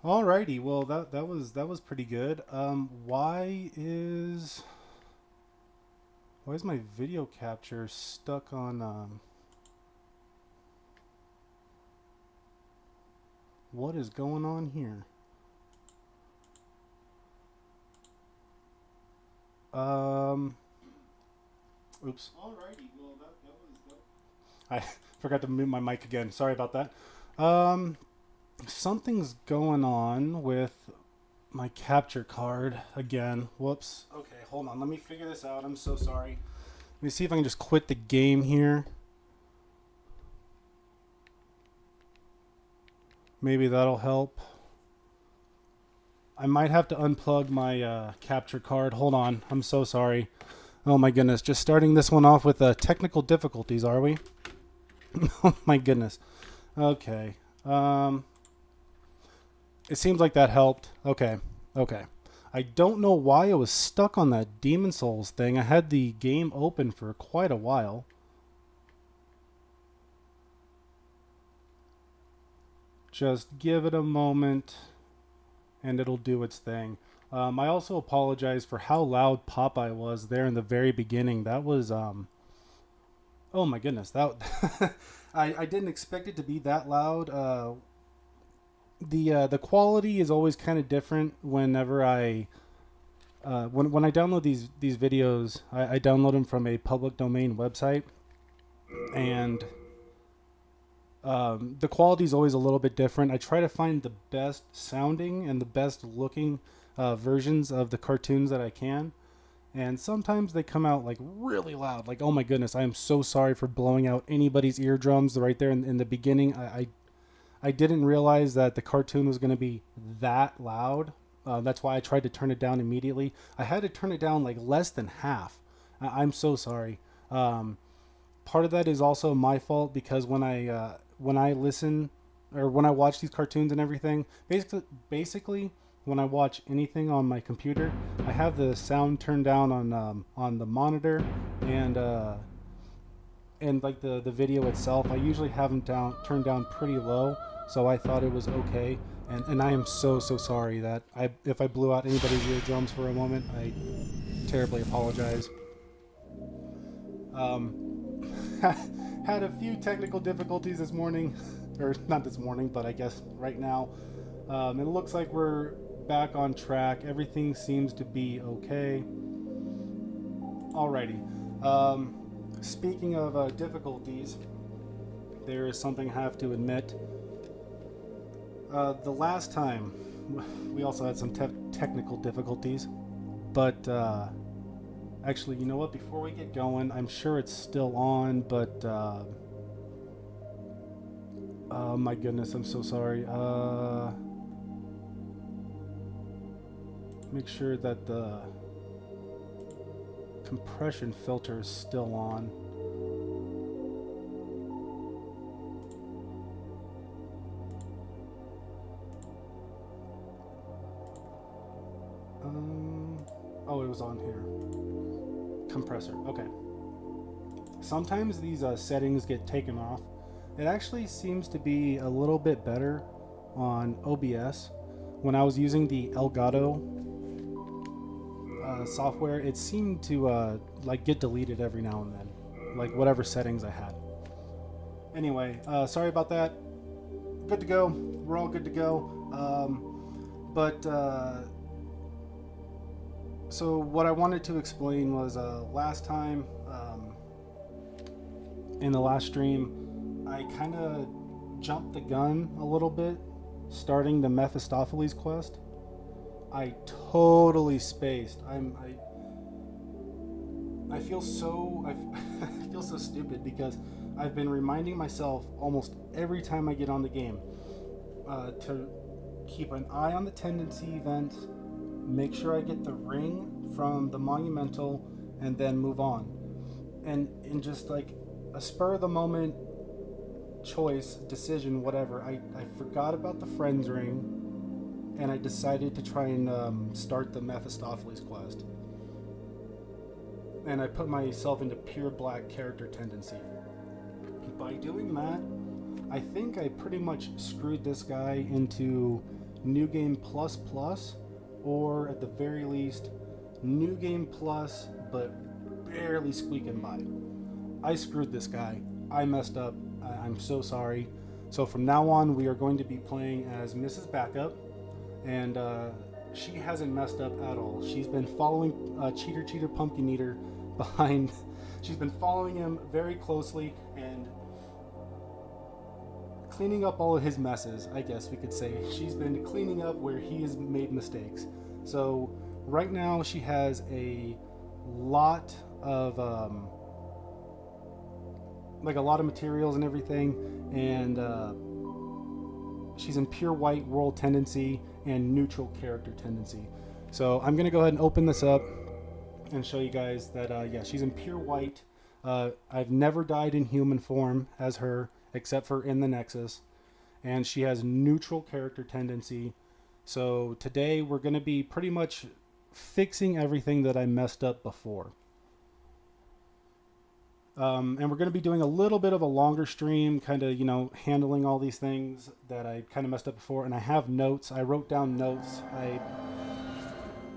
Alrighty, well that was pretty good. Why is my video capture stuck on what is going on here? Um, oops. Alrighty, well I forgot to mute my mic again. Sorry about that. Um, Something's going on with my capture card again. Whoops. Okay, hold on. Let me figure this out. I'm so sorry. Let me see if I can just quit the game here. Maybe that'll help. I might have to unplug my capture card. Hold on. I'm so sorry. Oh my goodness. Just starting this one off with technical difficulties, are we? Oh my goodness. Okay. It seems like that helped. Okay. Okay. I don't know why I was stuck on that Demon Souls thing. I had the game open for quite a while. Just give it a moment and it'll do its thing. I also apologize for how loud Popeye was there in the very beginning. That was, oh my goodness, that I didn't expect it to be that loud. The quality is always kind of different whenever when I download these videos. I download them from a public domain website, and the quality is always a little bit different. I try to find the best sounding and the best looking versions of the cartoons that I can. And sometimes they come out like really loud. Like, oh my goodness, I am so sorry for blowing out anybody's eardrums right there in the beginning. I didn't realize that the cartoon was going to be that loud. That's why I tried to turn it down immediately. I had to turn it down like less than half. I'm so sorry. Part of that is also my fault because when I listen or when I watch these cartoons and everything, basically when I watch anything on my computer, I have the sound turned down on the monitor and like the video itself. I usually have them turned down pretty low, so I thought it was okay. And I am so sorry that if I blew out anybody's eardrums for a moment, I terribly apologize. Um, had a few technical difficulties this morning, or not this morning, but I guess right now. It looks like we're back on track. Everything seems to be okay. Alrighty. Speaking of difficulties, there is something I have to admit. The last time, we also had some technical difficulties, but actually, you know what? Before we get going, I'm sure it's still on, but oh my goodness, I'm so sorry. Make sure that the compression filter is still on. Oh, it was on here. Compressor. Okay. Sometimes these settings get taken off. It actually seems to be a little bit better on OBS. When I was using the Elgato software, it seemed to like get deleted every now and then, like whatever settings I had. Anyway, sorry about that. Good to go. We're all good to go. But so what I wanted to explain was last time in the last stream, I kind of jumped the gun a little bit, starting the Mephistopheles quest. I totally spaced. I feel so I feel so stupid because I've been reminding myself almost every time I get on the game to keep an eye on the tendency event, make sure I get the ring from the monumental, and then move on. And in just like a spur of the moment choice, decision, whatever, I forgot about the friends ring and I decided to try and start the Mephistopheles quest. And I put myself into pure black character tendency. By doing that, I think I pretty much screwed this guy into New Game Plus Plus, or at the very least, New Game Plus, but barely squeaking by. I screwed this guy. I messed up. I'm so sorry. So from now on, we are going to be playing as Mrs. Backup, and she hasn't messed up at all. She's been following Cheater Pumpkin Eater behind. She's been following him very closely and cleaning up all of his messes, I guess we could say. She's been cleaning up where he has made mistakes. So right now she has a lot of like a lot of materials and everything, and she's in pure white world tendency and neutral character tendency. So I'm gonna go ahead and open this up and show you guys that yeah, she's in pure white. I've never died in human form as her, except for in the Nexus, and she has neutral character tendency. So today we're going to be pretty much fixing everything that I messed up before. And we're going to be doing a little bit of a longer stream, kind of, you know, handling all these things that I kind of messed up before. And I have notes. I wrote down notes.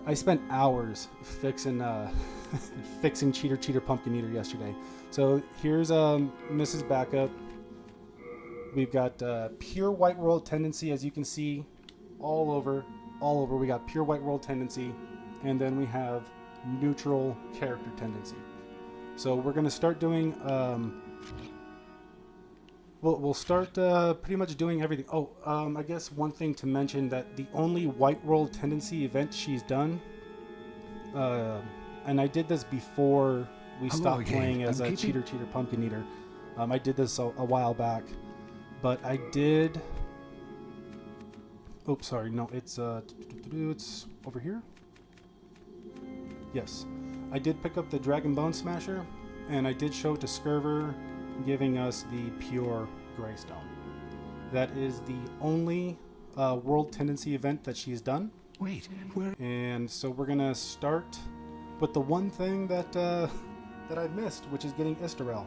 I spent hours fixing fixing Cheater Pumpkin Eater yesterday. So here's Mrs. Backup. We've got pure white world tendency, as you can see, all over. We got pure white world tendency, and then we have neutral character tendency. So we're going to start doing. We'll start pretty much doing everything. Oh, I guess one thing to mention, that the only white world tendency event she's done, and I did this before we stopped playing as a Cheater Pumpkin Eater. I did this a while back, but I did. Oops, sorry. No, it's over here. Yes, I did pick up the Dragon Bone Smasher, and I did show it to Skerver, giving us the pure Greystone. That is the only world tendency event that she's done. Wait, where? And so we're gonna start with the one thing that that I missed, which is getting Istarel.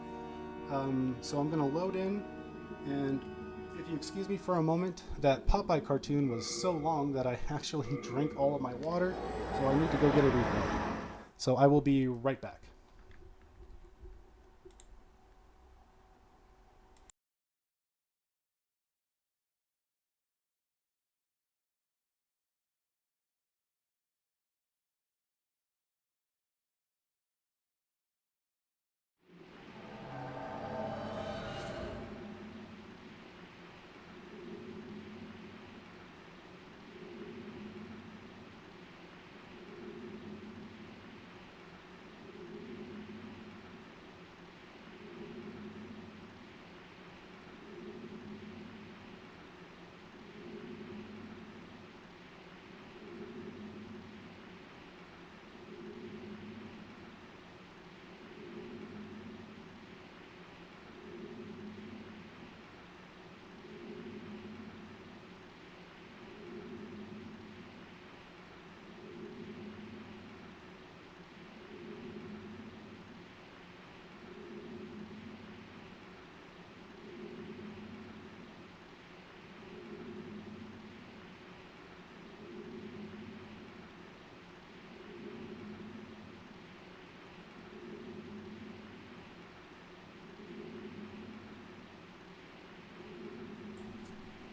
So I'm gonna load in, and if you excuse me for a moment, that Popeye cartoon was so long that I actually drank all of my water, so I need to go get a refill. So I will be right back.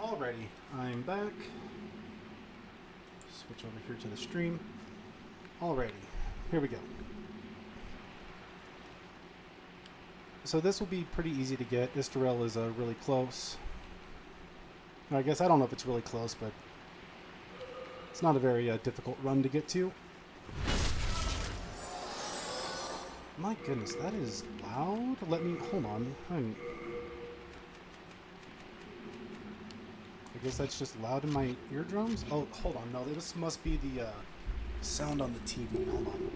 Alrighty, I'm back. Switch over here to the stream. Alrighty, here we go. So this will be pretty easy to get. Istarel is really close. I guess I don't know if it's really close, but it's not a very difficult run to get to. My goodness, that is loud. Let me, hold on. I guess that's just loud in my eardrums. Oh, hold on. No, this must be the sound on the TV. Hold on.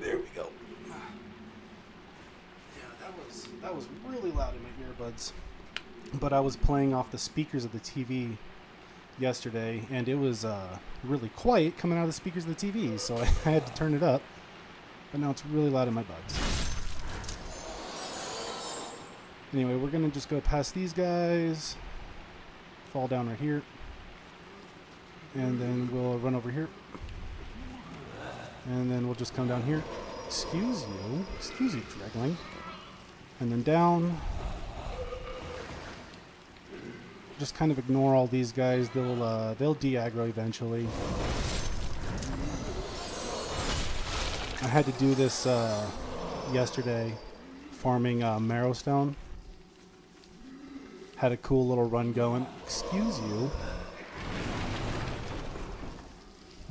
There we go. Yeah, that was really loud in my earbuds. But I was playing off the speakers of the TV yesterday, and it was really quiet coming out of the speakers of the TV, so I had to turn it up. But now it's really loud in my buds. Anyway, we're gonna just go past these guys. fall down right here. And then we'll run over here. And then we'll just come down here. Excuse you, Dragling. And then down. Just kind of ignore all these guys. They'll de-aggro eventually. I had to do this yesterday, farming Marrowstone. Had a cool little run going. Excuse you.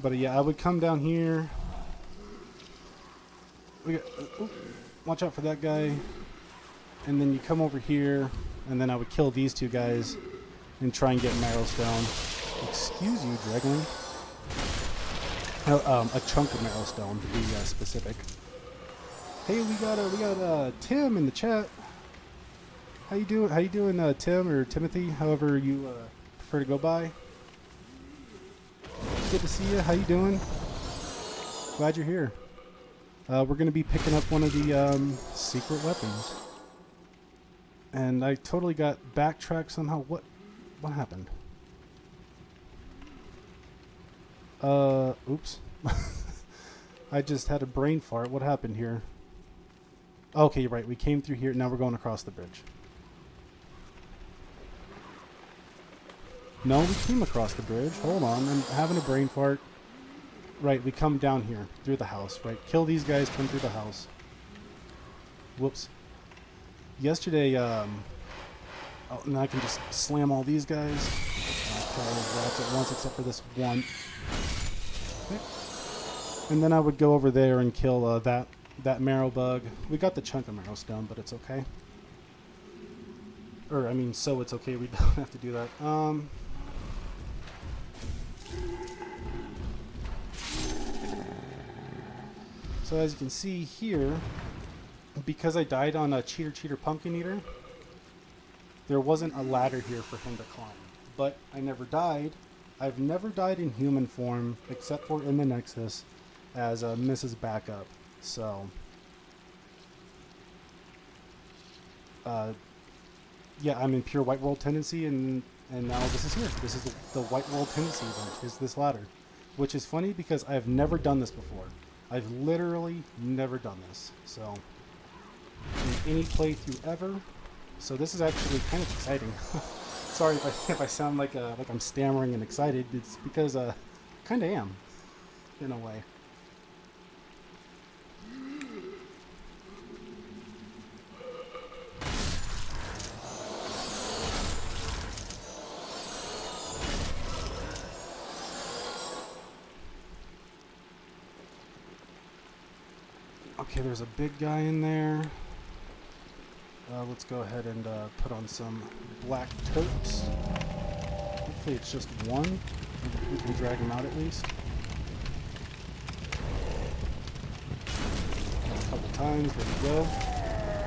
But yeah, I would come down here. Watch out for that guy. And then you come over here, and then I would kill these two guys and try and get Marrowstone. Excuse you, Dragling. A chunk of Marrowstone to be specific. Hey, we got Tim in the chat. How you doing? How you doing, Tim or Timothy? However you prefer to go by. Good to see you. How you doing? Glad you're here. We're going to be picking up one of the secret weapons. And I totally got backtracked somehow. What happened? Oops. I just had a brain fart. What happened here? Okay, you're right. We came through here. Now we're going across the bridge. No, we came across the bridge. Hold on. I'm having a brain fart. Right, we come down here through the house, right? Kill these guys, come through the house. Whoops. Yesterday, oh, and I can just slam all these guys. I'll kill all those rats at once except for this one. Okay. And then I would go over there and kill that marrow bug. We got the chunk of Marrowstone, but it's okay. Or, I mean, so it's okay. We don't have to do that. So as you can see here, because I died on a Cheater Pumpkin Eater, there wasn't a ladder here for him to climb. But I never died. I've never died in human form, except for in the Nexus, as Mrs. Backup. So, yeah, I'm in pure White World Tendency, and now this is here. This is the White World Tendency event, is this ladder. Which is funny because I've never done this before. I've literally never done this, so in any playthrough ever. So this is actually kind of exciting. Sorry if I sound like I'm stammering and excited. It's because I kind of am, in a way. Okay, there's a big guy in there. Let's go ahead and put on some black turps. Hopefully it's just one. We can drag him out at least. A couple times, there we go.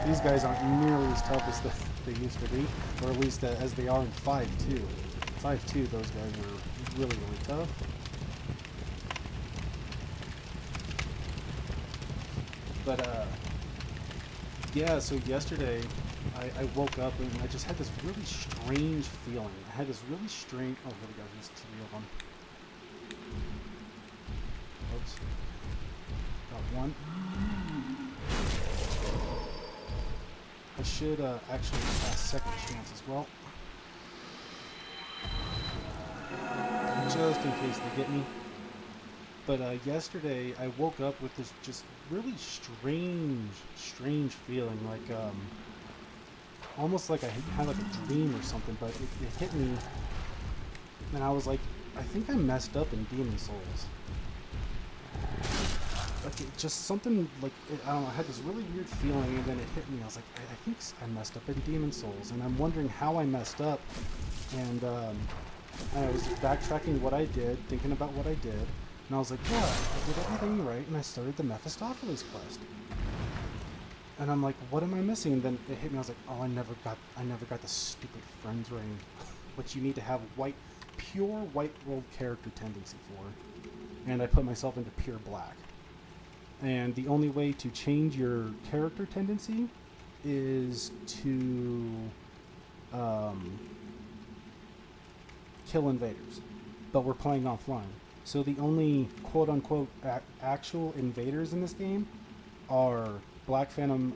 These guys aren't nearly as tough as they used to be, or at least as they are in 5.2. 5.2, those guys are really, really tough. But, yeah, so yesterday I woke up and I just had this really strange feeling. I had this really strange... Oh, here we go. There's 3 of them. Oops. Got one. I should actually have a second chance as well. Just in case they get me. But yesterday I woke up with this just really strange feeling, like almost like I had like a dream or something. But it hit me, and I was like, I think I messed up in Demon Souls. Like just something like I don't know. I had this really weird feeling, and then it hit me. I was like, I think I messed up in Demon Souls, and I'm wondering how I messed up. And I was backtracking what I did, thinking about what I did. And I was like, yeah, I did everything right, and I started the Mephistopheles quest. And I'm like, what am I missing? And then it hit me. I was like, oh, I never got the stupid friends ring, which you need to have pure White World character tendency for. And I put myself into pure black. And the only way to change your character tendency is to kill invaders, but we're playing offline. So the only quote-unquote actual invaders in this game are Black Phantom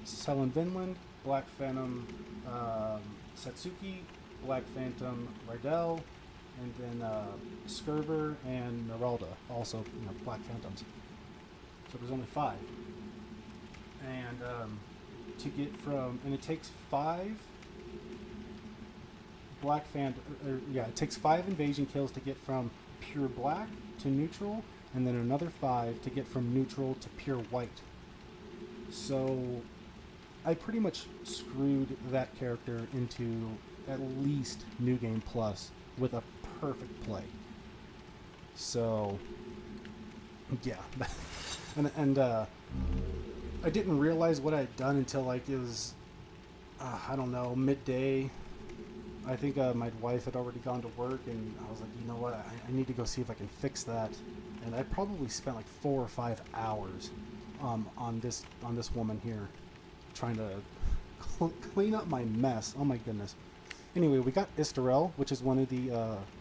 Selen Vinland, Black Phantom Satsuki, Black Phantom Rydell, and then Skirver and Neralda, also Black Phantoms. So there's only 5. And to get from, and it takes 5 Black Phantom, it takes 5 invasion kills to get from pure black to neutral, and then another 5 to get from neutral to pure white. So I pretty much screwed that character into at least New Game Plus with a perfect play. So yeah. and I didn't realize what I had done until like it was I don't know, midday. I think my wife had already gone to work, and I was like, you know what, I need to go see if I can fix that. And I probably spent like 4 or 5 hours on this woman here, trying to clean up my mess. Oh my goodness. Anyway, we got Istarel, which is one of the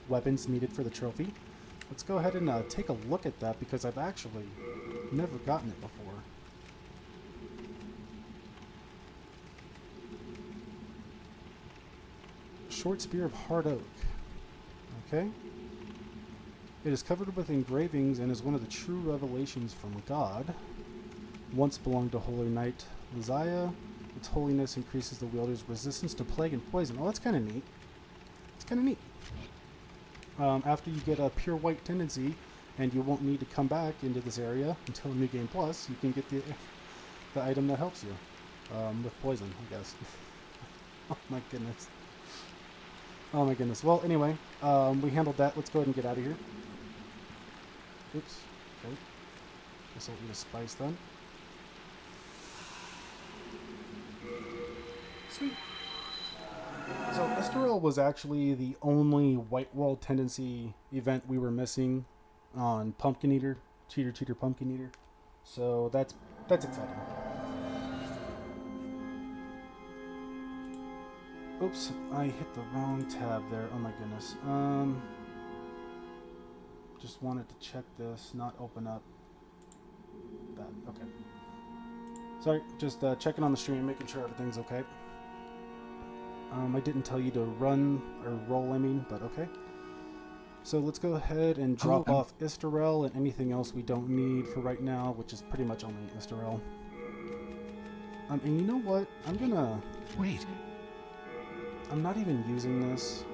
weapons needed for the trophy. Let's go ahead and take a look at that, because I've actually never gotten it before. Short Spear of Hard Oak. Okay. It is covered with engravings and is one of the true revelations from God. Once belonged to Holy Knight Lysia. Its holiness increases the wielder's resistance to plague and poison. Oh, that's kind of neat. It's kind of neat. After you get a pure white tendency, and you won't need to come back into this area until New Game Plus, you can get the item that helps you with poison, I guess. Oh my goodness. Oh my goodness. Well, anyway, we handled that. Let's go ahead and get out of here. Oops. Okay. Guess I'll eat a spice then. Sweet. So Istarel was actually the only White World Tendency event we were missing on Pumpkin Eater, Cheater Pumpkin Eater. So that's exciting. Oops, I hit the wrong tab there. Oh my goodness. Just wanted to check this, not open up that. Okay. Sorry, just checking on the stream, making sure everything's okay. I didn't tell you to run or roll, I mean, but okay. So let's go ahead and drop off Istarel and anything else we don't need for right now, which is pretty much only Istarel. And you know what? I'm gonna... Wait. I'm not even using this.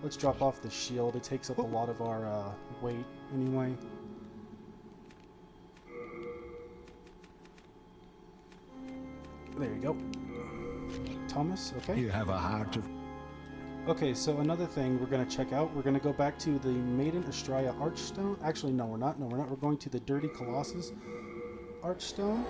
Let's drop off the shield. It takes up a lot of our weight anyway. There you go. Thomas, okay. You have a heart of... Okay, so another thing we're going to check out. We're going to go back to the Maiden Astraea Archstone. Actually, no, we're not. No, we're not. We're going to the Dirty Colossus Archstone.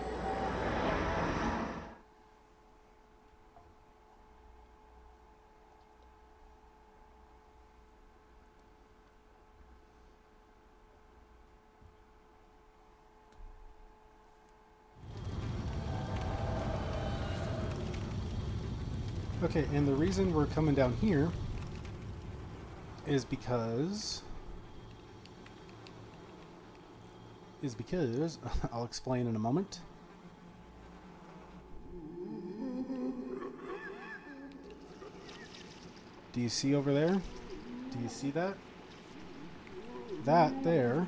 Okay, and the reason we're coming down here is because I'll explain in a moment. Do you see over there? Do you see that? That there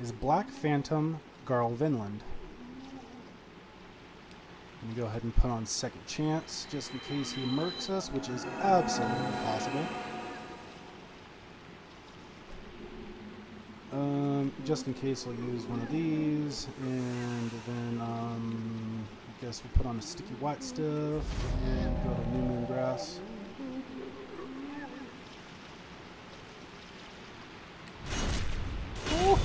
is Black Phantom Garl Vinland. Let me go ahead and put on Second Chance, just in case he murks us, which is absolutely possible. Just in case, I'll use one of these, and then I guess we'll put on a Sticky White Stuff, and go to New Moon Grass. Oh!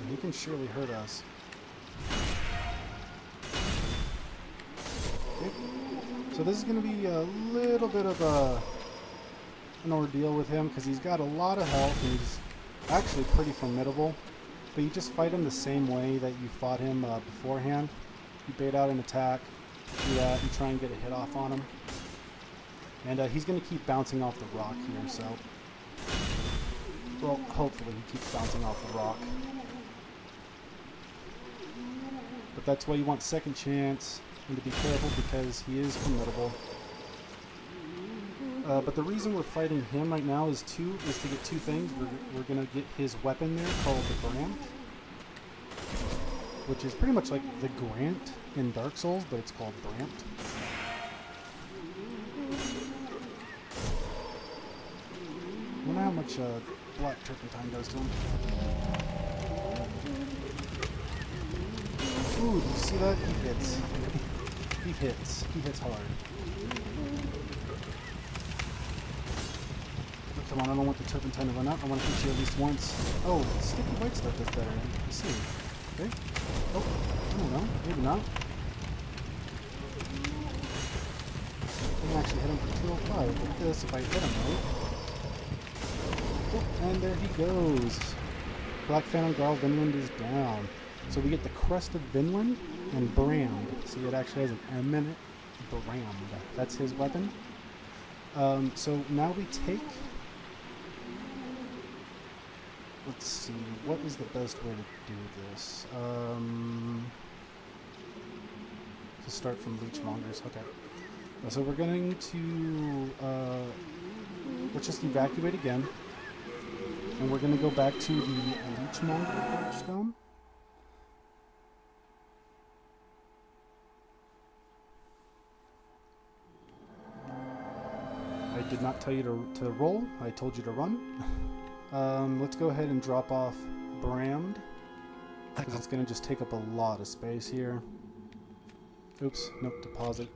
He can surely hurt us. So this is going to be a little bit of an ordeal with him, because he's got a lot of health and he's actually pretty formidable. But you just fight him the same way that you fought him beforehand. You bait out an attack, do that, and try and get a hit off on him. And he's going to keep bouncing off the rock here, so... Well, hopefully he keeps bouncing off the rock. But that's why you want second chance, and to be careful because he is committable. But the reason we're fighting him right now is to get two things. We're going to get his weapon there called the Brant, which is pretty much like the Grant in Dark Souls, but it's called Brant. I wonder how much black turpentine does to him. Ooh, did you see that? He hits. He hits. He hits hard. But come on, I don't want the turpentine to run out. I want to hit you at least once. Oh, sticky white stuff does better. I see. Okay. Oh, I don't know. Maybe not. I can actually hit him for 205 like this if I hit him right. Oh, and there he goes. Black Phantom Garl Vinland is down. So we get the Crest of Vinland and Brand. See, it actually has an M in it. Brand. That's his weapon. So now we take... Let's see, what is the best way to do this? To start from Leechmongers. Okay. So we're going to... let's just evacuate again. And we're going to go back to the Leechmonger Stone. I did not tell you to roll. I told you to run. Let's go ahead and drop off Brammed, because it's going to just take up a lot of space here. Oops, nope, deposit.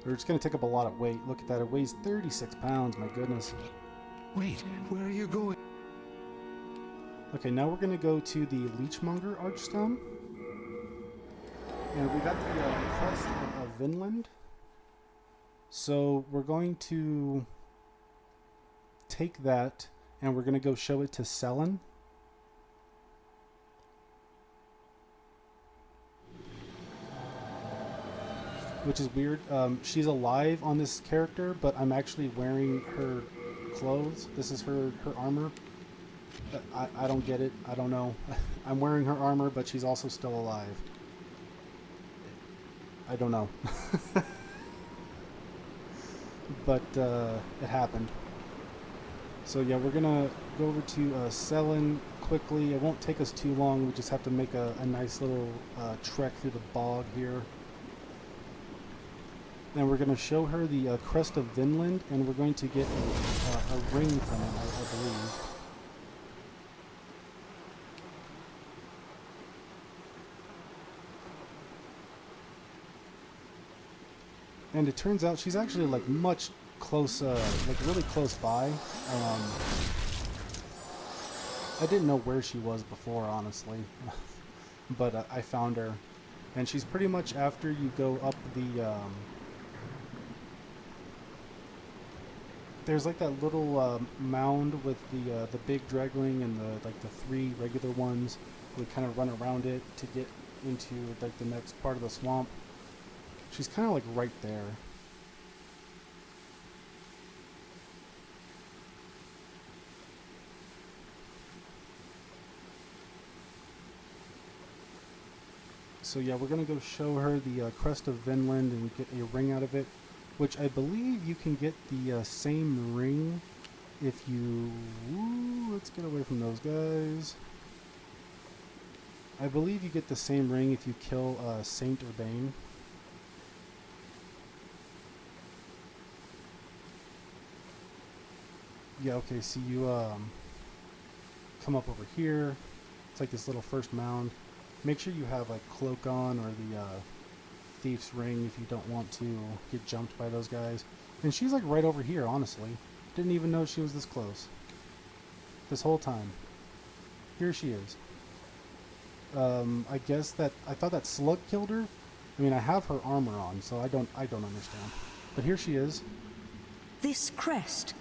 Or it's going to take up a lot of weight. Look at that, it weighs 36 pounds, my goodness. Wait, where are you going? Okay, now we're going to go to the Leechmonger Archstone. And we got the Crest of Vinland. So we're going to take that and we're going to go show it to Selen. Which is weird. She's alive on this character, but I'm actually wearing her clothes. This is her armor. I don't get it. I don't know. I'm wearing her armor, but she's also still alive. I don't know. But it happened. So yeah, we're gonna go over to Selen quickly. It won't take us too long. We just have to make a nice little trek through the bog here. And we're gonna show her the Crest of Vinland, and we're going to get a ring from him, I believe. And it turns out she's actually like much close, like really close by. I didn't know where she was before, honestly, but I found her, and she's pretty much after you go up the. There's like that little mound with the big dragling and the three regular ones. We kind of run around it to get into like the next part of the swamp. She's kind of like right there. So yeah, we're going to go show her the Crest of Vinland and get a ring out of it, which I believe you can get the same ring if you... Ooh, let's get away from those guys. I believe you get the same ring if you kill Saint Urbane. Yeah, okay, so you come up over here. It's like this little first mound. Make sure you have like cloak on or the thief's ring if you don't want to get jumped by those guys. And she's like right over here, honestly. Didn't even know she was this close. This whole time. Here she is. I guess that I thought that slug killed her. I mean, I have her armor on, so I don't understand. But here she is. This crest.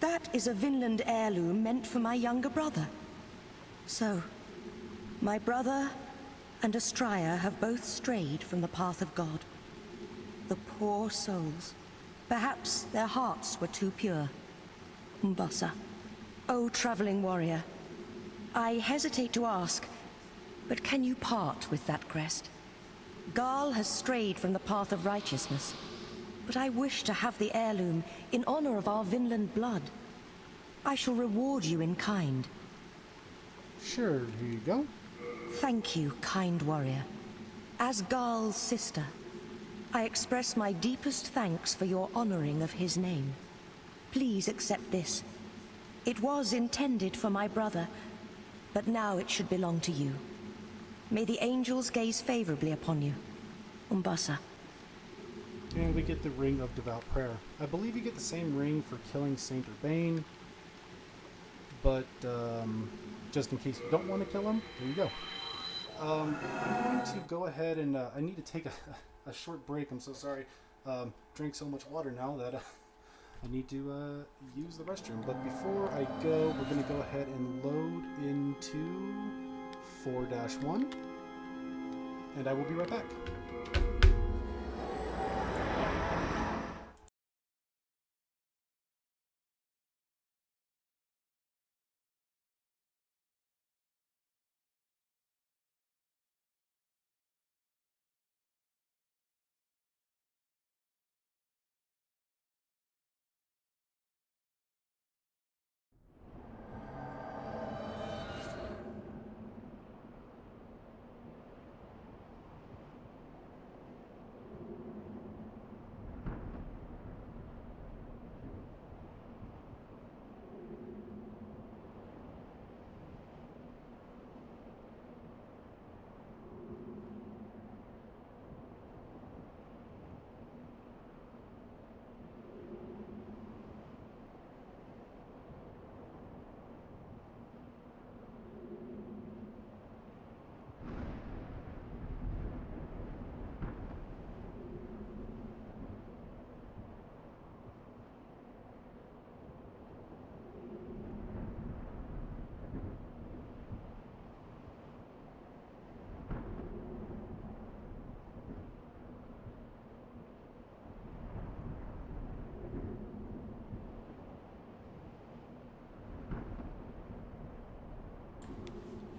That is a Vinland heirloom meant for my younger brother. So, my brother and Astraea have both strayed from the path of God. The poor souls. Perhaps their hearts were too pure. Umbasa. O traveling warrior, I hesitate to ask, but can you part with that crest? Garl has strayed from the path of righteousness, but I wish to have the heirloom in honor of our Vinland blood. I shall reward you in kind. Sure, here you go. Thank you, kind warrior. As Garl's sister, I express my deepest thanks for your honoring of his name. Please accept this. It was intended for my brother, but now it should belong to you. May the angels gaze favorably upon you. Umbasa. And we get the Ring of Devout Prayer. I believe you get the same ring for killing Saint Urbane, but just in case you don't want to kill him, there you go. I'm going to go ahead and I need to take a short break. I'm so sorry. Drink so much water now that I need to use the restroom. But before I go, we're going to go ahead and load into 4-1, and I will be right back.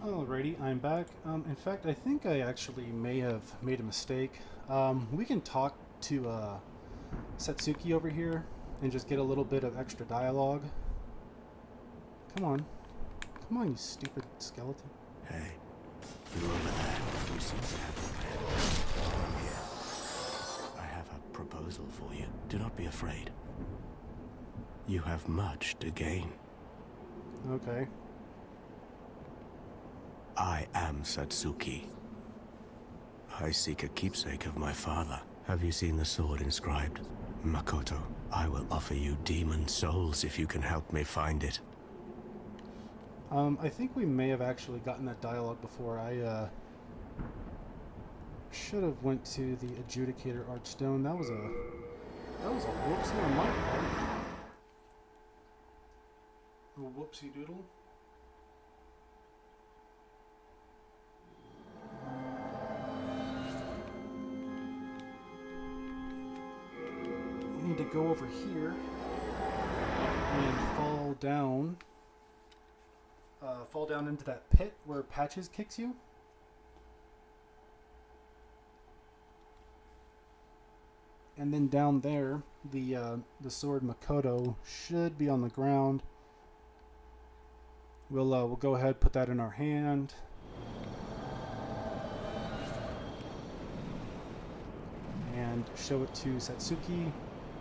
Alrighty, I'm back. In fact, I think I actually may have made a mistake. We can talk to Satsuki over here and just get a little bit of extra dialogue. Come on. Come on, you stupid skeleton. Hey, you over there. You seem to have a plan. Come here. I have a proposal for you. Do not be afraid. You have much to gain. Okay. I am Satsuki. I seek a keepsake of my father. Have you seen the sword inscribed? Makoto. I will offer you demon souls if you can help me find it. I think we may have actually gotten that dialogue before. I should have went to the Adjudicator Archstone. That was a whoopsie on my part. A whoopsie doodle. We need to go over here and fall down into that pit where Patches kicks you. And then down there, the sword Makoto should be on the ground. We'll go ahead, put that in our hand. And show it to Satsuki.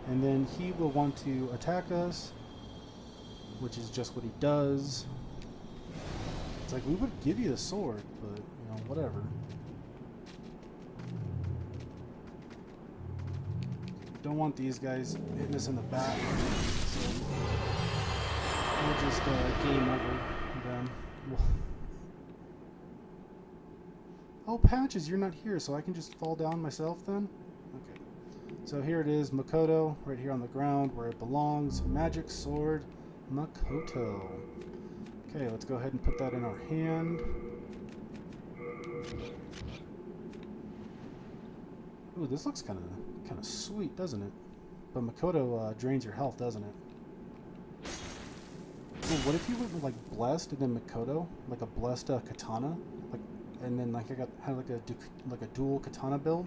And then he will want to attack us, which is just what he does. It's like, we would give you the sword, but, you know, whatever. Don't want these guys hitting us in the back. So we'll just game over them. Oh, Patches, you're not here, so I can just fall down myself then? Okay. So here it is, Makoto, right here on the ground where it belongs. Magic sword, Makoto. Okay, let's go ahead and put that in our hand. Ooh, this looks kind of sweet, doesn't it? But Makoto drains your health, doesn't it? So what if you went with like blessed and then Makoto, like a blessed katana, like, and then like had like a dual katana build,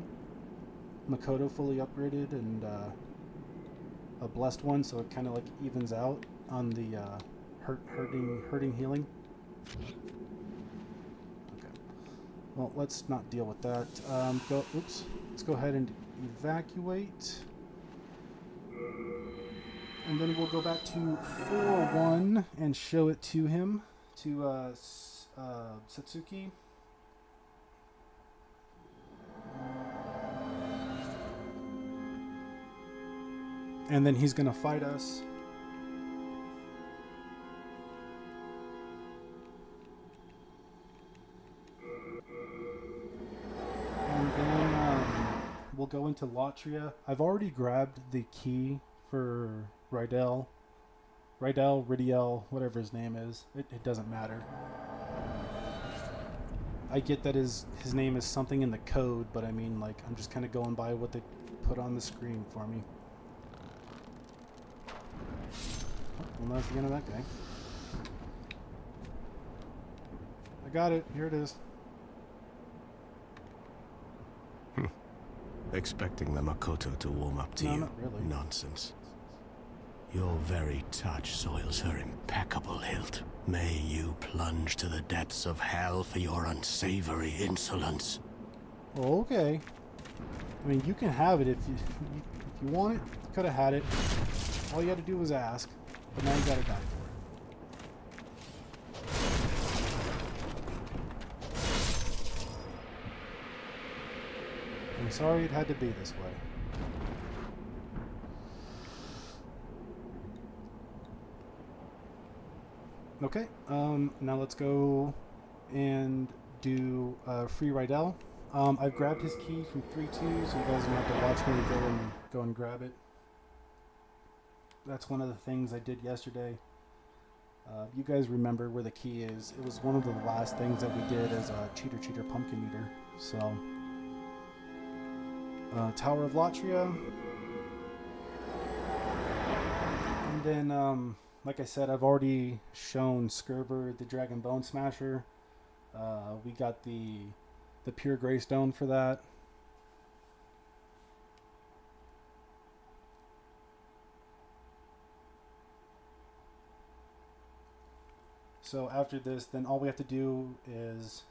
Makoto fully upgraded and a blessed one, so it kind of like evens out on the hurting healing. Okay. Well, let's not deal with that. Let's go ahead and evacuate. And then we'll go back to 4-1 and show it to him, to Satsuki. And then he's going to fight us. And then we'll go into Latria. I've already grabbed the key for Riddell, whatever his name is. It doesn't matter. I get that his name is something in the code, but I mean, like, I'm just kind of going by what they put on the screen for me. Well, that's the end of that guy. I got it. Here it is. Expecting the Makoto to warm up to No, you. not really. Nonsense. Your very touch soils her impeccable hilt. May you plunge to the depths of hell for your unsavory insolence. Well, okay. I mean, you can have it if you want it. You could have had it. All you had to do was ask, but now you gotta die for it. I'm sorry it had to be this way. Okay, now let's go and do free Rydell. I've grabbed his key from 3-2, so you guys don't have to watch me go and grab it. That's one of the things I did yesterday. You guys remember where the key is. It was one of the last things that we did as a Cheater Pumpkin Eater. So, Tower of Latria. And then, like I said, I've already shown Skerber the Dragon Bone Smasher. We got the Pure Greystone for that. So after this, then all we have to do is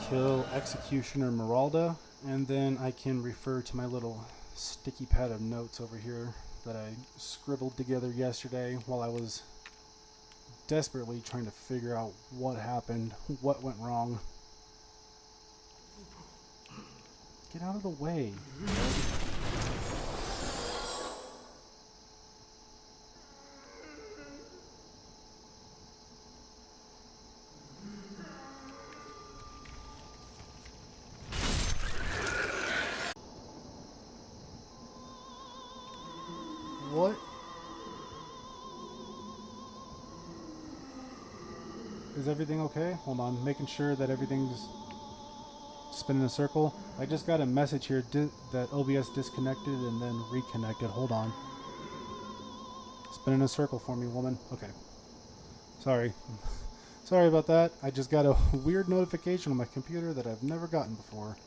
kill Executioner Meralda, and then I can refer to my little sticky pad of notes over here that I scribbled together yesterday while I was desperately trying to figure out what happened, what went wrong. Get out of the way. What? Is everything okay? Hold on, making sure that everything's spinning in a circle. I just got a message here that OBS disconnected and then reconnected. Hold on. Spin in a circle for me, woman. Okay. Sorry. Sorry about that. I just got a weird notification on my computer that I've never gotten before.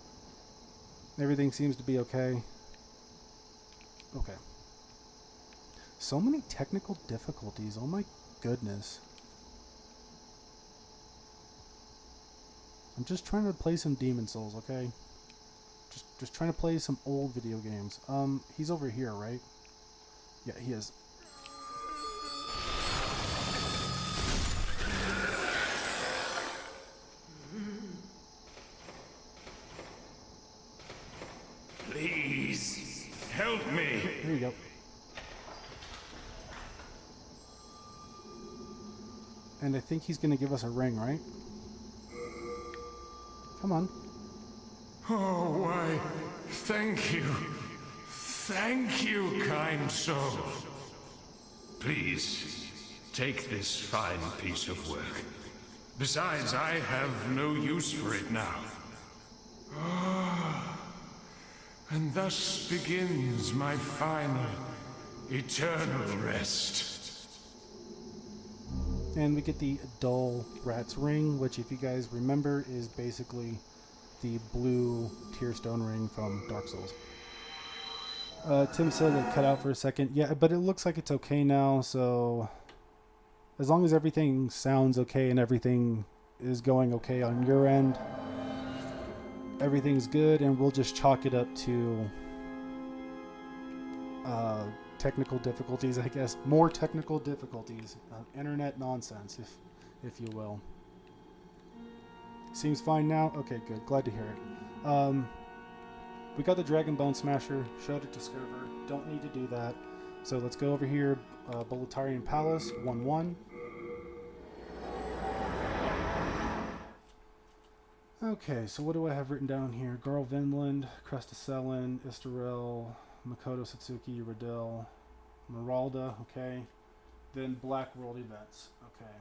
Everything seems to be okay. Okay. So many technical difficulties. Oh my goodness. I'm just trying to play some Demon Souls, okay? Just trying to play some old video games. He's over here, right? Yeah, he is. Please, help me. There you go. And I think he's going to give us a ring, right? Come on. Oh, why, thank you. Thank you, kind soul. Please, take this fine piece of work. Besides, I have no use for it now. Oh, And thus begins my final, eternal rest. And we get the dull rat's ring, which if you guys remember is basically the blue tearstone ring from Dark Souls. Tim said it cut out for a second. Yeah, but it looks like it's okay now, so as long as everything sounds okay and everything is going okay on your end, everything's good, and we'll just chalk it up to technical difficulties, I guess. More technical difficulties. Internet nonsense, if you will. Seems fine now? Okay, good. Glad to hear it. We got the Dragon Bone Smasher. Showed it to Skerver. Don't need to do that. So let's go over here. Boletarian Palace, 1-1. Okay, so what do I have written down here? Garl Vinland, Crestacellan, Istarel, Makoto Satsuki, Riddell, Meralda, okay. Then Black World events, okay.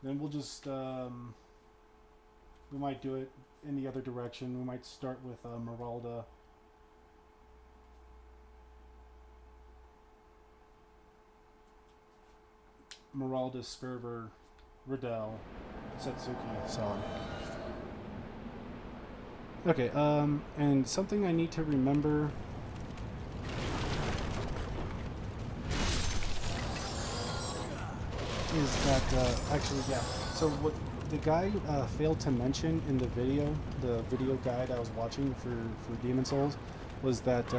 Then we'll just, we might do it in the other direction. We might start with Meralda. Meralda, Skerver, Riddell, Satsuki, so on. Okay, and something I need to remember is that, actually, yeah, so what the guy failed to mention in the video guide I was watching for Demon Souls, was that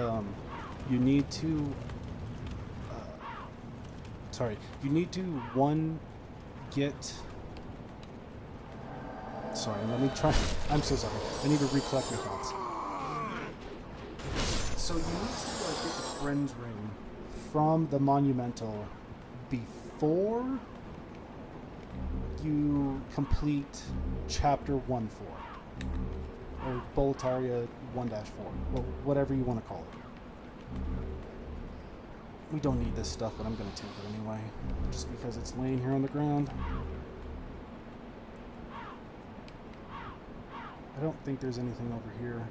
you need to, sorry, let me try. I'm so sorry. I need to recollect my thoughts. So you need to get the Friends Ring from the Monumental before you complete Chapter 1-4. Or Boletaria 1-4. Well, whatever you want to call it. We don't need this stuff, but I'm going to take it anyway. Just because it's laying here on the ground. I don't think there's anything over here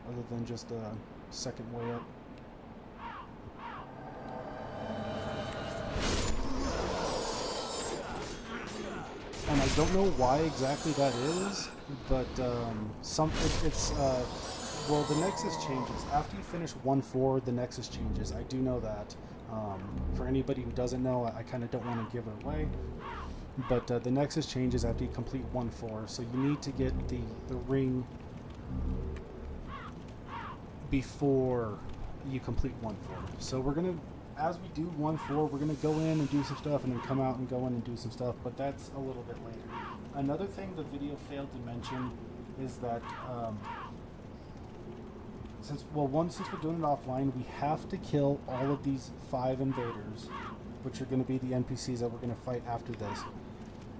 other than just a second way up. And I don't know why exactly that is, but well, the Nexus changes. After you finish 1-4, the Nexus changes. I do know that. For anybody who doesn't know, I kind of don't want to give it away. But the Nexus changes after you complete 1-4, so you need to get the ring before you complete 1-4. So we're gonna, as we do 1-4, we're gonna go in and do some stuff, and then come out and go in and do some stuff. But that's a little bit later. Another thing the video failed to mention is that since we're doing it offline, we have to kill all of these 5 invaders, which are going to be the NPCs that we're going to fight after this.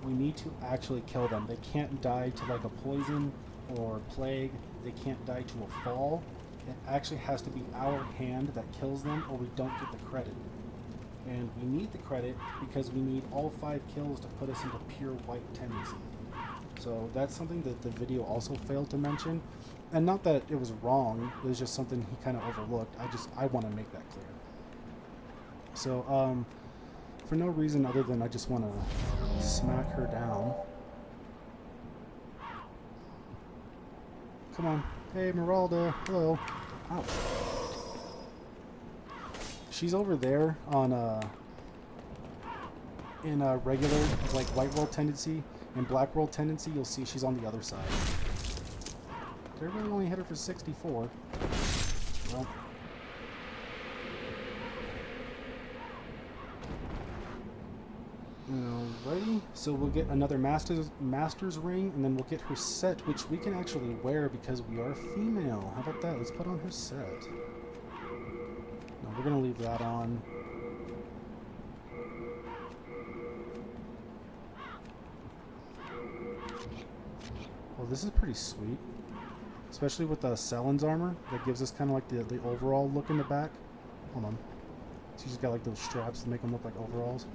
We need to actually kill them. They can't die to like a poison or plague. They can't die to a fall. It actually has to be our hand that kills them, or we don't get the credit. And we need the credit because we need all 5 kills to put us into pure white tendency. So that's something that the video also failed to mention. And not that it was wrong, it was just something he kind of overlooked. I want to make that clear. So, for no reason other than I just want to smack her down. Come on. Hey, Meralda. Hello. Ow. She's over there on, in regular, like, White World Tendency. In Black World Tendency, you'll see she's on the other side. Did I really only hit her for 64? Well. Alrighty, so we'll get another master's ring, and then we'll get her set, which we can actually wear because we are female. How about that? Let's put on her set. No, we're gonna leave that on. Well, this is pretty sweet. Especially with Sellen's armor, that gives us kind of like the overall look in the back. Hold on. So she's got like those straps to make them look like overalls.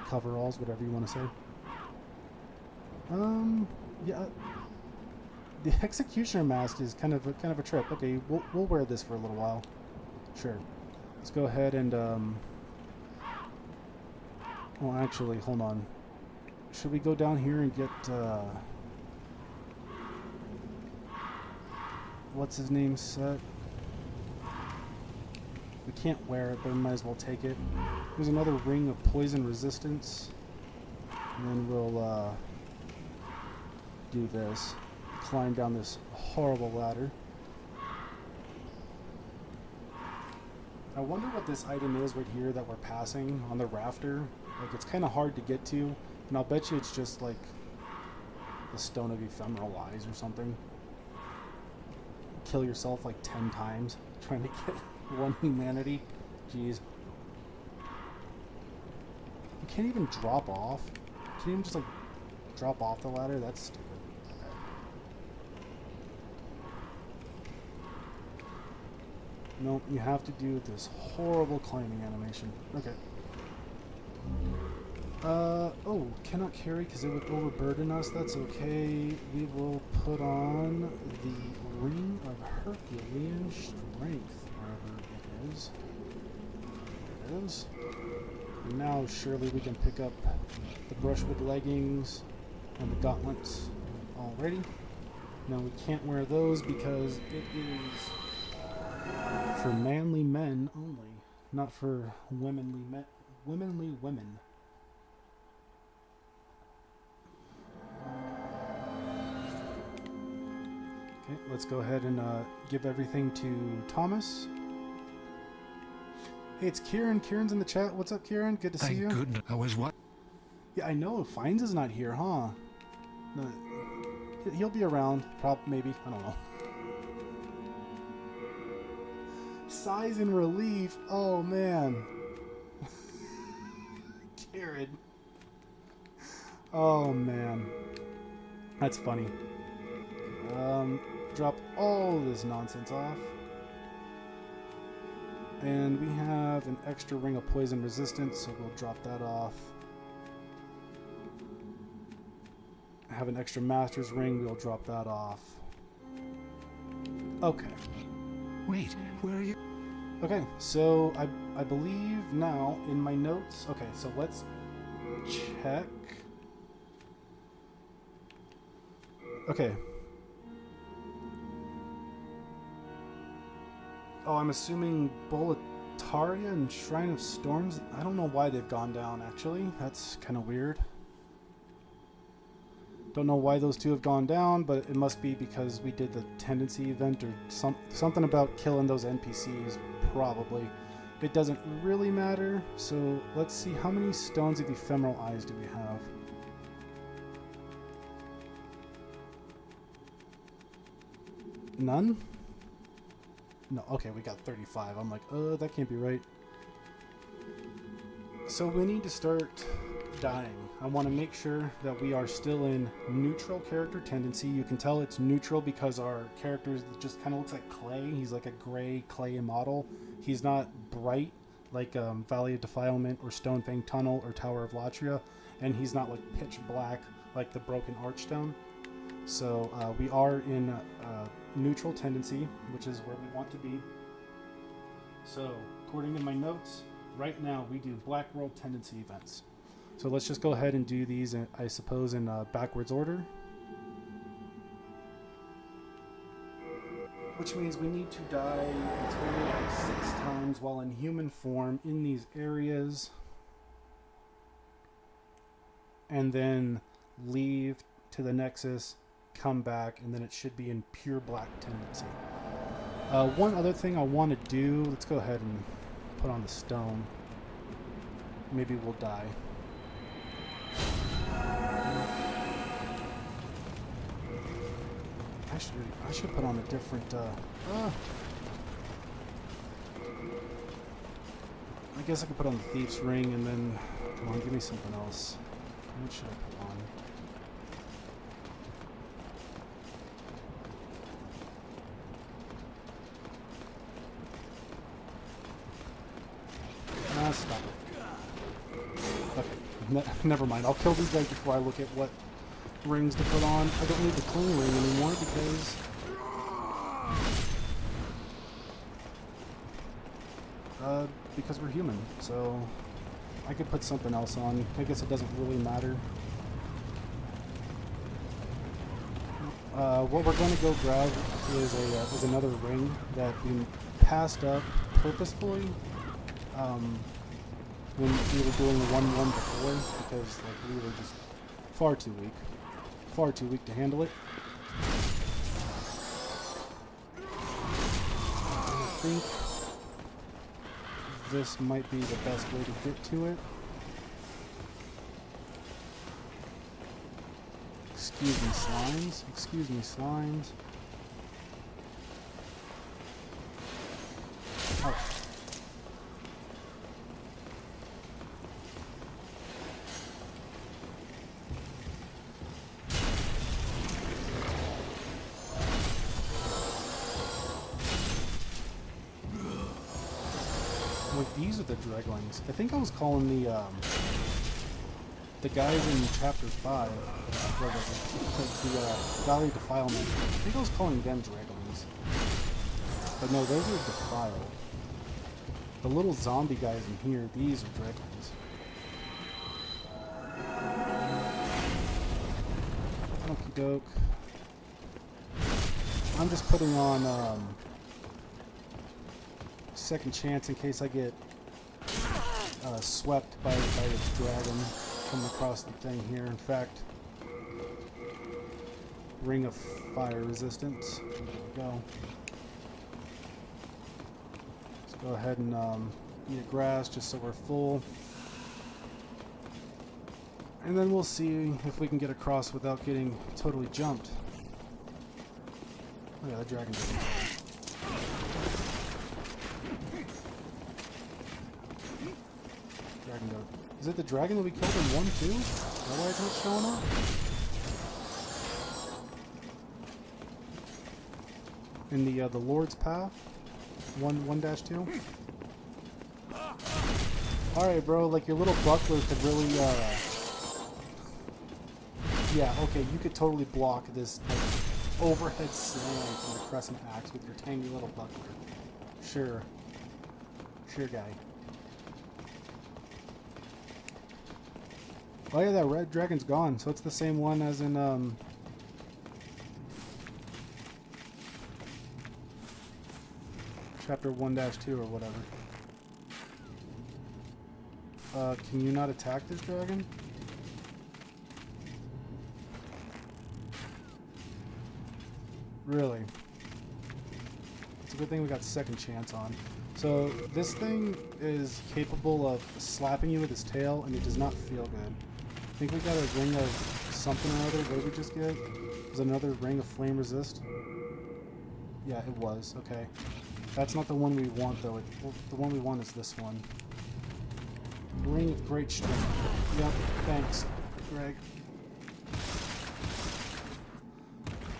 Coveralls, whatever you want to say. Yeah. the executioner mask is kind of a trip. Okay, we'll wear this for a little while. Sure. Let's go ahead and well, actually, hold on. Should we go down here and get what's his name set? We can't wear it, but we might as well take it. There's another ring of poison resistance. And then we'll do this. Climb down this horrible ladder. I wonder what this item is right here that we're passing on the rafter. Like, it's kind of hard to get to. And I'll bet you it's just like the Stone of Ephemeral Eyes or something. Kill yourself like 10 times trying to get one humanity. Jeez. You can't even drop off. Can you even just like drop off the ladder? That's stupid. Okay. Nope, you have to do this horrible climbing animation. Okay. Oh, cannot carry because it would overburden us. That's okay. We will put on the Ring of Herculean Strength, wherever it is. There it is. And now, surely we can pick up the brushwood leggings and the gauntlets already. Now, we can't wear those because it is for manly men only, not for womanly women. Okay, let's go ahead and give everything to Thomas. Hey, it's Kieran. Kieran's in the chat. What's up, Kieran? Good to see you. Thank goodness. I was what? Yeah, I know. Fines is not here, huh? No, he'll be around. Maybe. I don't know. Sighs in relief. Oh, man. Kieran. Oh, man. That's funny. Drop all this nonsense off. And we have an extra ring of poison resistance, so we'll drop that off. Have an extra master's ring, we'll drop that off. Okay. Wait, where are you? Okay, so I believe now in my notes. Okay, so let's check. Okay. Oh, I'm assuming Boletaria and Shrine of Storms. I don't know why they've gone down, actually. That's kind of weird. Don't know why those two have gone down, but it must be because we did the tendency event or something about killing those NPCs, probably. It doesn't really matter, so let's see. How many Stones of Ephemeral Eyes do we have? None? No, okay, we got 35. I'm like, that can't be right. So we need to start dying. I want to make sure that we are still in neutral character tendency. You can tell it's neutral because our character just kind of looks like clay. He's like a gray clay model. He's not bright like Valley of Defilement or Stonefang Tunnel or Tower of Latria. And he's not like pitch black like the Broken Archstone. So we are in neutral tendency, which is where we want to be. So according to my notes, right now we do Black World tendency events. So let's just go ahead and do these, I suppose, in backwards order. Which means we need to die a total of 6 times while in human form in these areas. And then leave to the Nexus, come back, and then it should be in pure black tendency. One other thing I want to do, let's go ahead and put on the stone. Maybe we'll die. I should put on a different, I guess I could put on the Thieves ring and then, come on, give me something else. What should I put on? Stop it. Okay, never mind. I'll kill these guys before I look at what rings to put on. I don't need the cling ring anymore because we're human. So I could put something else on. I guess it doesn't really matter. What we're going to go grab is another ring that we passed up purposefully when we were doing the 1-1 before, because like we were just far too weak to handle it. I think this might be the best way to get to it. Excuse me, slimes. Excuse me, slimes. Oh. Wait, these are the Dreglings. I think I was calling the guys in Chapter 5, the Valley of Defilement, I think I was calling them Draglings. But no, those are Defiled. The little zombie guys in here, these are Draglings. Okie doke. I'm just putting on second chance in case I get swept by this dragon coming across the thing here. In fact, ring of fire resistance. There we go. Let's go ahead and eat a grass just so we're full. And then we'll see if we can get across without getting totally jumped. Oh yeah, that dragon doesn't. Dragon goat. Is it the dragon that we killed in 1-2? Is that why it's not showing up? In the Lord's Path? 1-2? Alright, bro, like your little buckler could really, yeah, okay, you could totally block this, like, overhead slam from the crescent axe with your tiny little buckler. Sure. Sure, guy. Oh yeah, that red dragon's gone, so it's the same one as in, Chapter 1-2 or whatever. Can you not attack this dragon? Really? It's a good thing we got second chance on. So, this thing is capable of slapping you with its tail, and it does not feel good. I think we got a ring of something or other. What did we just get? Was it another ring of flame resist? Yeah, it was. Okay. That's not the one we want, though. The one we want is this one. Ring of great strength. Yep, thanks, Greg.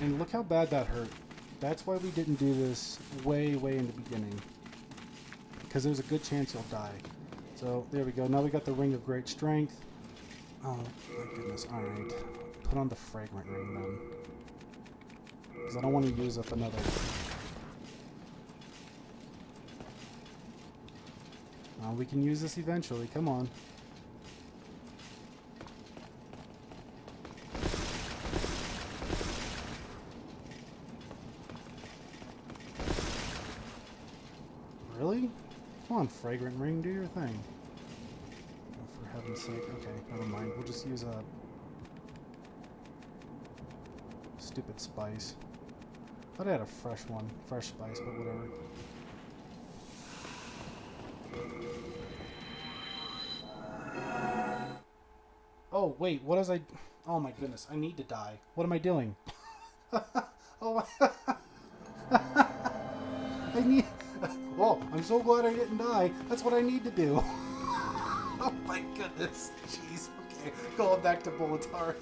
And look how bad that hurt. That's why we didn't do this way, way in the beginning. Because there's a good chance you'll die. So, there we go. Now we got the ring of great strength. Oh, my goodness. Alright. Put on the fragrant ring, then. Because I don't want to use up another... we can use this eventually. Come on. Really? Come on, fragrant ring, do your thing. Oh, for heaven's sake. Okay, never mind. We'll just use a stupid spice. Thought I had a fresh one, fresh spice, but whatever. Oh, wait, what was I... Oh my goodness, I need to die. What am I doing? Oh my... I need... Whoa, I'm so glad I didn't die. That's what I need to do. Oh my goodness. Jeez, okay. Going back to Boletaria.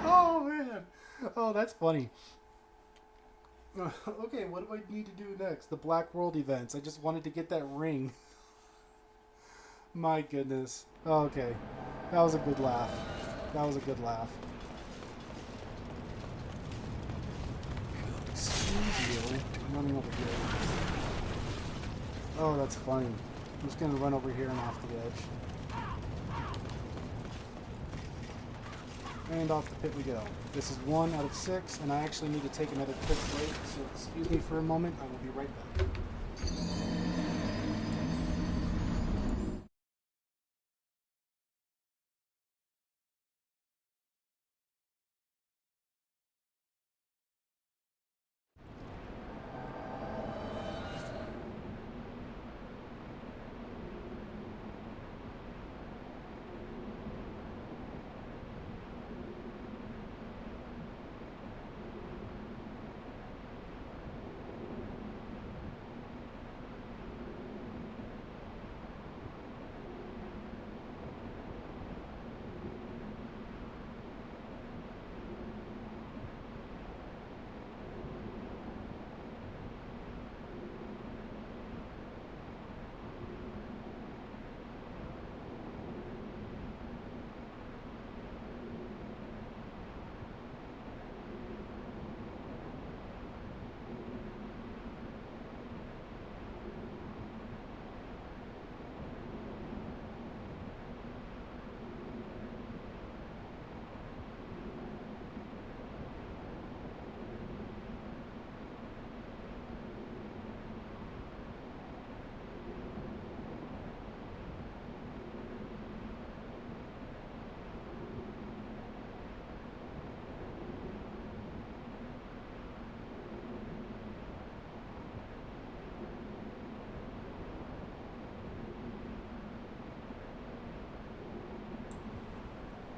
Oh man. Oh, that's funny. Okay, what do I need to do next? The Black World events. I just wanted to get that ring. My goodness. Okay. That was a good laugh. That was a good laugh. Excuse you. I'm running over here. Oh, that's funny. I'm just gonna run over here and off the edge. And off the pit we go. This is 1 out of 6, and I actually need to take another quick break, so excuse me for a moment. I will be right back.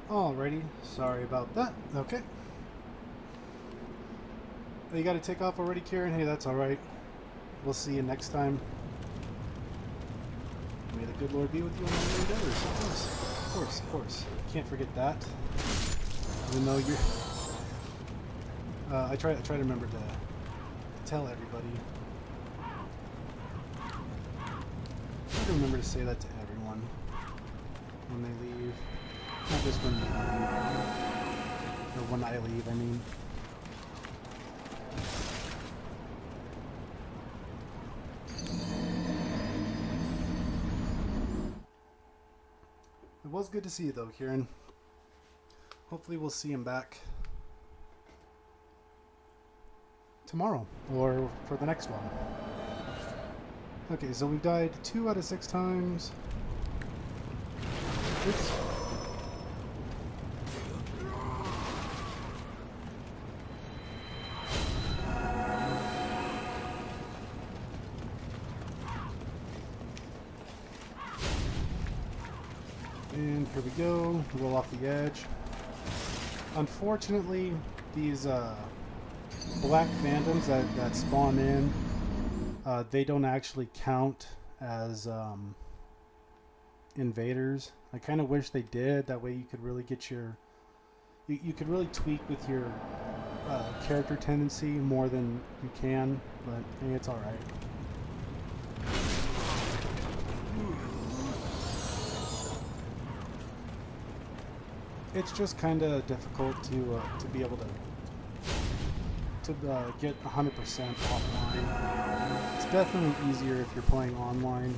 Alrighty, sorry about that. Okay. Oh, you gotta take off already, Kieran? Hey, that's alright. We'll see you next time. May the good Lord be with you on all your endeavors. Of course. Of course, of course. Can't forget that. Even though you're... I try to remember to tell everybody. I to remember to say that to everyone when they leave. Not just when you leave. Or when I leave, I mean. It was good to see you though, Kieran. Hopefully we'll see him back tomorrow or for the next one. Okay, so we've died 2 out of 6 times. Oops. And here we go, roll off the edge. Unfortunately, these black phantoms that spawn in, they don't actually count as invaders. I kind of wish they did. That way you could really get your... You could really tweak with your character tendency more than you can, but hey, it's alright. It's just kind of difficult to be able to get 100% offline. It's definitely easier if you're playing online.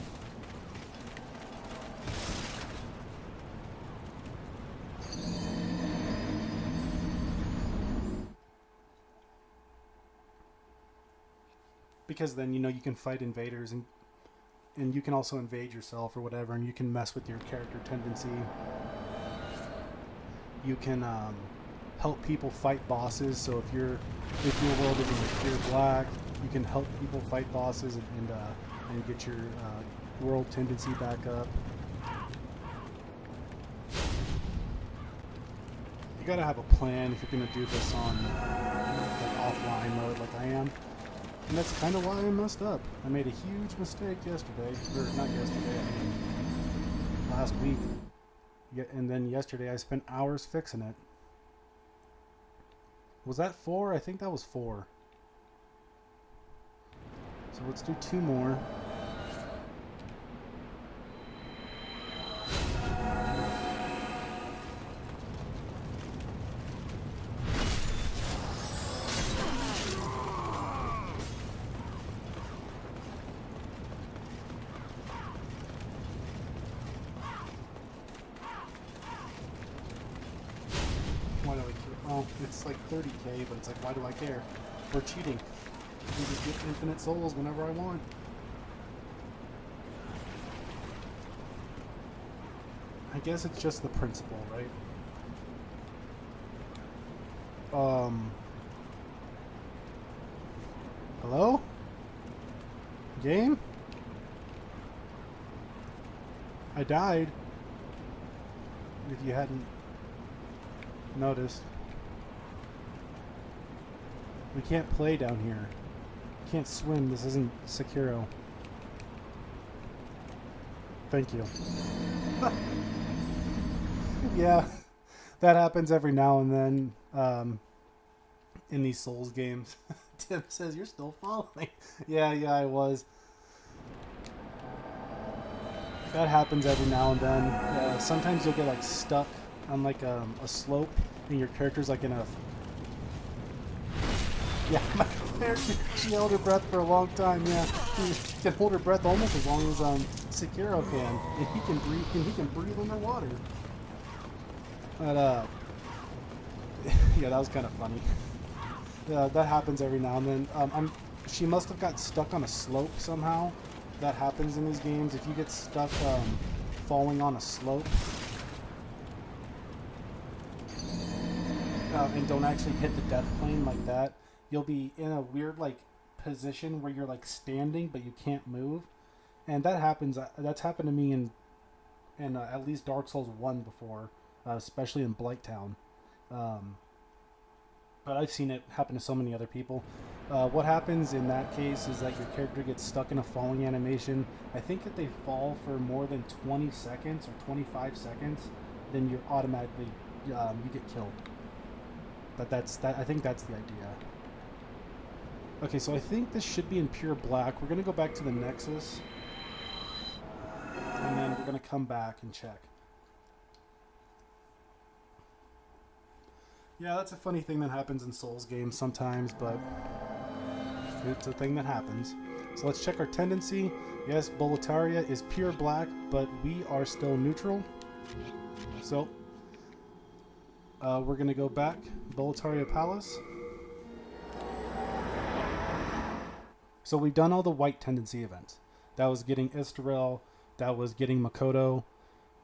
Because then, you know, you can fight invaders and you can also invade yourself or whatever, and you can mess with your character tendency. You can help people fight bosses. So if your world is in pure black, you can help people fight bosses and get your world tendency back up. You gotta have a plan if you're gonna do this on like offline mode, like I am. And that's kind of why I messed up. I made a huge mistake yesterday, or not yesterday, I mean last week. And then yesterday I spent hours fixing it. Was that 4? I think that was 4. So let's do 2 more. really care. Well, it's like 30k, but it's like, why do I care? We're cheating. I can just get infinite souls whenever I want. I guess it's just the principle, right? Hello? Game? I died. If you hadn't noticed. We can't play down here. We can't swim. This isn't Sekiro. Thank you. Yeah, that happens every now and then in these Souls games. Tim says, you're still following. Yeah, I was. That happens every now and then. Sometimes you'll get like stuck on like a slope and your character's like in a... Yeah, my character, she held her breath for a long time, yeah. She can hold her breath almost as long as Sekiro can. And he can breathe underwater. But, yeah, that was kind of funny. That happens every now and then. She must have got stuck on a slope somehow. That happens in these games. If you get stuck falling on a slope and don't actually hit the death plane like that, you'll be in a weird like position where you're like standing but you can't move. And that happens. That's happened to me in at least Dark Souls 1 before, especially in Blighttown. But I've seen it happen to so many other people. What happens in that case is that your character gets stuck in a falling animation. I think if they fall for more than 20 seconds or 25 seconds, then you're automatically you get killed. But I think that's the idea. Okay, so I think this should be in pure black. We're gonna go back to the Nexus, and then we're gonna come back and check. Yeah, that's a funny thing that happens in Souls games sometimes, but it's a thing that happens. So let's check our tendency. Yes, Boletaria is pure black, but we are still neutral. So, we're going to go back. Boletaria Palace. So we've done all the white tendency events. That was getting Estoril. That was getting Makoto.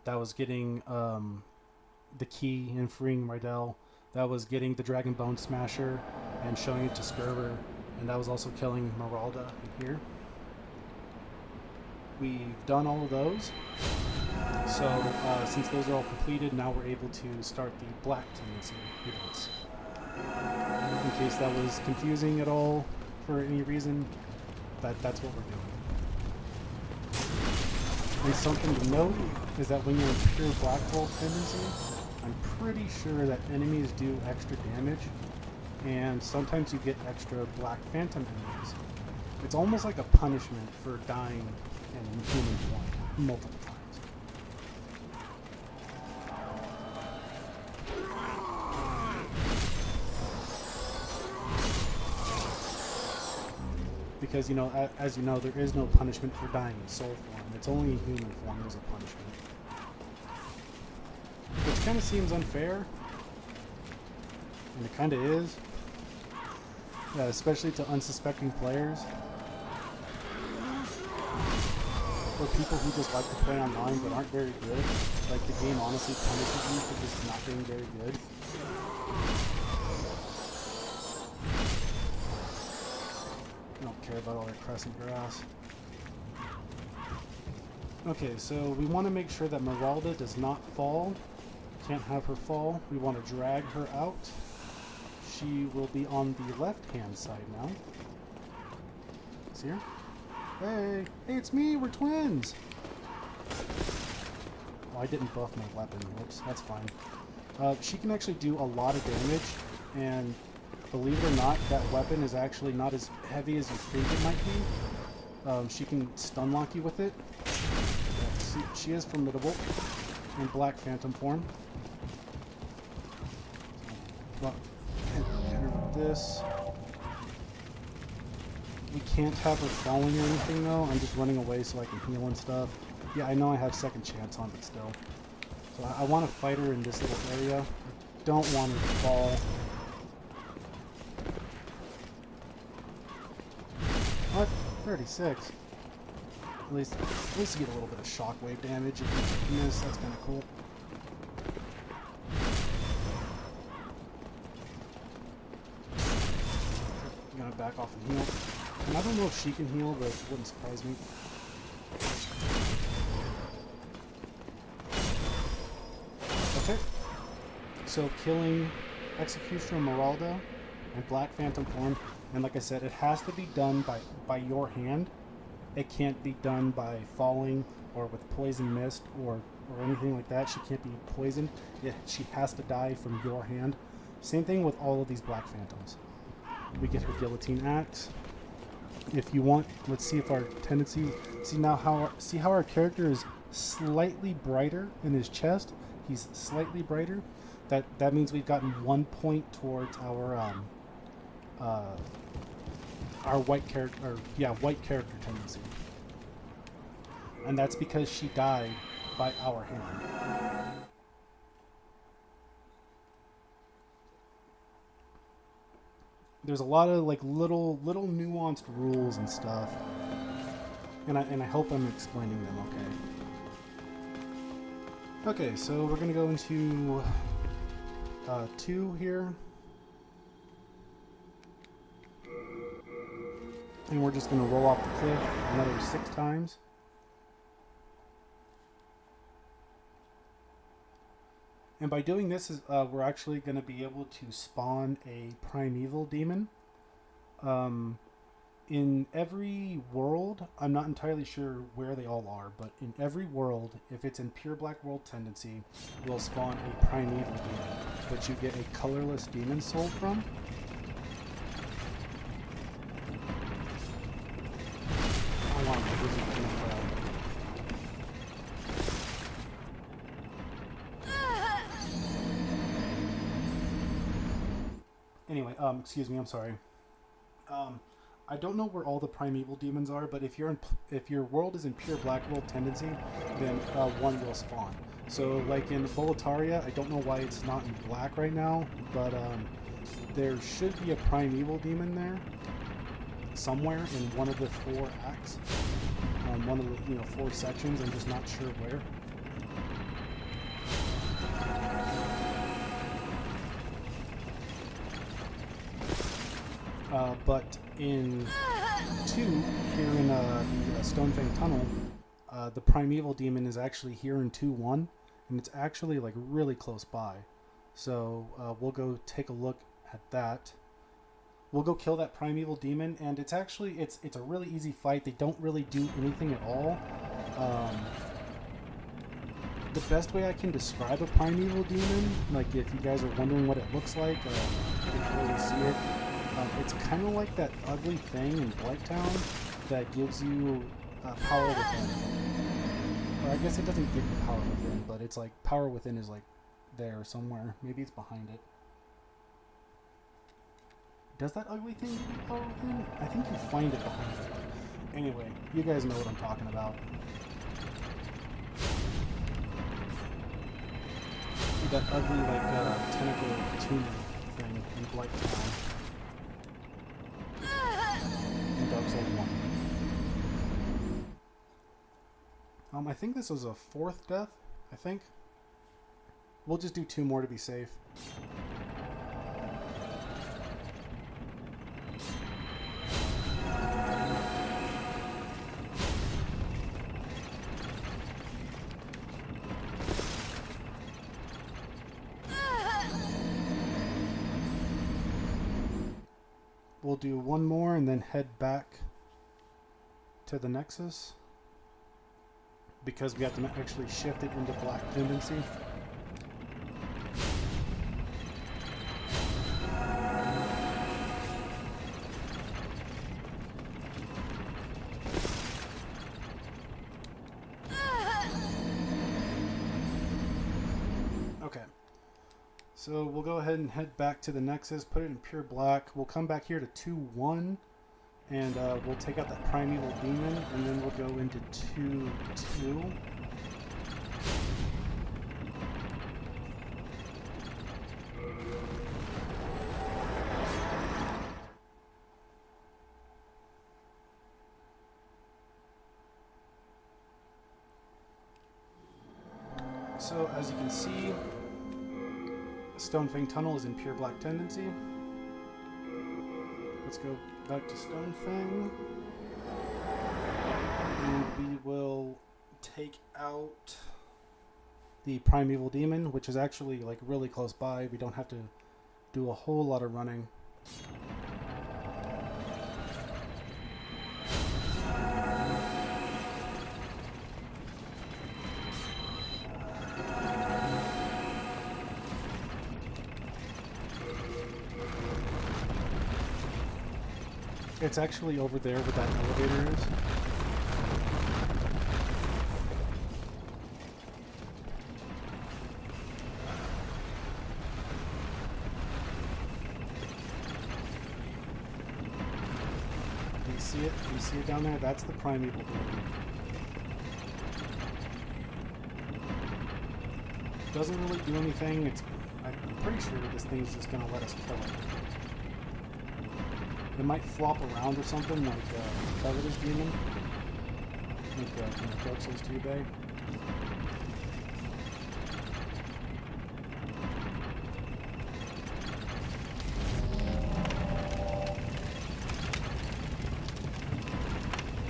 That was getting the key and freeing Rydell. That was getting the Dragon Bone Smasher and showing it to Skurver. And that was also killing Meralda in here. We've done all of those. So since those are all completed, now we're able to start the black tendency events. In case that was confusing at all for any reason, that's what we're doing. And something to note is that when you're in pure black hole tendency, I'm pretty sure that enemies do extra damage, and sometimes you get extra black phantom enemies. It's almost like a punishment for dying in human form multiple times. Because, you know, as you know, there is no punishment for dying in soul form. It's only in human form there's a punishment. Which kind of seems unfair. And it kind of is. Especially to unsuspecting players. Or people who just like to play online but aren't very good. Like, the game honestly punishes you for just not being very good. I don't care about all that crescent grass. Okay, so we want to make sure that Meralda does not fall. Can't have her fall. We want to drag her out. She will be on the left-hand side now. See her? Hey, it's me. We're twins. Oh, I didn't buff my weapon. Whoops, that's fine. She can actually do a lot of damage, and believe it or not, that weapon is actually not as heavy as you think it might be. She can stun lock you with it. Yeah, she is formidable in Black Phantom form. Well, hit her with this. We can't have her falling or anything though. I'm just running away so I can heal and stuff. Yeah, I know I have second chance on it still. So I want to fight her in this little area. don't want her to fall. What? 36. At least you get a little bit of shockwave damage if you miss. That's kind of cool. I'm gonna back off and heal. And I don't know if she can heal, but it wouldn't surprise me. Okay. So killing Executioner Meraldo and Black Phantom form, and like I said, it has to be done by your hand. It can't be done by falling or with poison mist or anything like that. She can't be poisoned. She has to die from your hand. Same thing with all of these Black Phantoms. We get her Guillotine Axe. If you want, let's see if our tendency... See how our character is slightly brighter in his chest? He's slightly brighter. That means we've gotten 1 point towards our white character, white character tendency. And that's because she died by our hand. There's a lot of like little nuanced rules and stuff. And I hope I'm explaining them okay. Okay, so we're gonna go into 2 here. And we're just going to roll off the cliff another 6 times. And by doing this, we're actually going to be able to spawn a primeval demon. In every world, I'm not entirely sure where they all are, but in every world, if it's in pure black world tendency, we'll spawn a primeval demon, which you get a colorless demon soul from. Anyway, excuse me, I'm sorry. I don't know where all the primeval demons are, but if your world is in pure black world tendency, then one will spawn. So, like in Boletaria, I don't know why it's not in black right now, but there should be a primeval demon there somewhere in one of the 4 acts, one of the 4 sections. I'm just not sure where. But in 2, here in the Stonefang Tunnel, the primeval demon is actually here in 2-1, and it's actually like really close by. So we'll go take a look at that. We'll go kill that primeval demon, and it's actually it's a really easy fight. They don't really do anything at all. The best way I can describe a primeval demon, like if you guys are wondering what it looks like, before you see it. It's kind of like that ugly thing in Blighttown that gives you power within. Or I guess it doesn't give you power within, but it's like power within is like there somewhere. Maybe it's behind it. Does that ugly thing give you power within? I think you find it behind it. Anyway, you guys know what I'm talking about. That ugly like tentacle tuner thing in Blighttown. I think this was a 4th death, I think. We'll just do 2 more to be safe. We'll do 1 more and then head back to the Nexus, because we have to actually shift it into black tendency. Okay. So we'll go ahead and head back to the Nexus, put it in pure black. We'll come back here to 2-1. And we'll take out that primeval demon, and then we'll go into 2-2. So as you can see, Stonefang Tunnel is in pure black tendency. Let's go back to Stonefang. And we will take out the Primeval Demon, which is actually like really close by. We don't have to do a whole lot of running. It's actually over there where that elevator is. Do you see it? Do you see it down there? That's the Primeval Demon. Doesn't really do anything. I'm pretty sure this thing's just gonna let us kill it. It might flop around or something like Covetous Demon. Like Dark Souls 2 Bay.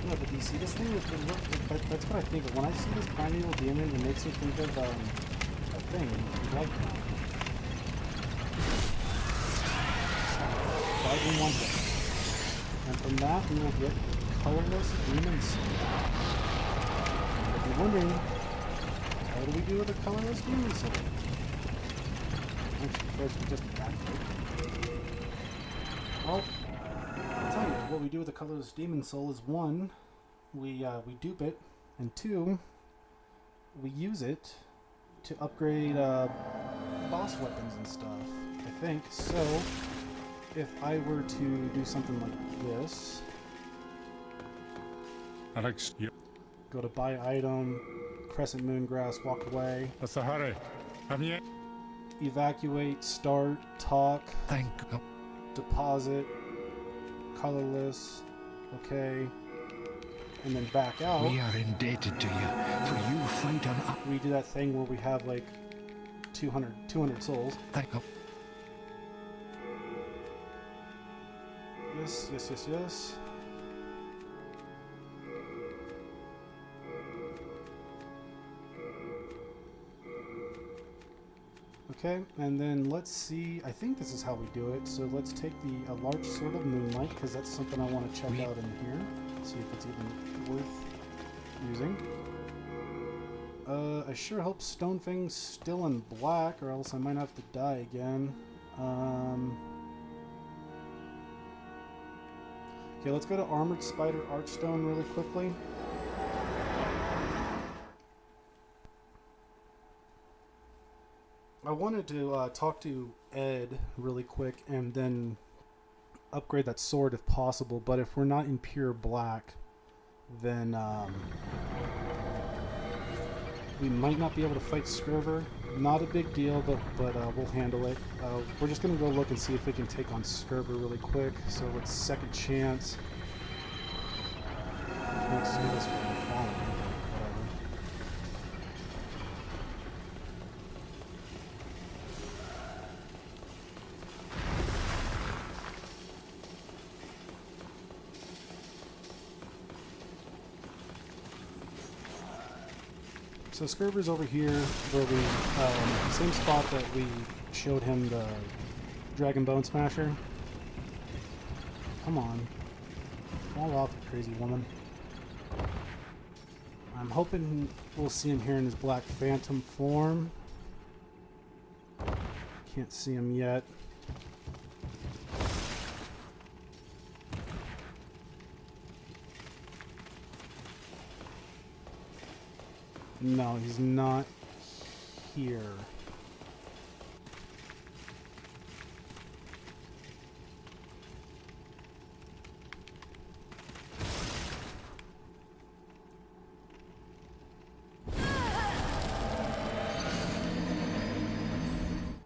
Yeah, but do you see this thing? That's what I think of. When I see this Primeval Demon, it makes me think of a thing like that. Five in one hit. And from that, we will get colorless demon soul. If you're wondering, how do we do with a colorless demon soul? Actually, first we just activate. Well, I'll tell you, what we do with the colorless demon soul is one, we dupe it, and two, we use it to upgrade boss weapons and stuff. I think so. If I were to do something like this, Alex, you. go to buy item, Crescent Moongrass, walk away, What's the hurry? Have you? evacuate, start, talk, Thank God. deposit, colorless, okay, and then back out. We are indebted to you, for you fight on up. We do that thing where we have like 200 souls. Thank God. Yes, yes, yes, yes. Okay, and then let's see. I think this is how we do it. So let's take a large sword of moonlight, because that's something I want to check out in here. See if it's even worth using. I sure hope Stonefang's still in black, or else I might have to die again. Okay, let's go to Armored Spider Archstone really quickly. I wanted to talk to Ed really quick and then upgrade that sword if possible, but if we're not in pure black, then we might not be able to fight Skurver. Not a big deal, but we'll handle it. We're just going to go look and see if we can take on Skurver really quick. So let's second chance. Let's do this for the following. Whatever. So Skurver's over here where we, same spot that we showed him the Dragon Bone Smasher. Come on. Fall off, crazy woman. I'm hoping we'll see him here in his Black Phantom form. Can't see him yet. No, he's not here.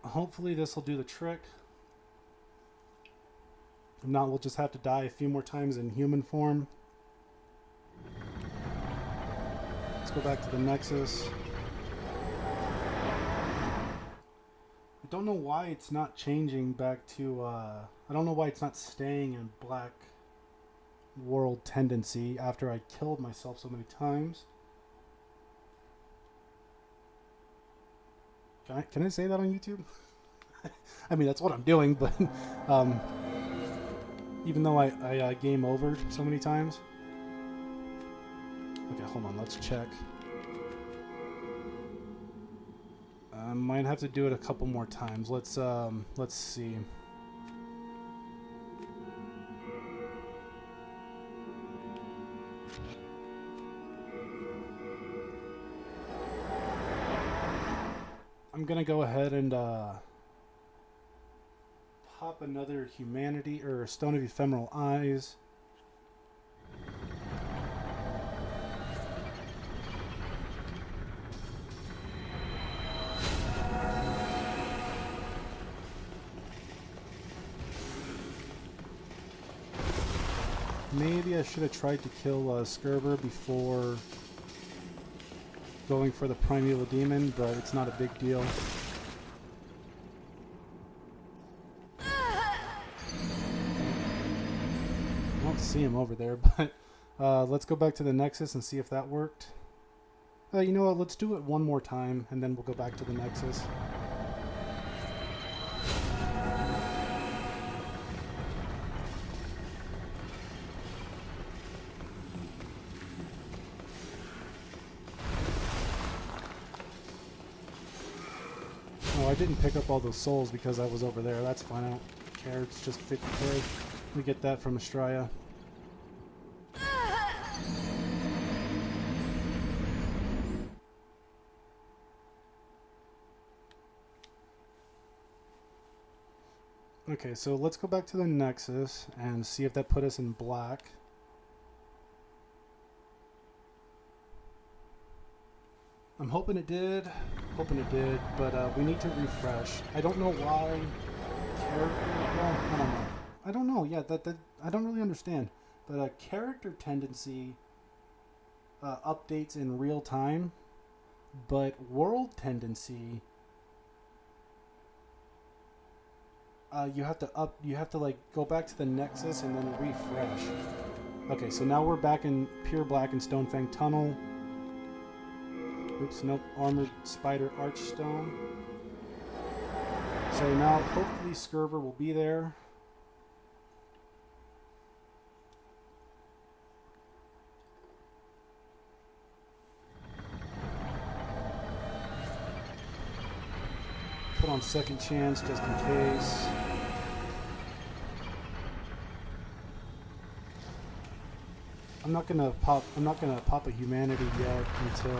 Hopefully this will do the trick. If not, we'll just have to die a few more times in human form. Let's go back to the Nexus. don't know why it's not changing back to, I don't know why it's not staying in black world tendency after I killed myself so many times. Can I say that on YouTube? I mean, that's what I'm doing, but even though I game over so many times. Okay, hold on, let's check. I might have to do it a couple more times. Let's see. I'm gonna go ahead and pop another humanity or Stone of Ephemeral Eyes. Maybe I should have tried to kill Skurber before going for the Primeval Demon, but it's not a big deal. I don't see him over there, but let's go back to the Nexus and see if that worked. You know what, let's do it one more time, and then we'll go back to the Nexus. Oh, I didn't pick up all those souls because I was over there. That's fine, I don't care. It's just 50k. We get that from Astraea. Okay, so let's go back to the Nexus and see if that put us in black. I'm hoping it did, but we need to refresh. I don't know why character, well, I don't know. I don't know, yeah, that I don't really understand. But character tendency updates in real time, but world tendency you have to like go back to the Nexus and then refresh. Okay, so now we're back in pure black in Stonefang Tunnel. Oops, nope, Armored Spider Archstone. So now hopefully Skurber will be there. Put on second chance just in case. I'm not gonna pop a humanity yet until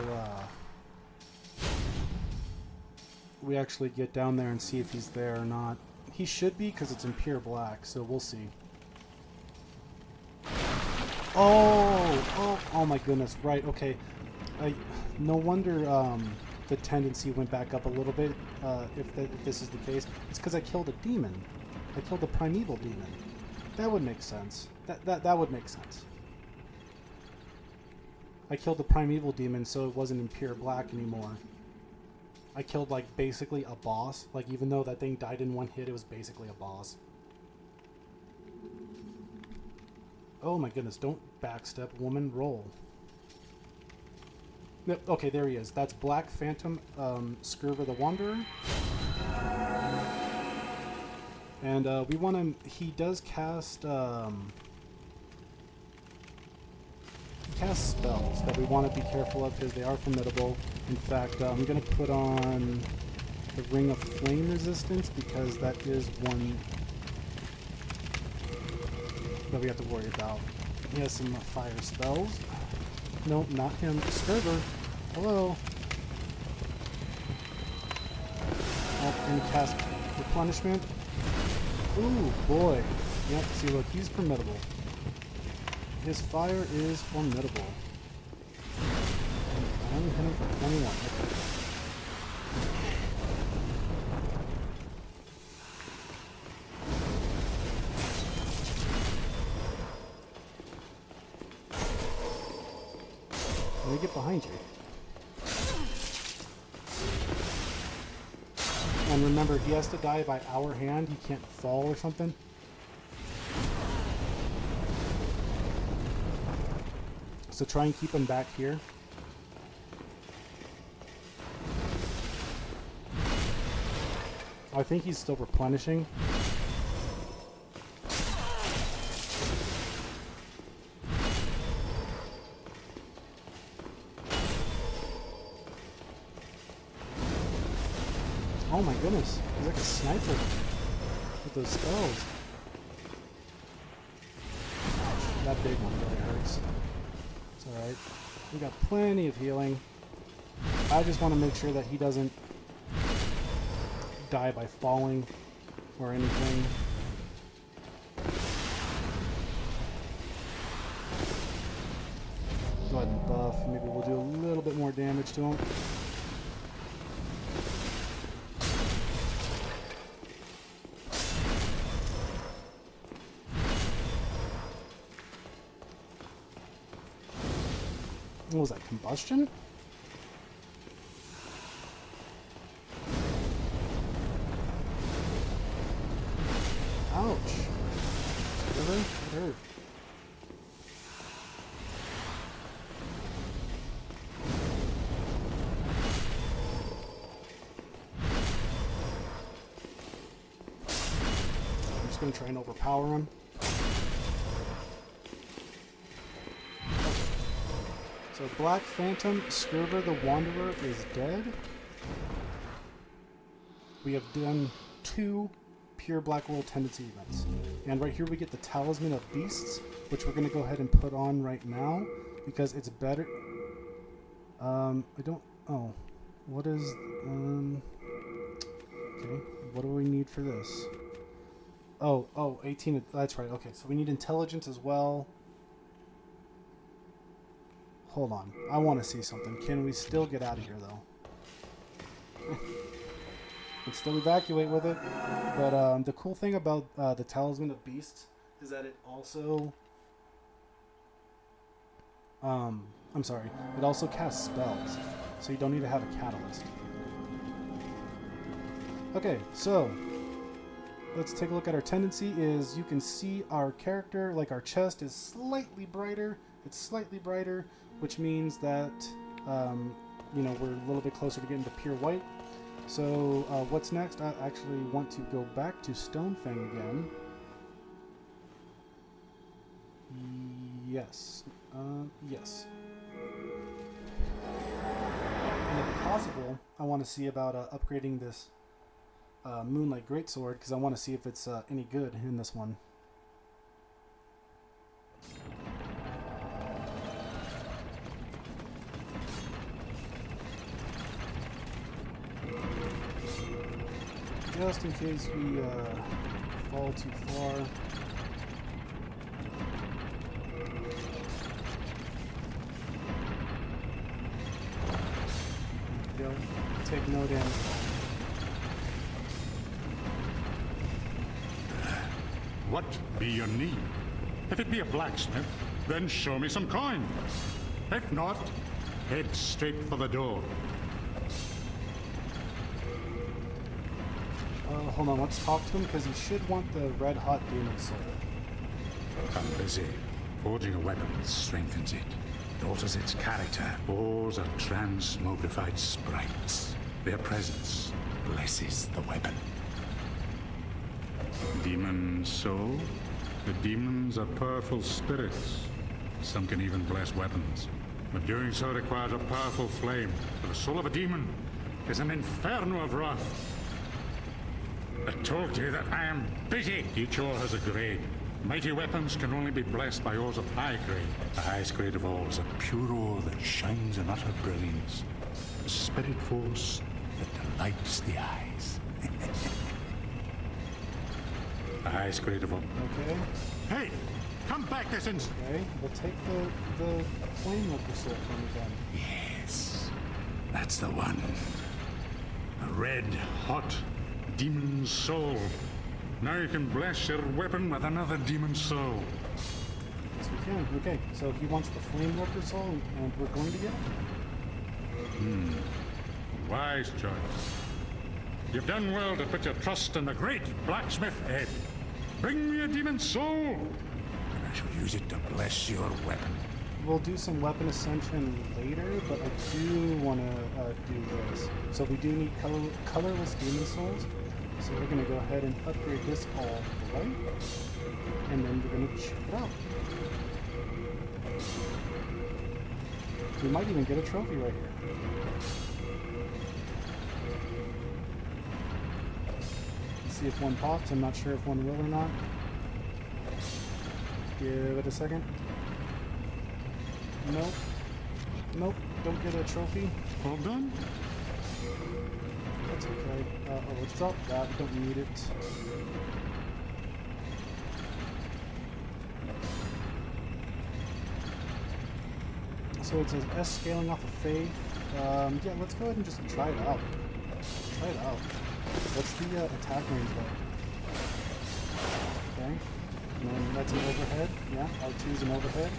we actually get down there and see if he's there or not. He should be because it's in pure black, so we'll see. Oh my goodness! Right, okay. No wonder the tendency went back up a little bit. If this is the case, it's because I killed a demon. I killed a primeval demon. That would make sense. That would make sense. I killed the primeval demon, so it wasn't in pure black anymore. I killed, like, basically a boss. Like, even though that thing died in one hit, it was basically a boss. Oh my goodness, don't backstep, woman, roll. Yep, okay, there he is. That's Black Phantom, Skurber the Wanderer. And we want him, he does cast, cast spells that we want to be careful of because they are formidable. In fact, I'm going to put on the Ring of Flame Resistance because that is one that we have to worry about. He has some fire spells. No, not him. Skurber. Hello. Oh, and cast Replenishment. Ooh, boy. Yep, see, look, he's formidable. His fire is formidable. I only hit him for 21. Okay. Let me get behind you. And remember, remember, he has to die by our hand. He can't fall or something. So try and keep him back here. I think he's still replenishing. Oh my goodness, he's like a sniper with those spells. Ouch, that big one really hurts. It's alright. We got plenty of healing. I just want to make sure that he doesn't die by falling or anything. Go ahead and buff. Maybe we'll do a little bit more damage to him. What was that, combustion? Ouch. Really? It hurt. I'm just going to try and overpower him. So Black Phantom, Skurver the Wanderer is dead. We have done 2 pure Black World Tendency events. And right here we get the Talisman of Beasts, which we're going to go ahead and put on right now, because it's better... I don't... Oh. What is... Okay, what do we need for this? Oh, 18... That's right, okay, so we need Intelligence as well. Hold on. I want to see something. Can we still get out of here, though? Can still evacuate with it. But the cool thing about the Talisman of Beasts is that it also... I'm sorry. It also casts spells. So you don't need to have a catalyst. Okay, so... Let's take a look at our tendency. Is you can see our character, like our chest, is slightly brighter. It's slightly brighter, which means that, you know, we're a little bit closer to getting to pure white. So, what's next? I actually want to go back to Stonefang again. Yes. Yes. And if possible, I want to see about upgrading this Moonlight Greatsword, because I want to see if it's any good in this one. Just in case we fall too far. There we go. Take no damage. What be your need? If it be a blacksmith, then show me some coin. If not, head straight for the door. Hold on, let's talk to him, because he should want the red-hot demon soul. I'm busy. Forging a weapon strengthens it, alters its character. Boars are transmogrified sprites. Their presence blesses the weapon. Demon soul? The demons are powerful spirits. Some can even bless weapons. But doing so requires a powerful flame. For the soul of a demon is an inferno of wrath. I told you that I am busy. Each ore has a grade. Mighty weapons can only be blessed by ores of high grade. The highest grade of all is a pure ore that shines in utter brilliance. A spirit force that delights the eyes. The highest grade of all. Okay. Hey! Come back this instant! Okay, we'll take the flame looker soul from him then. Yes, that's the one. A red, hot demon soul. Now you can bless your weapon with another demon soul. Yes, we can. Okay, so he wants the flame looker soul, and we're going to get it? Wise choice. You've done well to put your trust in the great blacksmith Ed. Bring me a demon soul, and I shall use it to bless your weapon. We'll do some weapon ascension later, but I do want to do this. So we do need colorless demon souls. So we're going to go ahead and upgrade this all the way. And then we're going to check it out. We might even get a trophy right here. Let's see if one pops. I'm not sure if one will or not. Give it a second. Nope. Nope. Don't get a trophy. All done? That's okay. Oh, let's drop that. Don't need it. So it says S scaling off of faith. Yeah, let's go ahead and just try it out. Try it out. What's the attack range like? Okay. And then that's an overhead. Yeah, R2 is an overhead.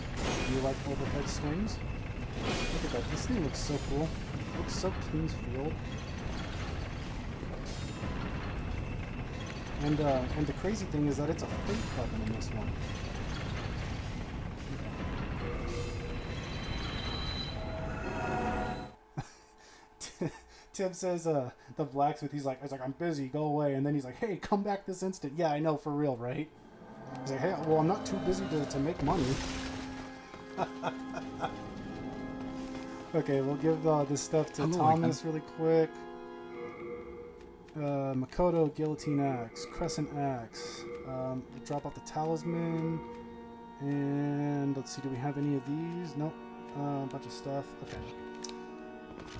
You like overhead swings? Look at that. This thing looks so cool. It looks so King's Field. And the crazy thing is that it's a faith weapon in this one. Tim says, the blacksmith, he's like, I'm busy, go away. And then he's like, hey, come back this instant. Yeah, I know, for real, right? He's like, hey, well, I'm not too busy to make money. Okay, we'll give this stuff to Thomas really quick. Makoto, Guillotine Axe, Crescent Axe. We'll drop off the Talisman. And let's see, do we have any of these? Nope. A bunch of stuff. Okay.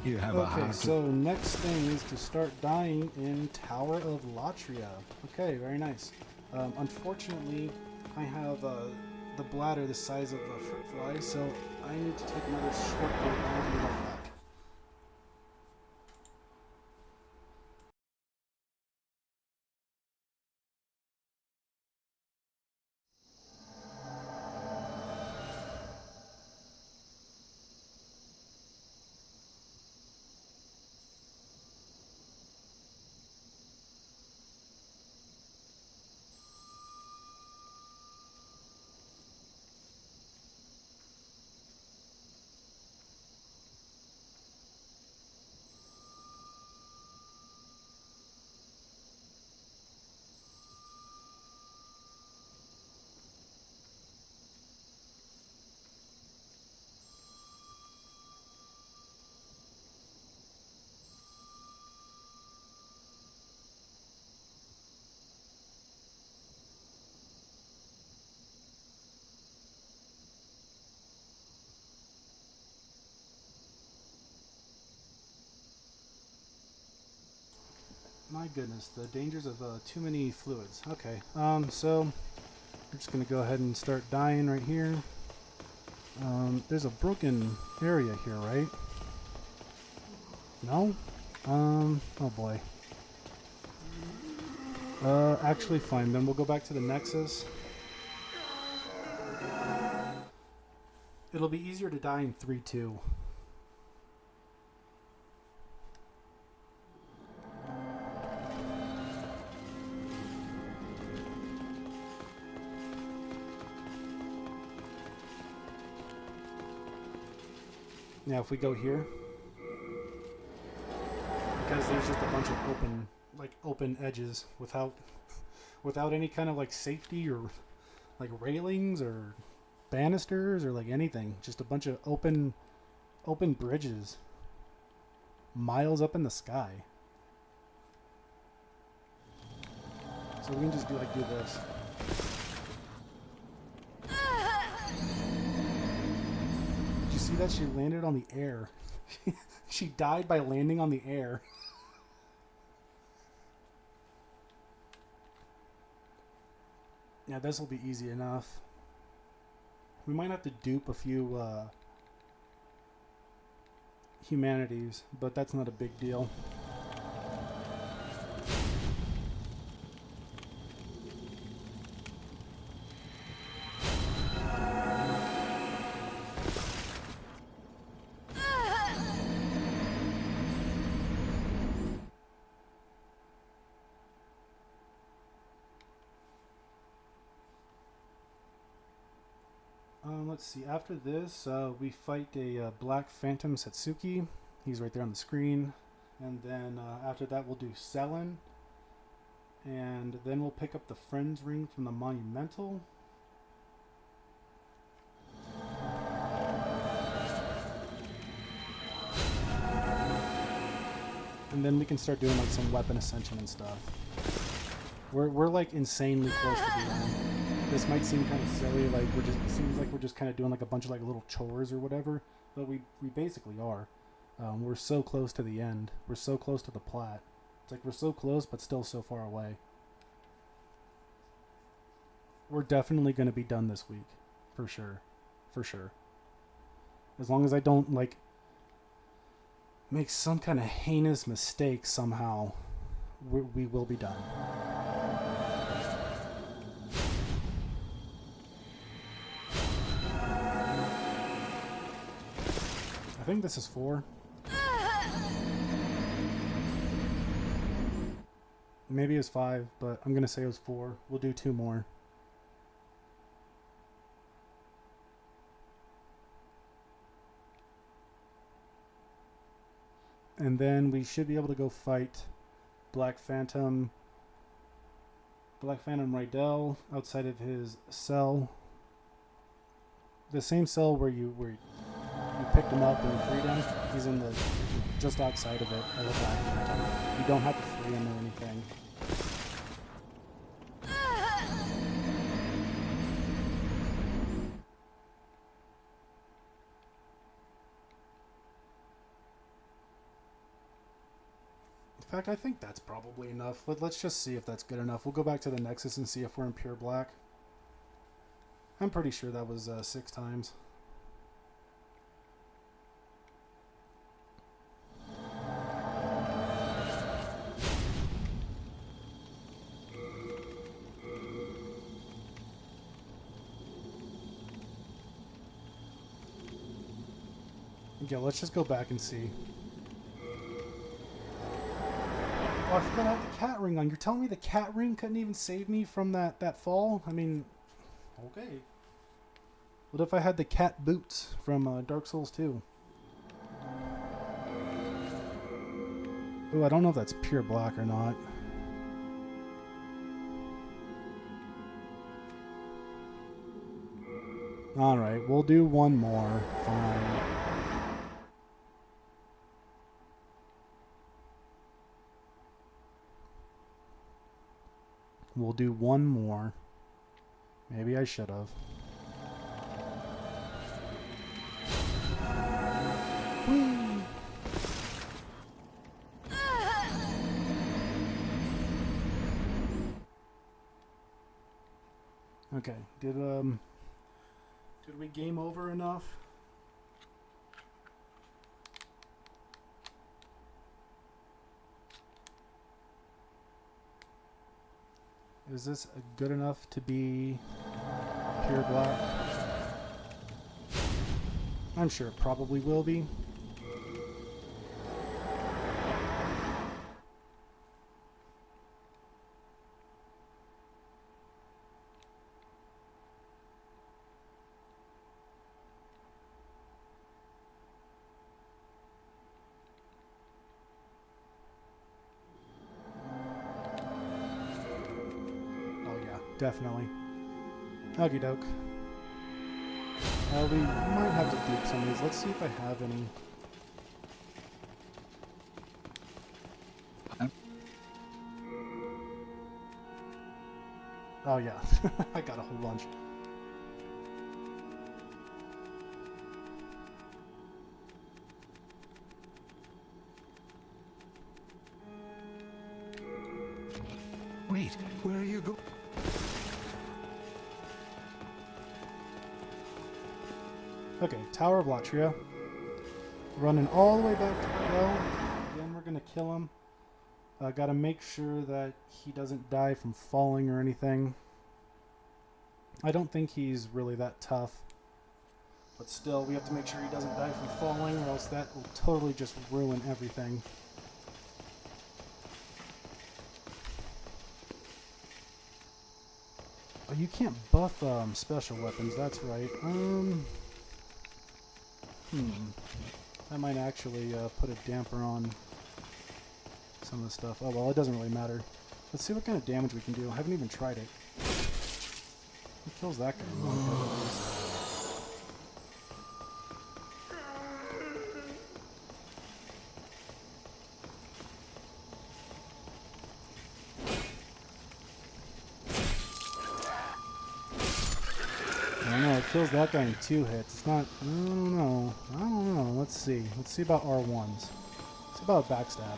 You have okay, so next thing is to start dying in Tower of Latria. Okay, very nice. Unfortunately, I have the bladder the size of a fruit fly, so I need to take another short break. I'll be right back. My goodness, the dangers of too many fluids. Okay, so we're just gonna go ahead and start dying right here. There's a broken area here, right? No? Oh boy. Actually fine, then we'll go back to the Nexus. It'll be easier to die in 3-2. Now if we go here, because there's just a bunch of open edges without any kind of like safety or like railings or banisters or like anything, just a bunch of open bridges miles up in the sky. So we can just do this. You see that? She landed on the air. She died by landing on the air. Yeah, this will be easy enough. We might have to dupe a few humanities, but that's not a big deal. let's see. After this, we fight a Black Phantom Satsuki. He's right there on the screen. And then after that, we'll do Selin. And then we'll pick up the Friends Ring from the Monumental. And then we can start doing like some weapon ascension and stuff. We're like insanely close to the end. This might seem kind of silly, like it seems like we're just kind of doing like a bunch of like little chores or whatever, but we basically are. We're so close to the end. We're so close to the plat. It's like we're so close, but still so far away. We're definitely going to be done this week, for sure, for sure. As long as I don't like make some kind of heinous mistake somehow, we will be done. I think this is 4. Maybe it's 5, but I'm gonna say it was 4. We'll do 2 more. And then we should be able to go fight Black Phantom Rydell outside of his cell. The same cell where you picked him up and freed him. He's in the just outside of it. I love that. You don't have to free him or anything. In fact, I think that's probably enough. Let's just see if that's good enough. We'll go back to the Nexus and see if we're in pure black. I'm pretty sure that was 6 times. Okay, let's just go back and see. Oh, I forgot I had the cat ring on. You're telling me the cat ring couldn't even save me from that fall? I mean, okay. What if I had the cat boots from Dark Souls 2? Ooh, I don't know if that's pure black or not. Alright, we'll do one more. Fine. We'll do one more. Maybe I should have. Okay, did we game over enough? Is this good enough to be pure black? I'm sure it probably will be. Definitely. Okie doke. We might have to dupe some of these. Let's see if I have any. Oh yeah, I got a whole bunch. Wait, where are you going? Okay, Tower of Latria. Running all the way back to Rydell. Again, we're gonna kill him. Gotta make sure that he doesn't die from falling or anything. I don't think he's really that tough. But still, we have to make sure he doesn't die from falling, or else that will totally just ruin everything. you can't buff special weapons. That's right. That might actually put a damper on some of the stuff. Oh well, it doesn't really matter. Let's see what kind of damage we can do. I haven't even tried it. Who kills that guy? I don't know, it kills that guy in 2 hits. It's not, I don't know. Let's see. Let's see about R1s. Let's see about backstab.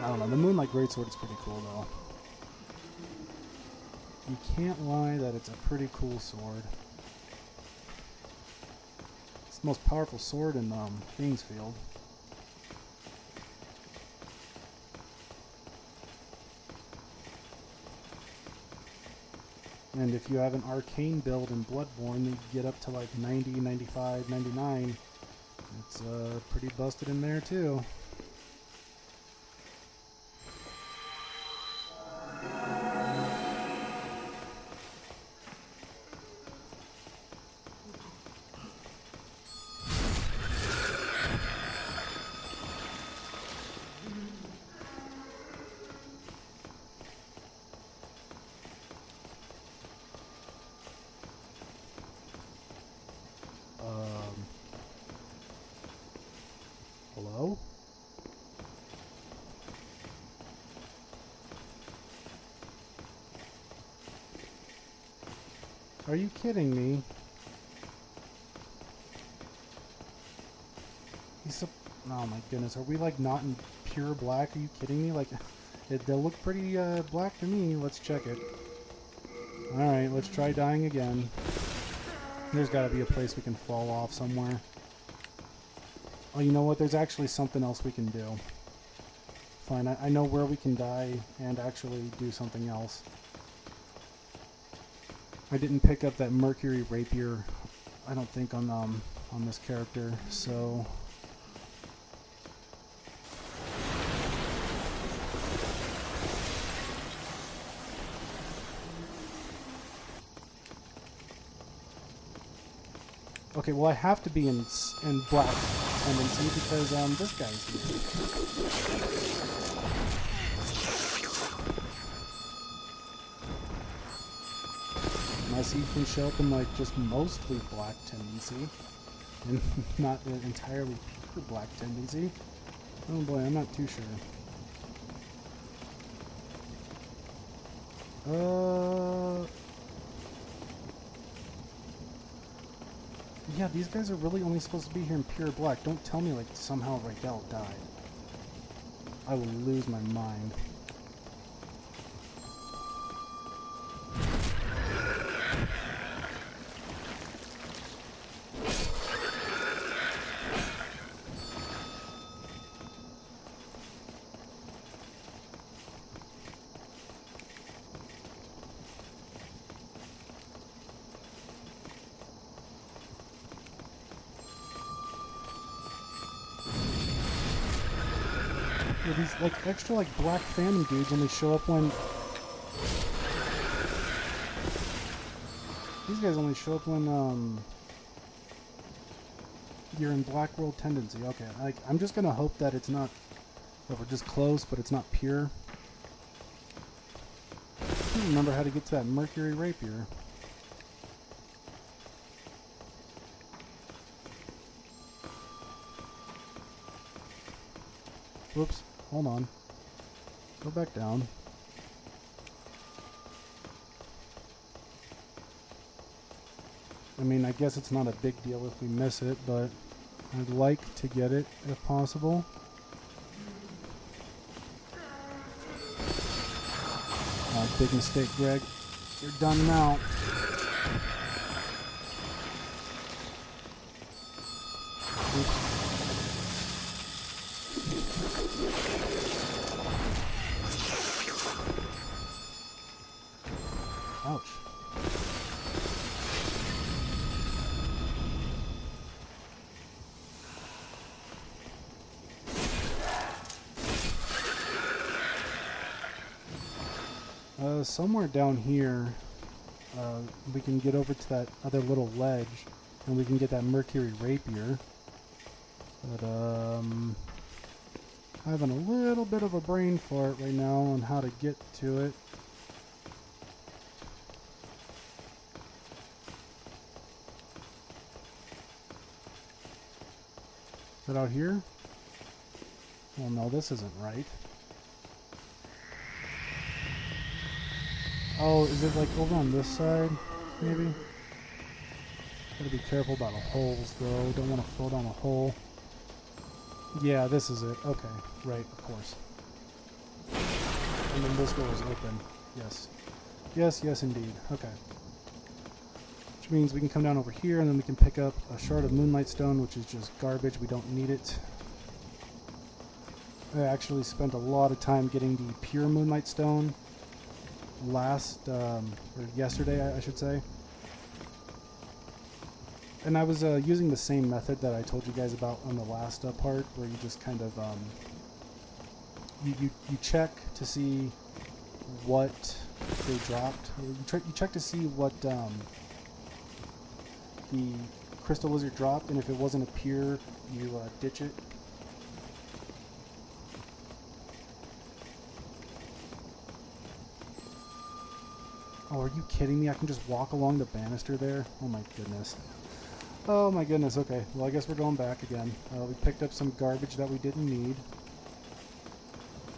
I don't know, the Moonlight Greatsword is pretty cool though. You can't lie that it's a pretty cool sword. It's the most powerful sword in Kingsfield. And if you have an arcane build in Bloodborne, you get up to like 90, 95, 99. It's pretty busted in there too. Hello? Are you kidding me? Oh my goodness, are we like not in pure black? Are you kidding me? Like, they'll look pretty black to me. Let's check it. Alright, let's try dying again. There's gotta be a place we can fall off somewhere. Oh, you know what? There's actually something else we can do. Fine, I know where we can die and actually do something else. I didn't pick up that Mercury Rapier, I don't think, on this character, so... Okay, well I have to be in black tendency because this guy's here. Unless he can show up in like just mostly black tendency and not an entirely pure black tendency. Oh boy, I'm not too sure. Yeah, these guys are really only supposed to be here in pure black. Don't tell me like somehow Rydell died. I will lose my mind. Yeah, these like extra like black phantom dudes only show up when these guys only show up when you're in black world tendency. Okay, I'm just gonna hope that it's not that we're just close, but it's not pure. I don't remember how to get to that Mercury Rapier. Whoops. Hold on. Go back down. I mean, I guess it's not a big deal if we miss it, but I'd like to get it if possible. Oh, big mistake, Greg. You're done now. Oops. Ouch. Somewhere down here, we can get over to that other little ledge, and we can get that Mercury Rapier. But, having a little bit of a brain fart right now on how to get to it. Is it out here? Well, no, this isn't right. Oh, is it like over on this side, maybe? Gotta be careful about the holes, though. Don't want to fall down a hole. Yeah, this is it. Okay, right, of course. And then this door is open. Yes. Yes, yes, indeed. Okay. Which means we can come down over here, and then we can pick up a shard of Moonlight Stone, which is just garbage. We don't need it. I actually spent a lot of time getting the pure Moonlight Stone or yesterday, I should say. And I was using the same method that I told you guys about on the last part, where you just kind of you check to see what they dropped. You check to see what the crystal lizard dropped, and if it wasn't a pure, you ditch it. Oh, are you kidding me? I can just walk along the banister there? Oh my goodness. Oh my goodness, okay. Well, I guess we're going back again. We picked up some garbage that we didn't need.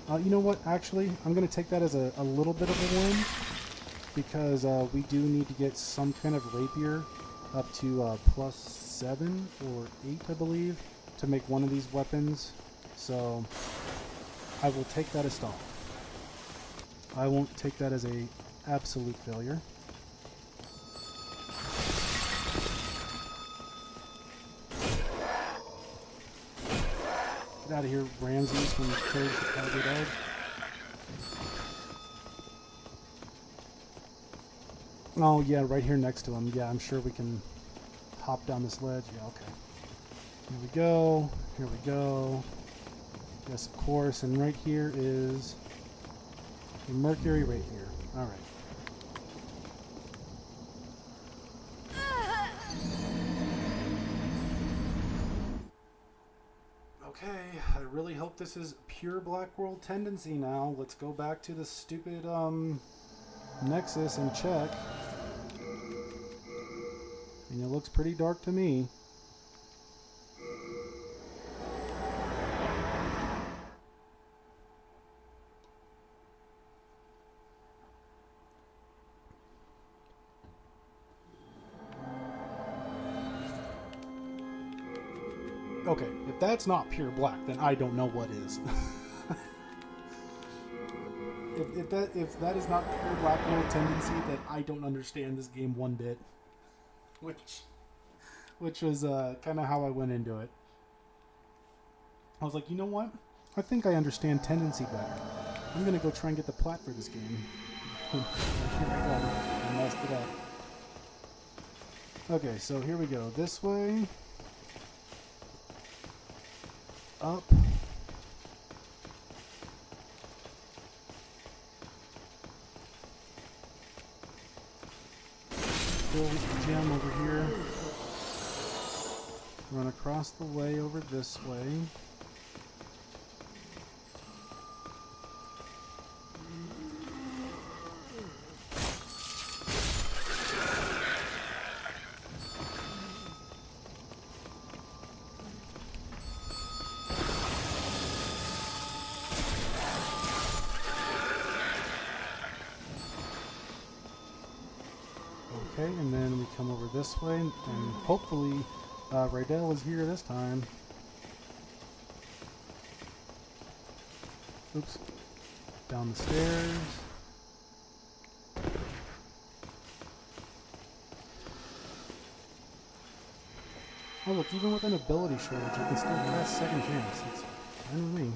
You know what? Actually, I'm going to take that as a little bit of a win, because we do need to get some kind of rapier up to +7 or 8, I believe, to make one of these weapons. So I will take that as stall. I won't take that as a absolute failure. Get out of here, Ramses, from the cage the Tiger Dog. Oh yeah, right here next to him. Yeah, I'm sure we can hop down this ledge. Yeah, okay. Here we go. Here we go. Yes, of course. And right here is the Mercury Rapier. All right. Okay, I really hope this is pure Black World tendency now. Let's go back to the stupid Nexus and check. And it looks pretty dark to me. Okay, if that's not pure black, then I don't know what is. if that is not pure Black World tendency, then I don't understand this game one bit. Which was kind of how I went into it. I was like, you know what? I think I understand tendency better. I'm gonna go try and get the plat for this game. Here I go. I messed it up. Okay, so here we go. This way. Up. Fill the gem over here. Run across the way over this way. Okay, and then we come over this way, and hopefully Raydell is here this time. Oops. Down the stairs. Oh look, even with an ability shortage, I can still cast second chance. It's fine with me.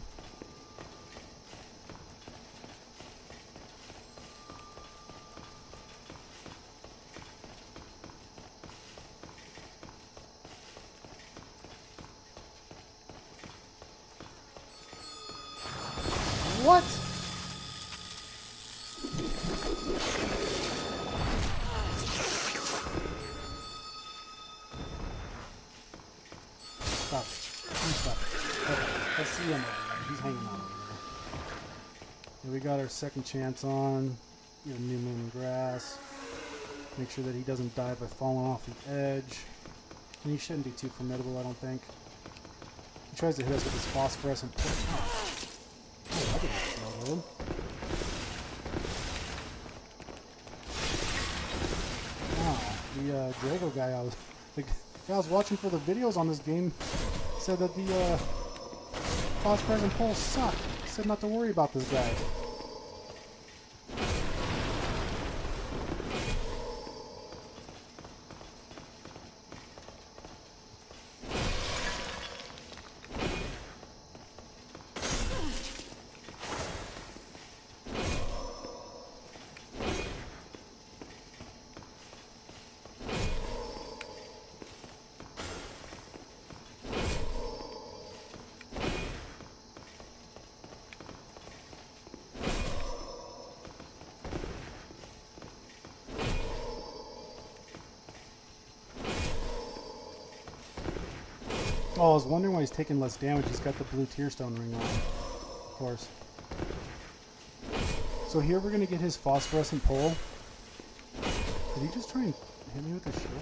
What? So we got our second chance on. Get a new moon grass. Make sure that he doesn't die by falling off the edge. And he shouldn't be too formidable, I don't think. He tries to hit us with his phosphorescent. Oh, that didn't feel good. Wow, the Drago guy the guy I was watching for the videos on this game said that the phosphorescent poles suck. He said not to worry about this guy. Oh, I was wondering why he's taking less damage. He's got the blue tearstone ring on, of course. So here we're going to get his phosphorescent pole. Did he just try and hit me with the shield?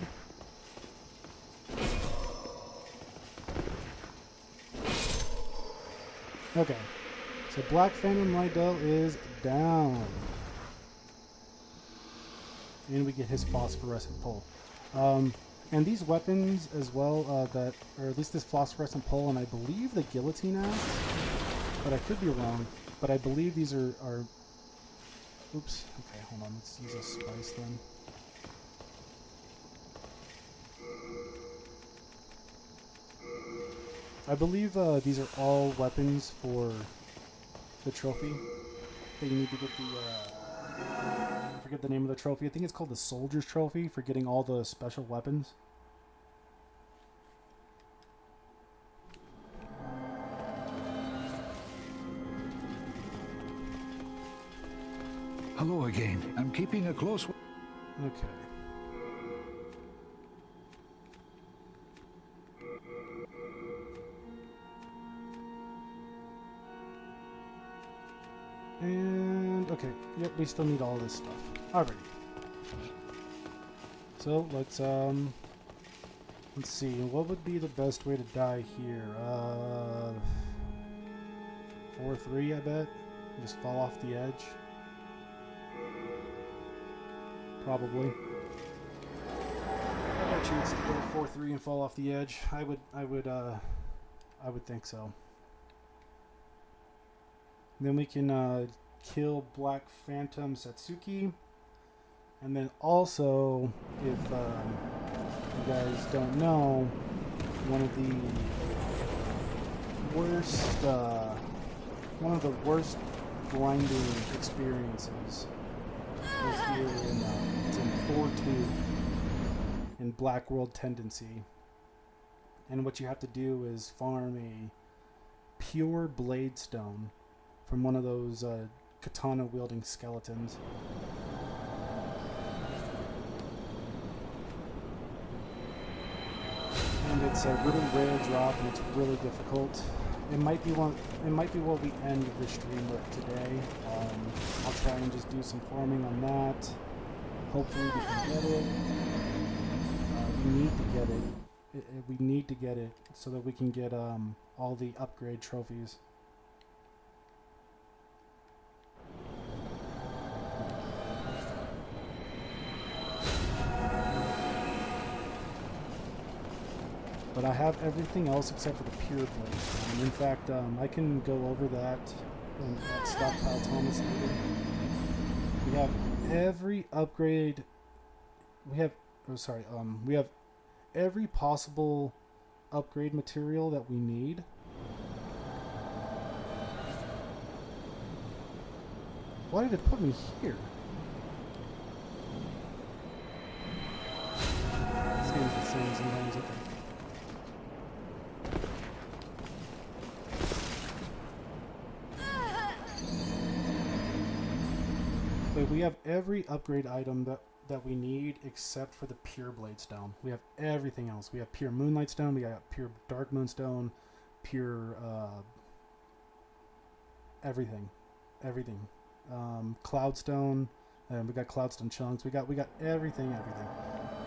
Okay. So Black Phantom Rydell is down. And we get his phosphorescent pole. And these weapons as well, or at least this phosphorescent pole, and I believe the guillotine axe, but I could be wrong. But I believe these are oops. Okay, hold on. Let's use a spice then. I believe these are all weapons for the trophy that you need to get the. I forget the name of the trophy. I think it's called the Soldier's Trophy for getting all the special weapons. Hello again. I'm keeping a close... Okay. And, okay. Yep, we still need all this stuff. Alrighty. So, let's see. What would be the best way to die here? 4-3, I bet. Just fall off the edge. Probably. I bet you it's to go 4-3 and fall off the edge. I would think so. Then we can kill Black Phantom Satsuki. And then also, if you guys don't know, one of the worst grinding experiences is here it's in 4-2 in Black World Tendency. And what you have to do is farm a pure blade stone from one of those katana wielding skeletons. And it's a really rare drop and it's really difficult. It might be what we end the stream with today. I'll try and just do some farming on that. Hopefully we can get it. We need to get it. We need to get it so that we can get all the upgrade trophies. But I have everything else except for the pure blade stone. In fact, I can go over that in that stockpile Thomas later. We have every upgrade. We have every possible upgrade material that we need. Why did it put me here? This game's insane sometimes. Okay. But we have every upgrade item that we need except for the pure blade stone. We have everything else. We have pure moonlight stone, we got pure dark moonstone, pure everything. everything. Cloudstone, and we got cloudstone chunks. We got everything.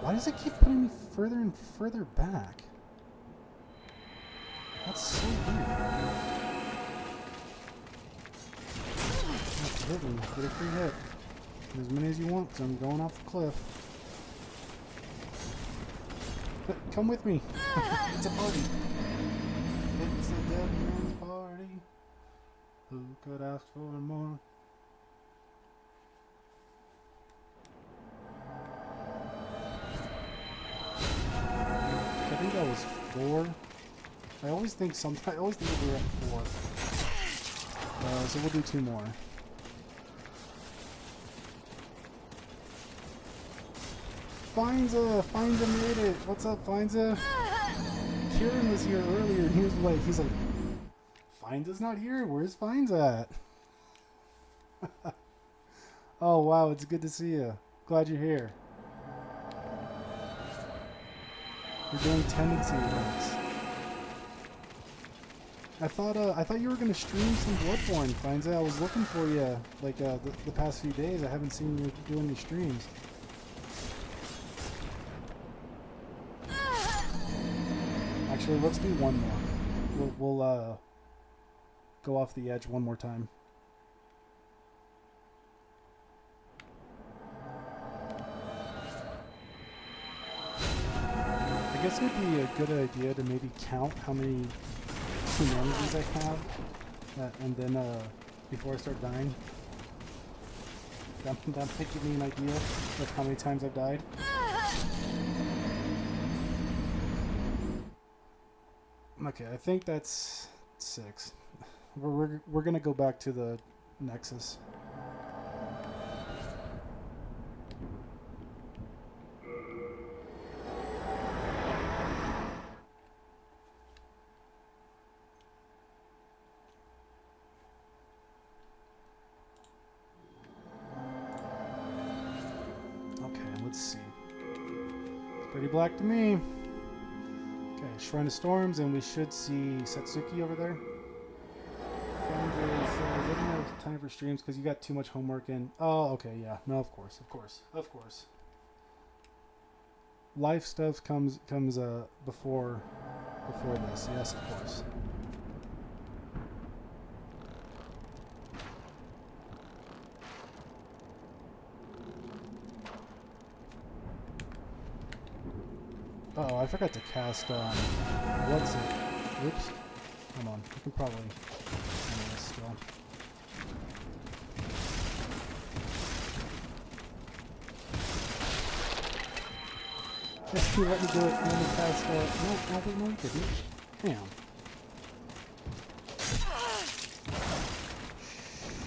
Why does it keep putting me further and further back? That's so weird. That's hit me. Get a free hit. As many as you want, because I'm going off the cliff. But come with me. It's a party. It's a dead man's party. Who could ask for more? I think that was 4. I always think we were at 4. So we'll do 2 more. Finza made it. What's up, Finza? Kieran was here earlier and he's like, Finza's not here. Where's Finza at? Oh wow, it's good to see you. Glad you're here. We're doing tendency events. I thought you were gonna stream some Bloodborne, Finza. I was looking for you like the past few days. I haven't seen you do any streams. Actually, let's do one more. We'll go off the edge one more time. I guess it would be a good idea to maybe count how many humanities I have, and then before I start dying, that might give me an idea of how many times I've died. Okay, I think that's 6. We're gonna go back to the Nexus. Okay, let's see. It's pretty black to me. Okay, Shrine of Storms, and we should see Satsuki over there. Friends I didn't have time for streams because you got too much homework and... Oh, okay, yeah. No, of course. Life stuff comes before this. Yes, of course. Oh, I forgot to cast, what's it? Oops. Hold on. I can probably handle this still. Yes, you let me do it. Let me cast, no, you didn't. Damn.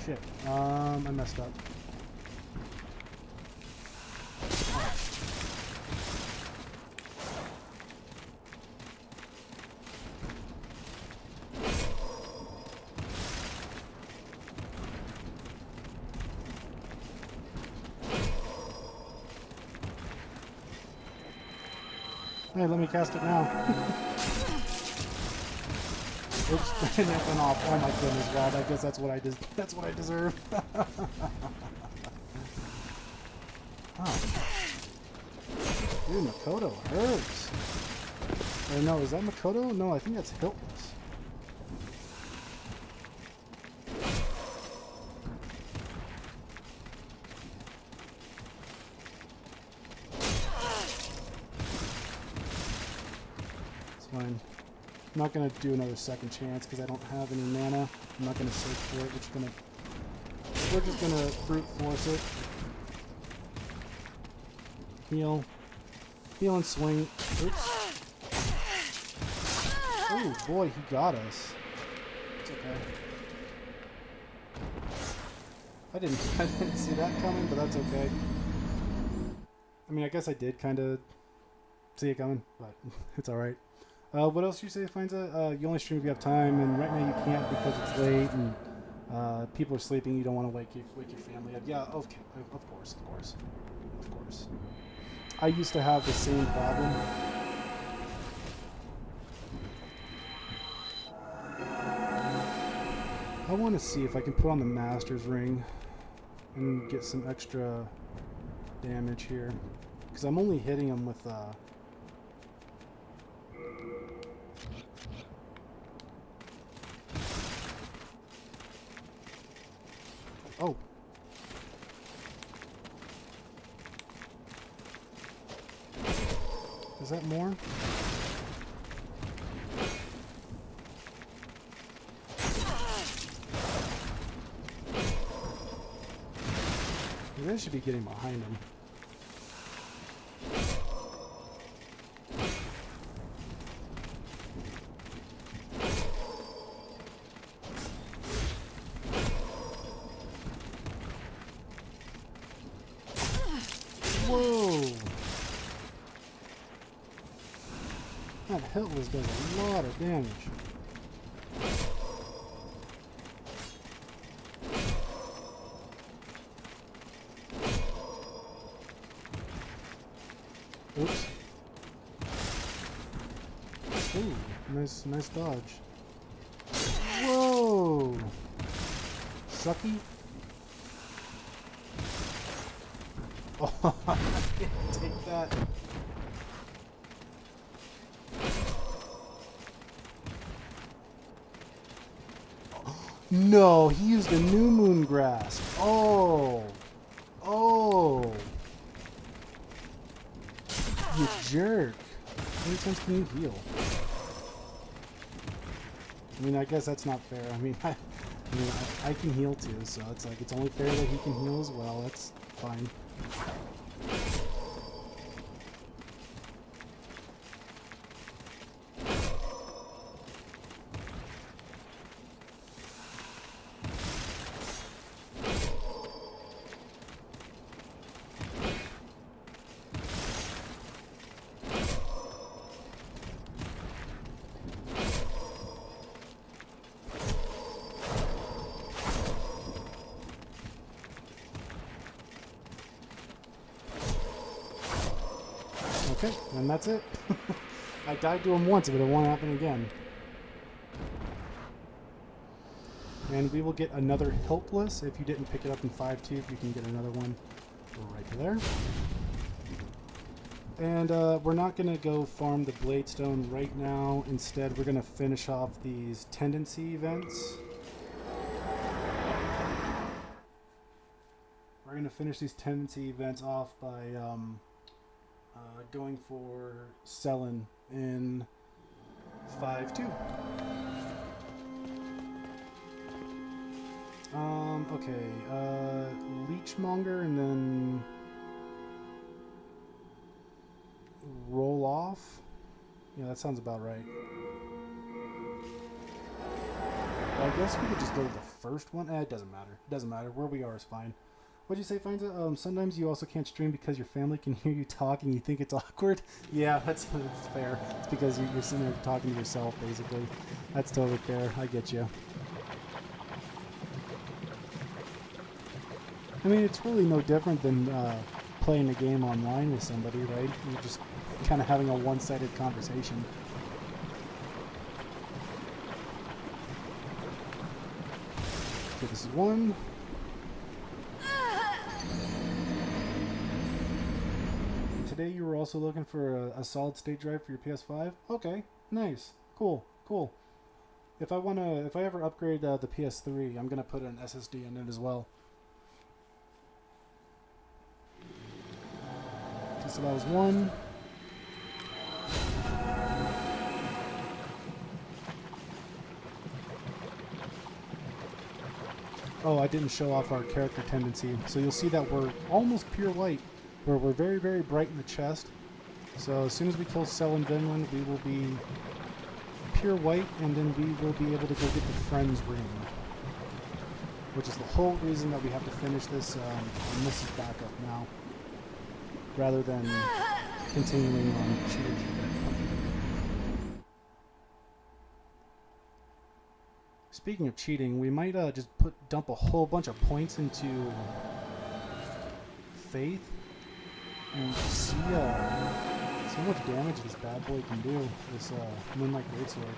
Shit. I messed up. Hey, let me cast it now. Oops, and that went off. Oh my goodness, God! I guess that's what I deserve. Oh. Dude, Makoto hurts. Or no, is that Makoto? No, I think that's Hiltless. Fine. I'm not gonna do another second chance because I don't have any mana. I'm not gonna search for it. We're just gonna brute force it. Heal and swing. Oops. Oh boy, he got us. It's okay. I didn't see that coming, but that's okay. I mean, I guess I did kind of see it coming, but it's all right. What else you say, Finza? You only stream if you have time, and right now you can't because it's late and people are sleeping. You don't want to wake your family up. Yeah, okay, of course. I used to have the same problem. I want to see if I can put on the Master's Ring and get some extra damage here. Because I'm only hitting him with... Oh. Is that more? You guys should be getting behind him. Whoa! That Hitless does a lot of damage. Oops. Ooh, nice dodge. Whoa! Sucky. Oh, I can't take that. No, he used a new moon grasp. Oh. Oh. You jerk. How many times can you heal? I mean, I guess that's not fair. I mean, I can heal too, so it's like it's only fair that he can heal as well. That's fine. Okay, and that's it. I died to him once, but it won't happen again. And we will get another Helpless. If you didn't pick it up in 5.2, you can get another one right there. And we're not going to go farm the Bladestone right now. Instead, we're going to finish off these tendency events. We're going to finish these tendency events off by... going for Selin in 5.2. Okay, Leechmonger and then roll off. Yeah, that sounds about right. Well, I guess we could just go with the first one. It doesn't matter. It doesn't matter. Where we are is fine. What'd you say, Finza? Sometimes you also can't stream because your family can hear you talk and you think it's awkward. Yeah, that's fair. It's because you're sitting there talking to yourself, basically. That's totally fair. I get you. I mean, it's really no different than playing a game online with somebody, right? You're just kind of having a one-sided conversation. Okay, this is one. Today you were also looking for a solid state drive for your PS5? Okay, nice, cool. If I ever upgrade the PS3, I'm gonna put an SSD in it as well. Okay, so that was one. Oh, I didn't show off our character tendency, so you'll see that we're almost pure white. Where we're very, very bright in the chest. So as soon as we kill Selin Vinland, we will be pure white, and then we will be able to go get the Friends Ring. Which is the whole reason that we have to finish this, and this is backup now. Rather than continuing on cheating. Speaking of cheating, we might just dump a whole bunch of points into Faith. And see so much damage this bad boy can do, this Moonlight Greatsword.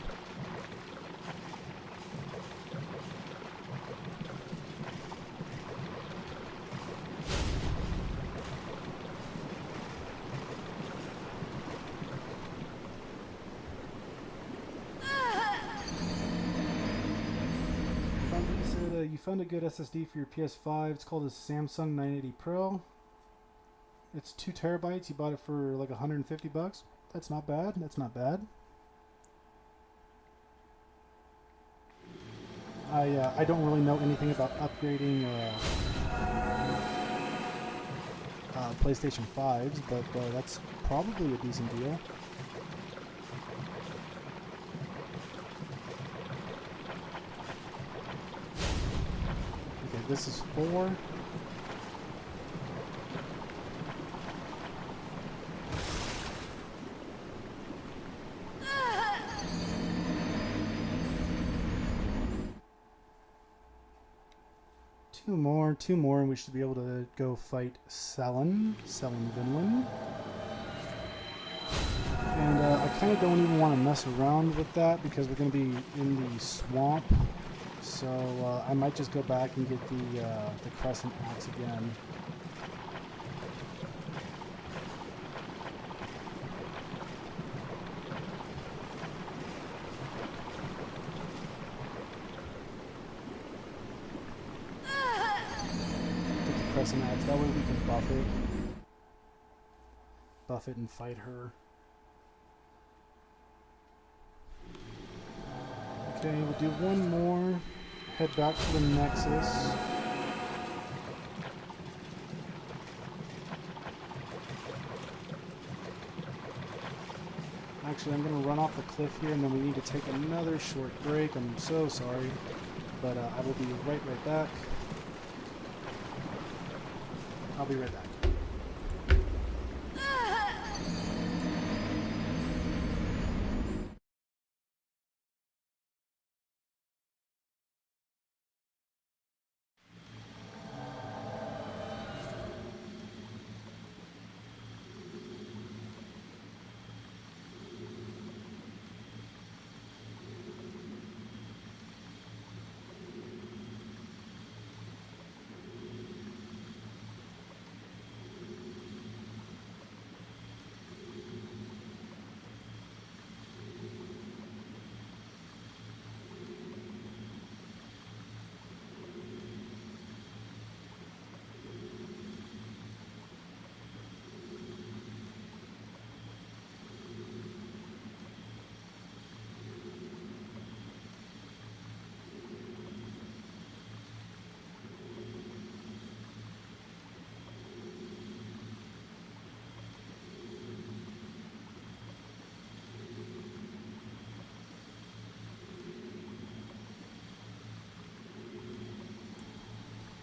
found a good SSD for your PS5. It's called a Samsung 980 Pro. It's 2 terabytes. You bought it for like 150 bucks. That's not bad. That's not bad. I don't really know anything about upgrading PlayStation 5s, but that's probably a decent deal. Okay, this is 4. Two more, and we should be able to go fight Selen Vinland. And I kind of don't even want to mess around with that because we're going to be in the swamp. So I might just go back and get the Crescent Axe again. Crescent Axe, that way we can buff it and fight her. Okay, we'll do one more, head back to the Nexus. Actually, I'm going to run off the cliff here, and then we need to take another short break. I'm so sorry, but I will be right back. I'll be right back.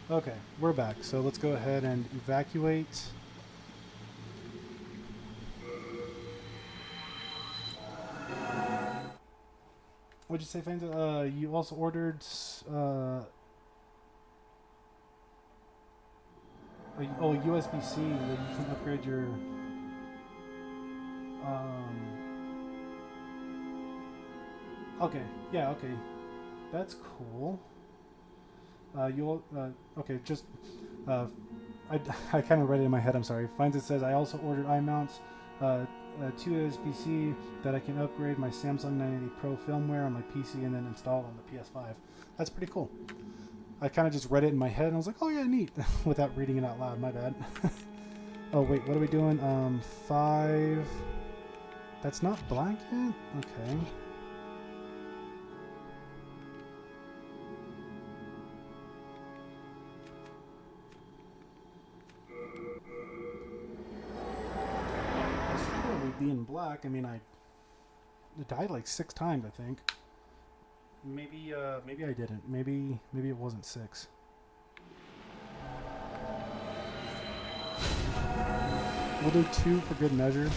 Okay, we're back. So let's go ahead and evacuate. What'd you say, Fanta? You also ordered USB-C that you can upgrade your okay, yeah, okay. That's cool. Okay, just, I kind of read it in my head, I'm sorry. Finds it says, I also ordered eye mounts, 2 USB-C that I can upgrade my Samsung 980 Pro firmware on my PC and then install on the PS5. That's pretty cool. I kind of just read it in my head and I was like, oh yeah, neat, without reading it out loud, my bad. Oh wait, what are we doing? 5, that's not black yet? Okay. Being black, I mean, I died like 6 times, I think. Maybe I didn't. Maybe it wasn't 6. We'll do 2 for good measure.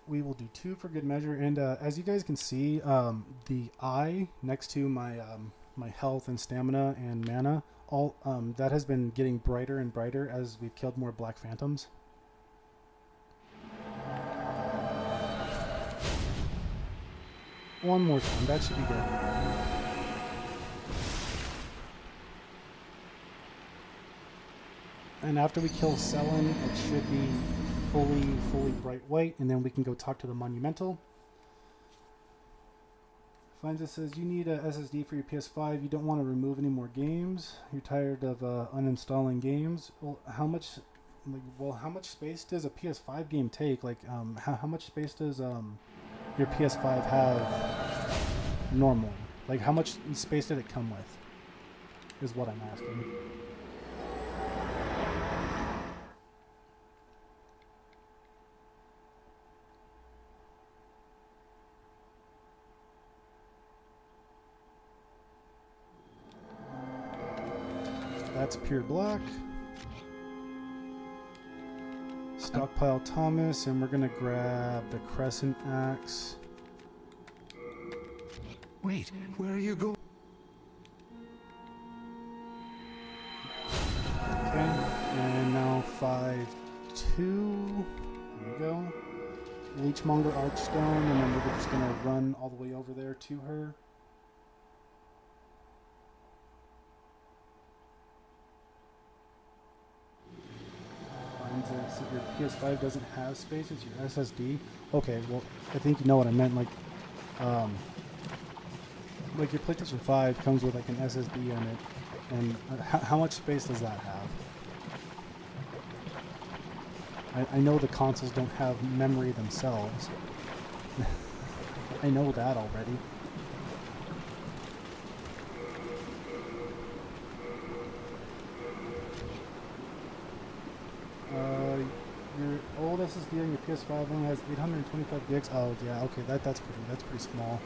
We will do 2 for good measure, and as you guys can see, the eye next to my my health and stamina and mana, all that has been getting brighter and brighter as we've killed more Black Phantoms. One more time, that should be good. And after we kill Selen, it should be fully bright white, and then we can go talk to the Monumental. Finds it says you need a SSD for your PS5. You don't want to remove any more games. You're tired of uninstalling games. Well, how much space does a PS5 game take? Like, how much space does your PS5 have normally? Like, how much space did it come with? Is what I'm asking. That's pure black. Stockpile Thomas, and we're gonna grab the Crescent Axe. Wait, where are you going? Okay, and now 5-2. There we go. Leechmonger Archstone, and then we're just gonna run all the way over there to her. So your PS5 doesn't have space, it's your SSD. Okay, well, I think you know what I meant. Like your PlayStation 5 comes with like an SSD in it, and how much space does that have? I know the consoles don't have memory themselves. I know that already. Your old SSD on your PS5 only has 825 gigs. Oh yeah, okay, that's pretty small.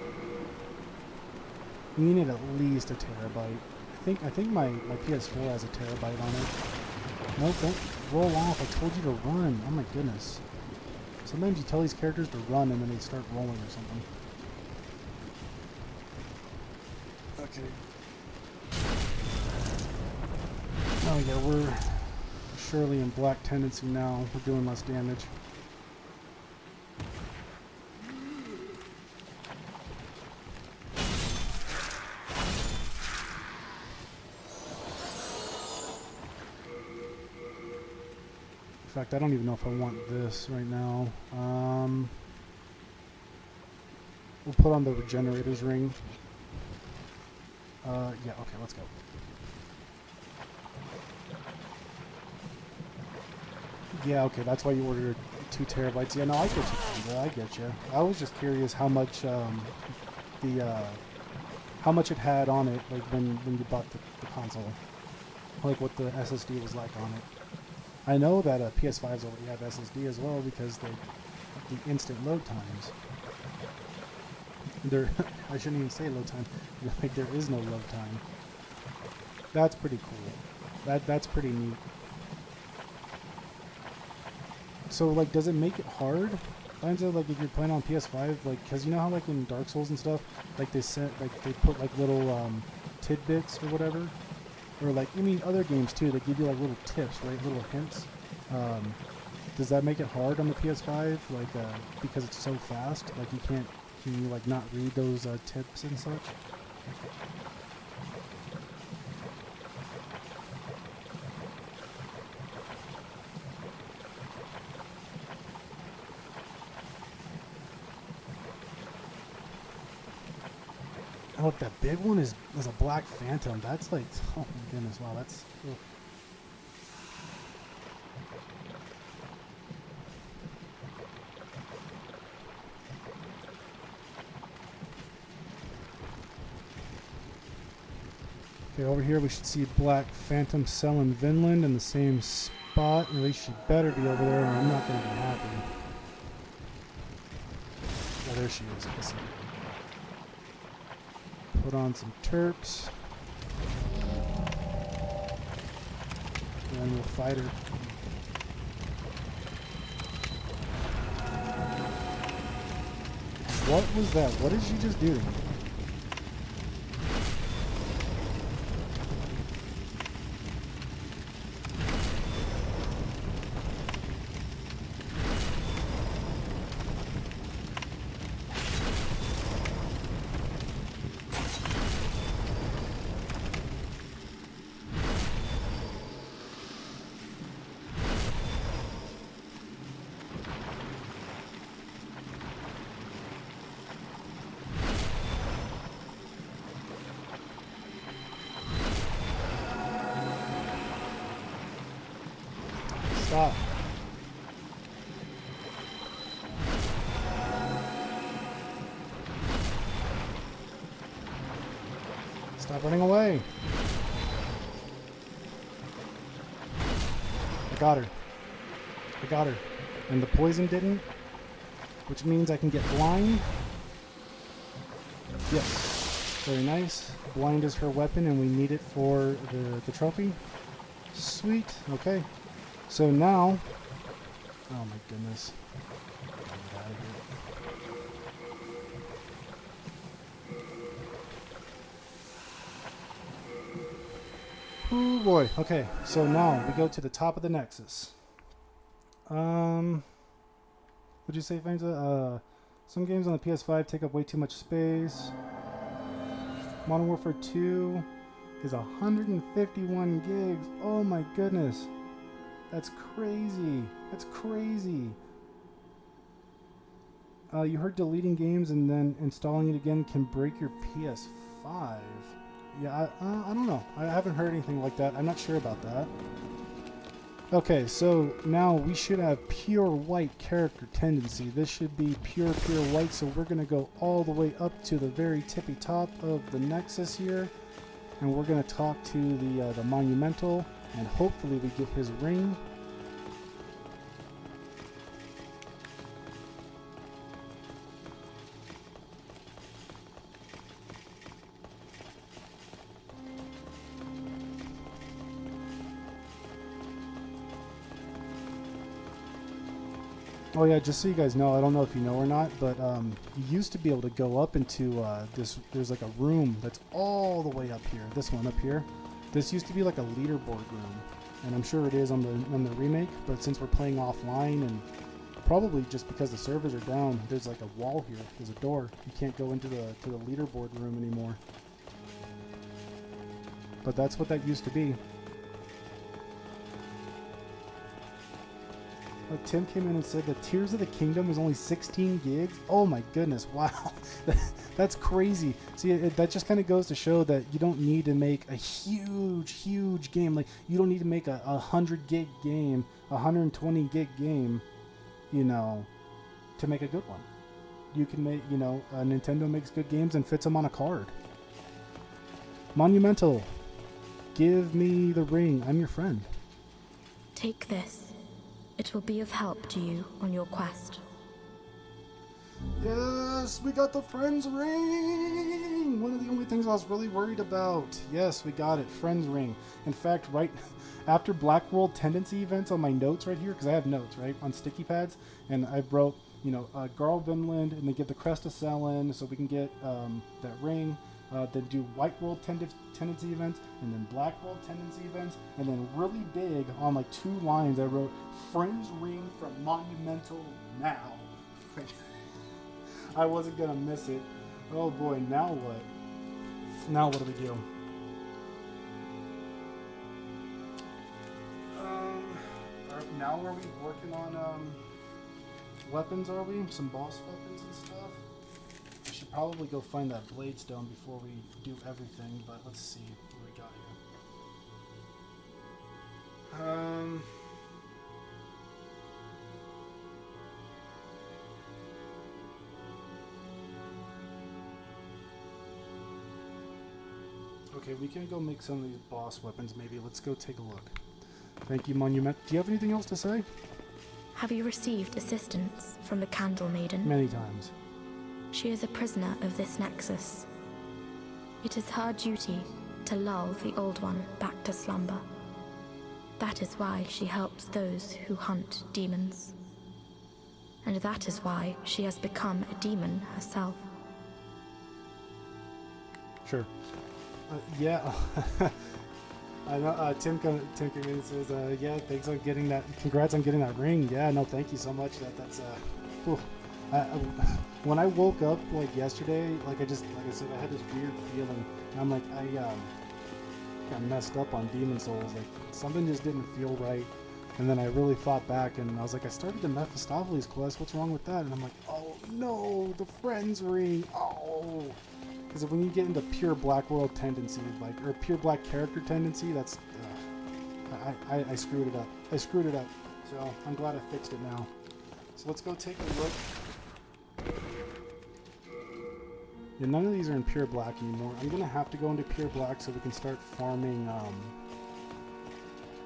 You need at least a terabyte. I think my PS4 has a terabyte on it. No, don't roll off. I told you to run. Oh my goodness. Sometimes you tell these characters to run and then they start rolling or something. Okay. Oh yeah, we're surely in black tendency now. We're doing less damage. In fact, I don't even know if I want this right now. We'll put on the Regenerator's Ring. Yeah, okay, let's go. Yeah, okay, that's why you ordered 2 terabytes. Yeah, no, I get you, Kendra, I get you. I was just curious how much how much it had on it, like when you bought the console, like what the SSD was like on it. I know that PS5s already have SSD as well because the instant load times. I shouldn't even say load time. Like there is no load time. That's pretty cool. That's pretty neat. So, like, does it make it hard? Like, if you're playing on PS5, like, because you know how, like, in Dark Souls and stuff, like, they put, like, little, tidbits or whatever? Or, like, I mean, other games, too, they give you, like, little tips, right? Little hints. Does that make it hard on the PS5? Like, because it's so fast? Like, can you, like, not read those, tips and such? Oh, look, that big one is a Black Phantom. That's like, oh my goodness, wow, that's... Ugh. Okay, over here we should see Black Phantom selling Vinland in the same spot. At least she better be over there or I'm not going to be happy. Oh, there she is. I see her. Put on some terps. And then we'll fight her. What was that? What did she just do to me? Stop running away. I got her. I got her. And the poison didn't, which means I can get blind. Yes. Very nice. Blind is her weapon, and we need it for the trophy. Sweet. Okay. So now... Oh my goodness. Get out of here. Oh boy. Okay, so now we go to the top of the Nexus. What'd you say, Fanza? Some games on the PS5 take up way too much space. Modern Warfare 2 is 151 gigs. Oh my goodness. That's crazy. That's crazy. You heard deleting games and then installing it again can break your PS5. Yeah, I don't know. I haven't heard anything like that. I'm not sure about that. Okay, so now we should have pure white character tendency. This should be pure white, so we're going to go all the way up to the very tippy top of the Nexus here. And we're going to talk to the Monumental, and hopefully we get his ring. Oh yeah, just so you guys know, I don't know if you know or not, but you used to be able to go up into this. There's like a room that's all the way up here. This one up here. This used to be like a leaderboard room, and I'm sure it is on the remake. But since we're playing offline, and probably just because the servers are down, there's like a wall here. There's a door. You can't go into the leaderboard room anymore. But that's what that used to be. Tim came in and said that Tears of the Kingdom is only 16 gigs. Oh my goodness, wow. That's crazy. See, that just kind of goes to show that you don't need to make a huge game. Like, you don't need to make a 100 gig game, 120 gig game, you know, to make a good one. You can make, you know, Nintendo makes good games and fits them on a card. Monumental, give me the ring. I'm your friend. Take this. It will be of help to you on your quest. Yes, we got the Friends Ring! One of the only things I was really worried about. Yes, we got it. Friends Ring. In fact, right after Black World Tendency events on my notes right here, because I have notes, right, on sticky pads, and I wrote, you know, Garl Vinland, and then give the Crest of Selin so we can get that ring. Then do White World Tendency events, and then Black World Tendency events, and then really big on like 2 lines I wrote, Friends Ring from Monumental now. I wasn't gonna miss it. Oh boy, now what? Now what do we do? Now are we working on weapons, are we? Some boss weapons and stuff? I should probably go find that blade stone before we do everything, but let's see what we got here. Okay, we can go make some of these boss weapons maybe. Let's go take a look. Thank you, Monument. Do you have anything else to say? Have you received assistance from the Candle Maiden? Many times. She is a prisoner of this Nexus. It is her duty to lull the Old One back to slumber. That is why she helps those who hunt demons. And that is why she has become a demon herself. Sure. Yeah. I know. Tim came in and says, "Yeah, thanks on getting that. Congrats on getting that ring." Yeah, no, thank you so much. That's when I woke up like yesterday, like I said, I had this weird feeling. And I'm like, I got messed up on Demon Souls. Like something just didn't feel right. And then I really thought back, and I was like, I started the Mephistopheles quest. What's wrong with that? And I'm like, oh no, the Friends Ring. Oh. Because when you get into pure Black World tendency, like, or pure Black character tendency, that's, I screwed it up. I screwed it up. So I'm glad I fixed it now. So let's go take a look. Yeah, none of these are in pure black anymore. I'm gonna have to go into pure black so we can start farming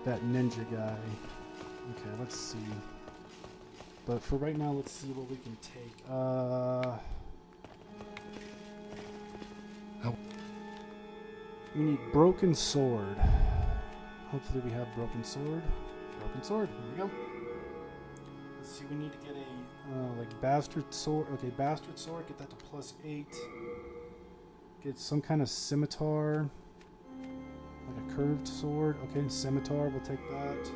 that ninja guy. Okay, let's see. But for right now, let's see what we can take. We need broken sword. Hopefully we have broken sword. Broken sword, here we go. Let's see, we need to get a, like, bastard sword. Okay, bastard sword, get that to +8. Get some kind of scimitar. Like a curved sword. Okay, scimitar, we'll take that.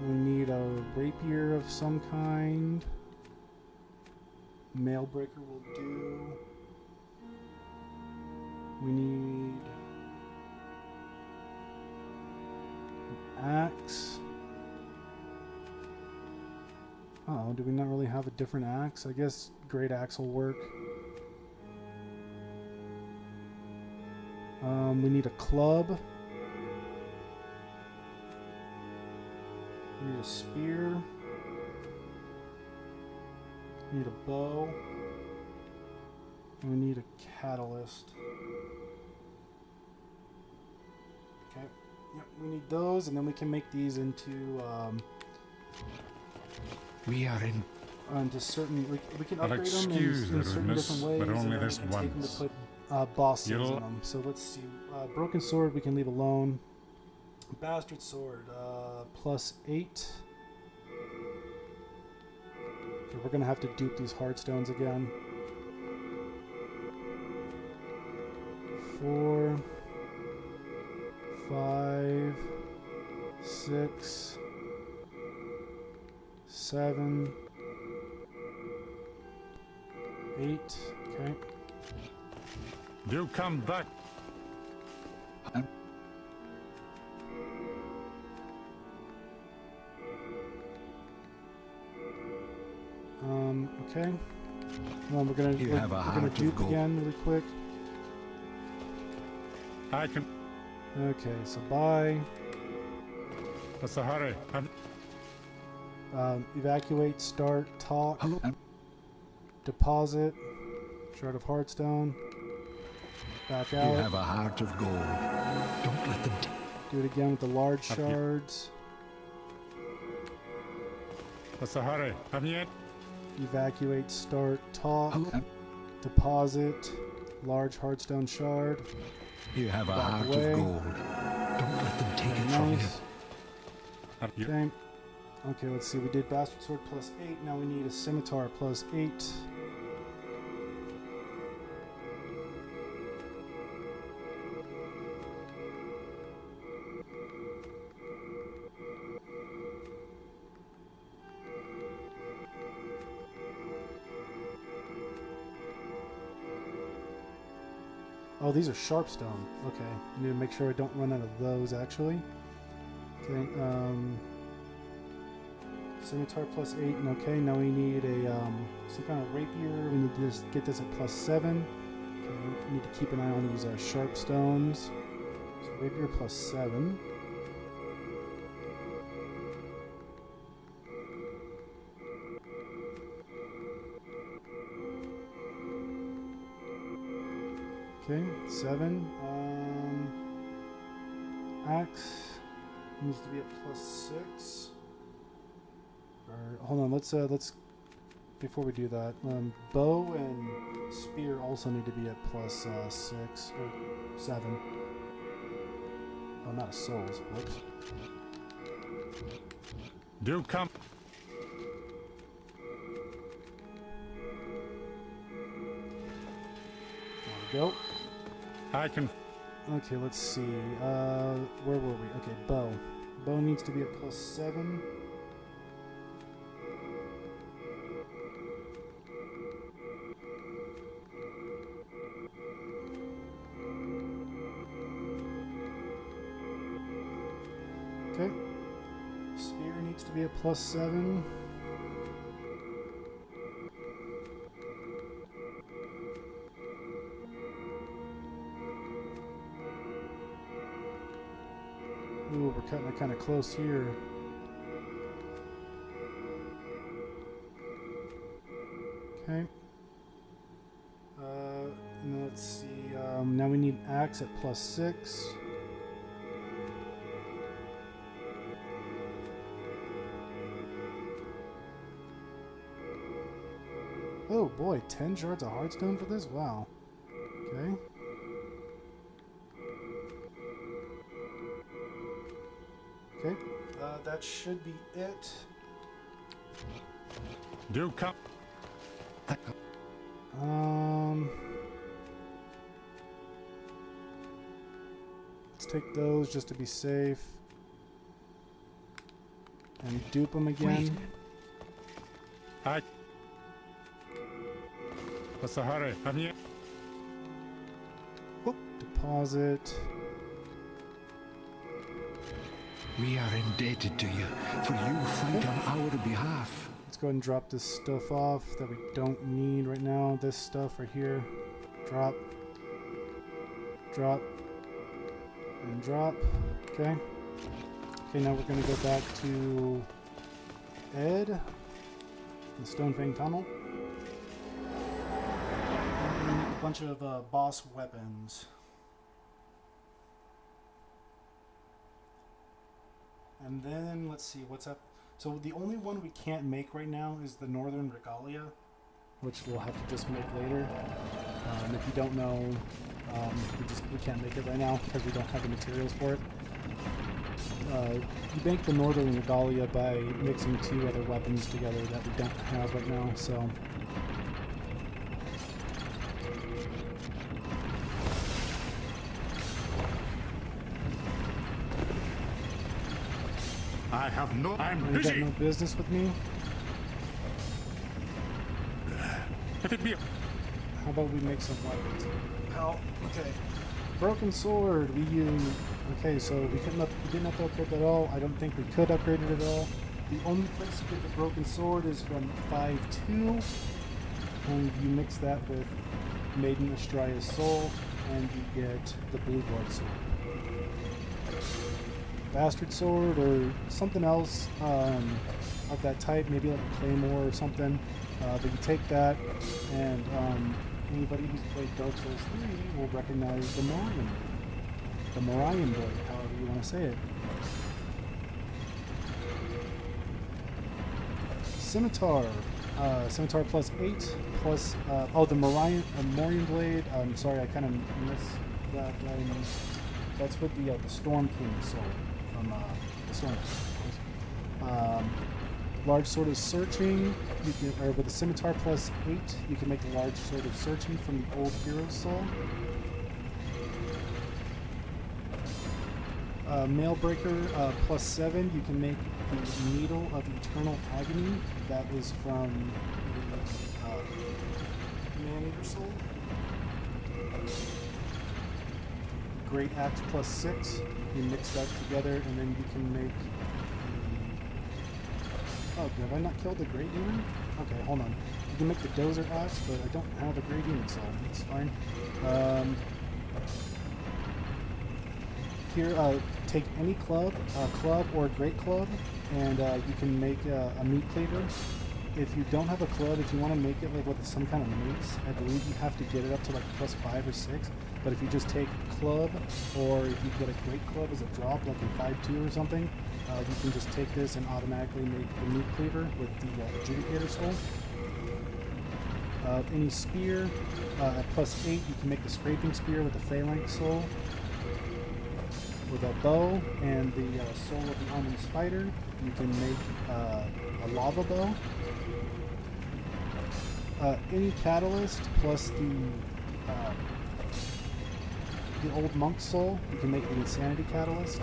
We need a rapier of some kind. Mailbreaker will do. We need an axe. Oh, do we not really have a different axe? I guess great axe will work. We need a club. We need a spear. We need a bow. And we need a catalyst. Okay. Yep, we need those, and then we can make these into We are in. into certain. We can I'll upgrade them excuse in the certain rudeness, different ways, but only and then this we can take them to once. put boss skills You'll- in them. So let's see. Broken sword we can leave alone. Bastard sword +8. Okay, we're gonna have to dupe these hardstones again. 4, 5, 6, 7, 8. Okay. Do come back. Okay. Well, we're gonna You have a we're gonna heart of dupe gold. again really quick. I can. Okay, so buy, What's the hurry? evacuate, start, talk, Hello. deposit, shard of hardstone, back You out. have a heart of gold. Don't let them. Do it again with the large Up here. shards. What's the hurry? Haven't you yet? Evacuate, start, talk, Hello. deposit, large hardstone shard. You have a Back heart away. of gold. Don't let them take it from you. Nice. You- Okay. Okay, let's see. We did bastard sword +8. Now we need a scimitar +8. Oh, these are sharpstone. Okay, I need to make sure I don't run out of those, actually. Okay, scimitar +8, and okay, now we need a some kind of rapier. We need to just get this at +7. Okay, we need to keep an eye on these sharp stones. So rapier +7. Okay, 7. Axe needs to be at +6. Or, hold on, let's before we do that, bow and spear also need to be at +6 or 7. Oh, not a souls. Whoops. Do come. There we go. I can. Okay, let's see. Where were we? Okay, bow. Bow needs to be at +7. Okay. Spear needs to be at +7. Ooh, we're cutting it kind of close here. Okay. And let's see. Now we need axe at +6. Oh boy, 10 shards of hardstone for this? Wow. Okay. Okay. That should be it. Do come. Let's take those just to be safe. And dupe them again. Hi. What's the hurry? I'm here. Deposit. We are indebted to you, for you fight on our behalf. Let's go ahead and drop this stuff off that we don't need right now. This stuff right here. Drop. Drop. And drop. Okay. Okay, now we're going to go back to Ed. The Stonefang Tunnel. And make a bunch of boss weapons. And then, let's see, what's up? So the only one we can't make right now is the Northern Regalia, which we'll have to just make later. If you don't know, we can't make it right now because we don't have the materials for it. You make the Northern Regalia by mixing 2 other weapons together that we don't have right now, so... I have no. I'm You got busy. no business with me? If it be. How about we make some weapons? How? Okay. Broken sword. We use. Okay, so we didn't have to upgrade that at all. I don't think we could upgrade it at all. The only place to get the broken sword is from 5-2, and you mix that with Maiden Astraea's Soul, and you get the Blue Blood Sword. Bastard Sword or something else of that type, maybe like a Claymore or something. But you take that, and anybody who's played Dark Souls 3 will recognize the Morion. The Morion blade, however you want to say it. Scimitar. Scimitar +8, plus... oh, the Morion blade. I'm sorry, I kind of missed that. That's with the Storm King sword. From the Storm King. Large Sword of Searching, you can, or with the Scimitar +8, you can make a Large Sword of Searching from the Old Hero Soul. Mailbreaker +7, you can make the Needle of Eternal Agony. That is from the Man-Eater Soul. Great Axe +6, you mix that together, and then you can make oh, have I not killed the Great Demon? Okay, hold on. You can make the Dozer Axe, but I don't have a Great Demon Soul. It's fine. Here, take any club or a great club, and you can make a meat cleaver. If you don't have a club, if you want to make it like with some kind of mace, I believe you have to get it up to like +5 or 6. But if you just take club, or if you get a great club as a drop, like in 5-2 or something, you can just take this and automatically make the meat cleaver with the Adjudicator Soul. Any spear, at +8, you can make the Scraping Spear with the Phalanx Soul. With a bow and the Soul of the Almond Spider, you can make a Lava Bow. Any Catalyst plus the Old Monk Soul, you can make the Insanity Catalyst.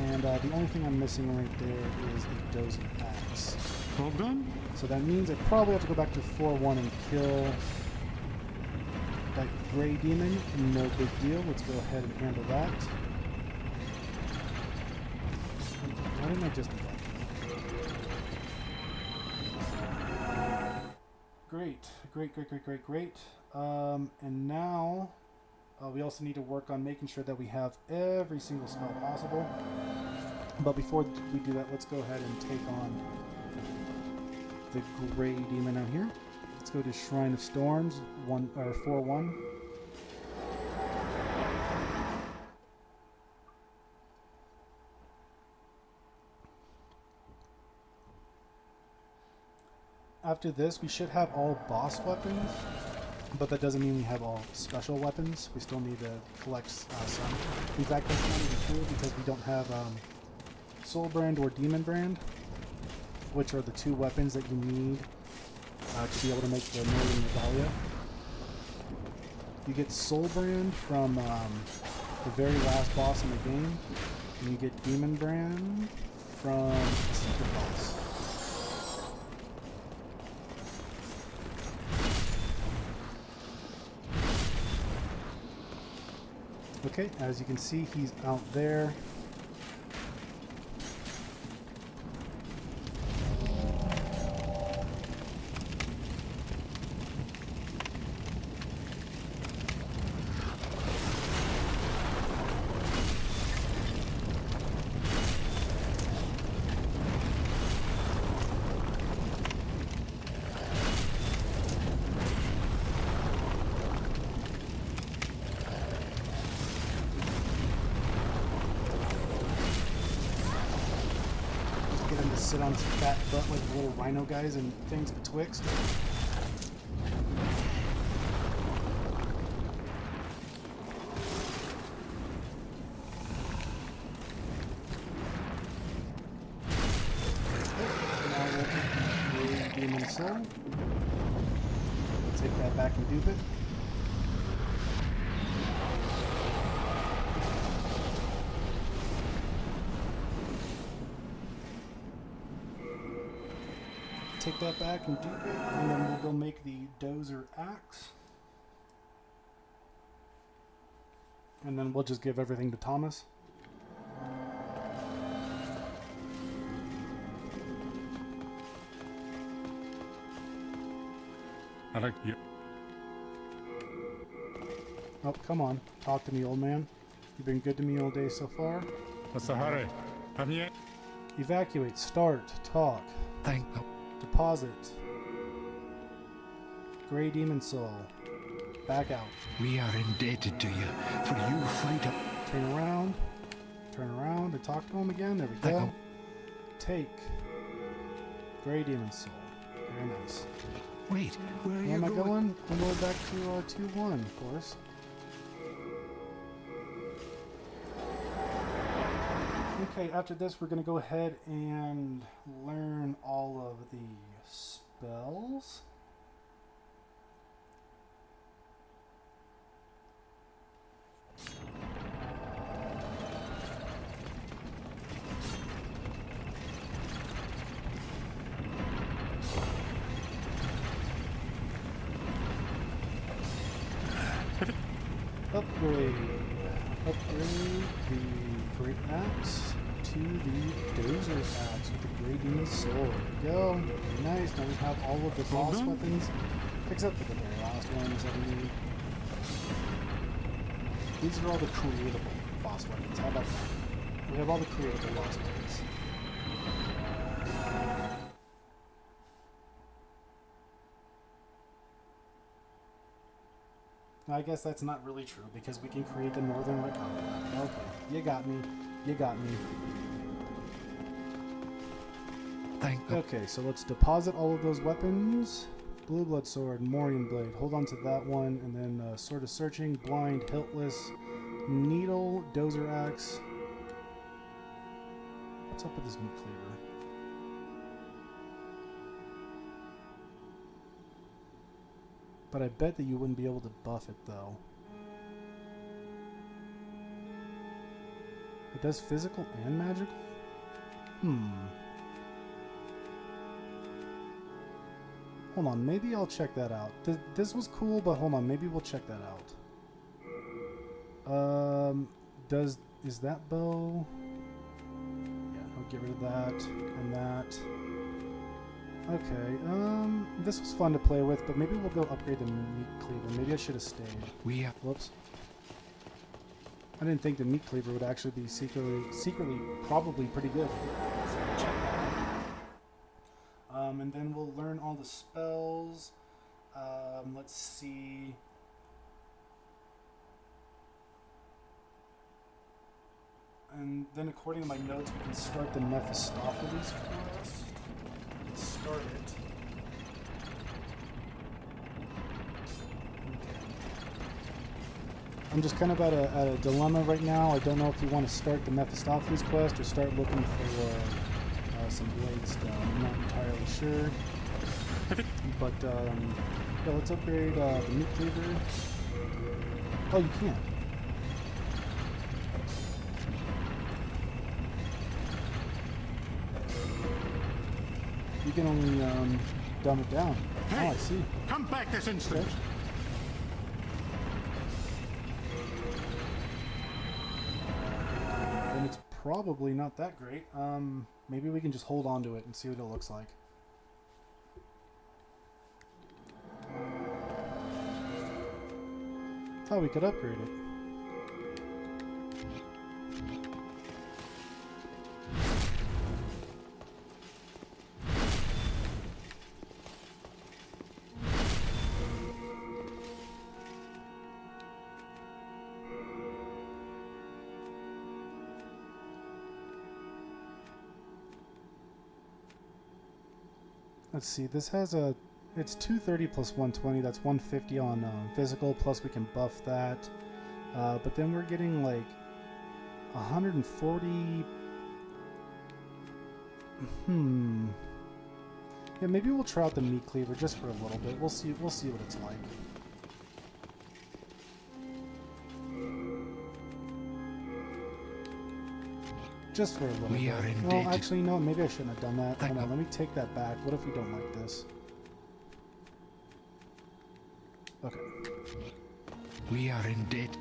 And the only thing I'm missing right there is the Dozy Axe. All done? So that means I probably have to go back to 4-1 and kill that Grey Demon. No big deal. Let's go ahead and handle that. Why didn't I just do that? Great. And now we also need to work on making sure that we have every single spell possible. But before we do that, let's go ahead and take on the Grey Demon out here. Let's Let's go to Shrine of Storms, 4-1. After this, we should have all boss weapons, but that doesn't mean we have all special weapons. We still need to collect some. In fact, that's not even true because we don't have Soul Brand or Demon Brand, which are the two weapons that you need to be able to make the Northern Regalia. You get Soul Brand from the very last boss in the game, and you get Demon Brand from the secret boss. Okay, as you can see, he's out there. Sit on his fat butt like the little rhino guys and things betwixt. Now we'll take the Demon Soul. Take that back and dupe it. Take that back and dupe it, and then we'll go make the Dozer Axe. And then we'll just give everything to Thomas. I like you. Oh, come on. Talk to me, old man. You've been good to me all day so far. What's the hurry? Haven't you? Evacuate, start, talk. Thank you. Deposit. Grey Demon Soul. Back out. We are indebted to you, for you fight up. Turn around. Turn around and talk to him again. There we Thank go. you. Take. Grey Demon Soul. Very nice. Wait, where are Where you am I going? going? I'm going back to 2-1, of course. Okay, after this, we're going to go ahead and learn all of the spells. Upgrade. Upgrade the Great Axe to the Dozer Axe with the Grey Demon Soul. There we go. Very nice. Now we have all of the boss weapons, except for the very last ones that we need. These are all the creatable boss weapons. How about that? We have all the creatable boss weapons. I guess that's not really true because we can create the Northern Regalia. Okay, you got me. You got me. Thank you. Okay, so let's deposit all of those weapons. Blue Blood Sword, Morian Blade. Hold on to that one, and then Sword of Searching, Blind, Hiltless, Needle, Dozer Axe. What's up with this meat cleaver? But I bet that you wouldn't be able to buff it, though. It does physical and magical? Hold on, maybe I'll check that out. This was cool, but hold on, maybe we'll check that out. Is that bow? Yeah, I'll get rid of that and that. Okay, this was fun to play with, but maybe we'll go upgrade the meat cleaver. Maybe I should have stayed. Whoops. I didn't think the meat cleaver would actually be secretly probably pretty good. So we'll check that out. And then we'll learn all the spells. Let's see. And then according to my notes, we can start the Mephistopheles quest. Let's start it. I'm just kind of at a dilemma right now. I don't know if we want to start the Mephistopheles quest or start looking for some blade stone. I'm not entirely sure. But, yeah, let's upgrade the meat cleaver. Oh, you can't. You can only dumb it down. Hey, oh, I see. Come back this instant. Okay. And it's probably not that great. Maybe we can just hold on to it and see what it looks like. Thought we could upgrade it. Let's see, this has a... It's 230 plus 120, that's 150 on physical, plus we can buff that. But then we're getting like 140... Yeah, maybe we'll try out the meat cleaver just for a little bit. We'll see what it's like. Just for a little bit. Well, actually, no, maybe I shouldn't have done that. Hold on, let me take that back. What if we don't like this? Okay. We are in debt.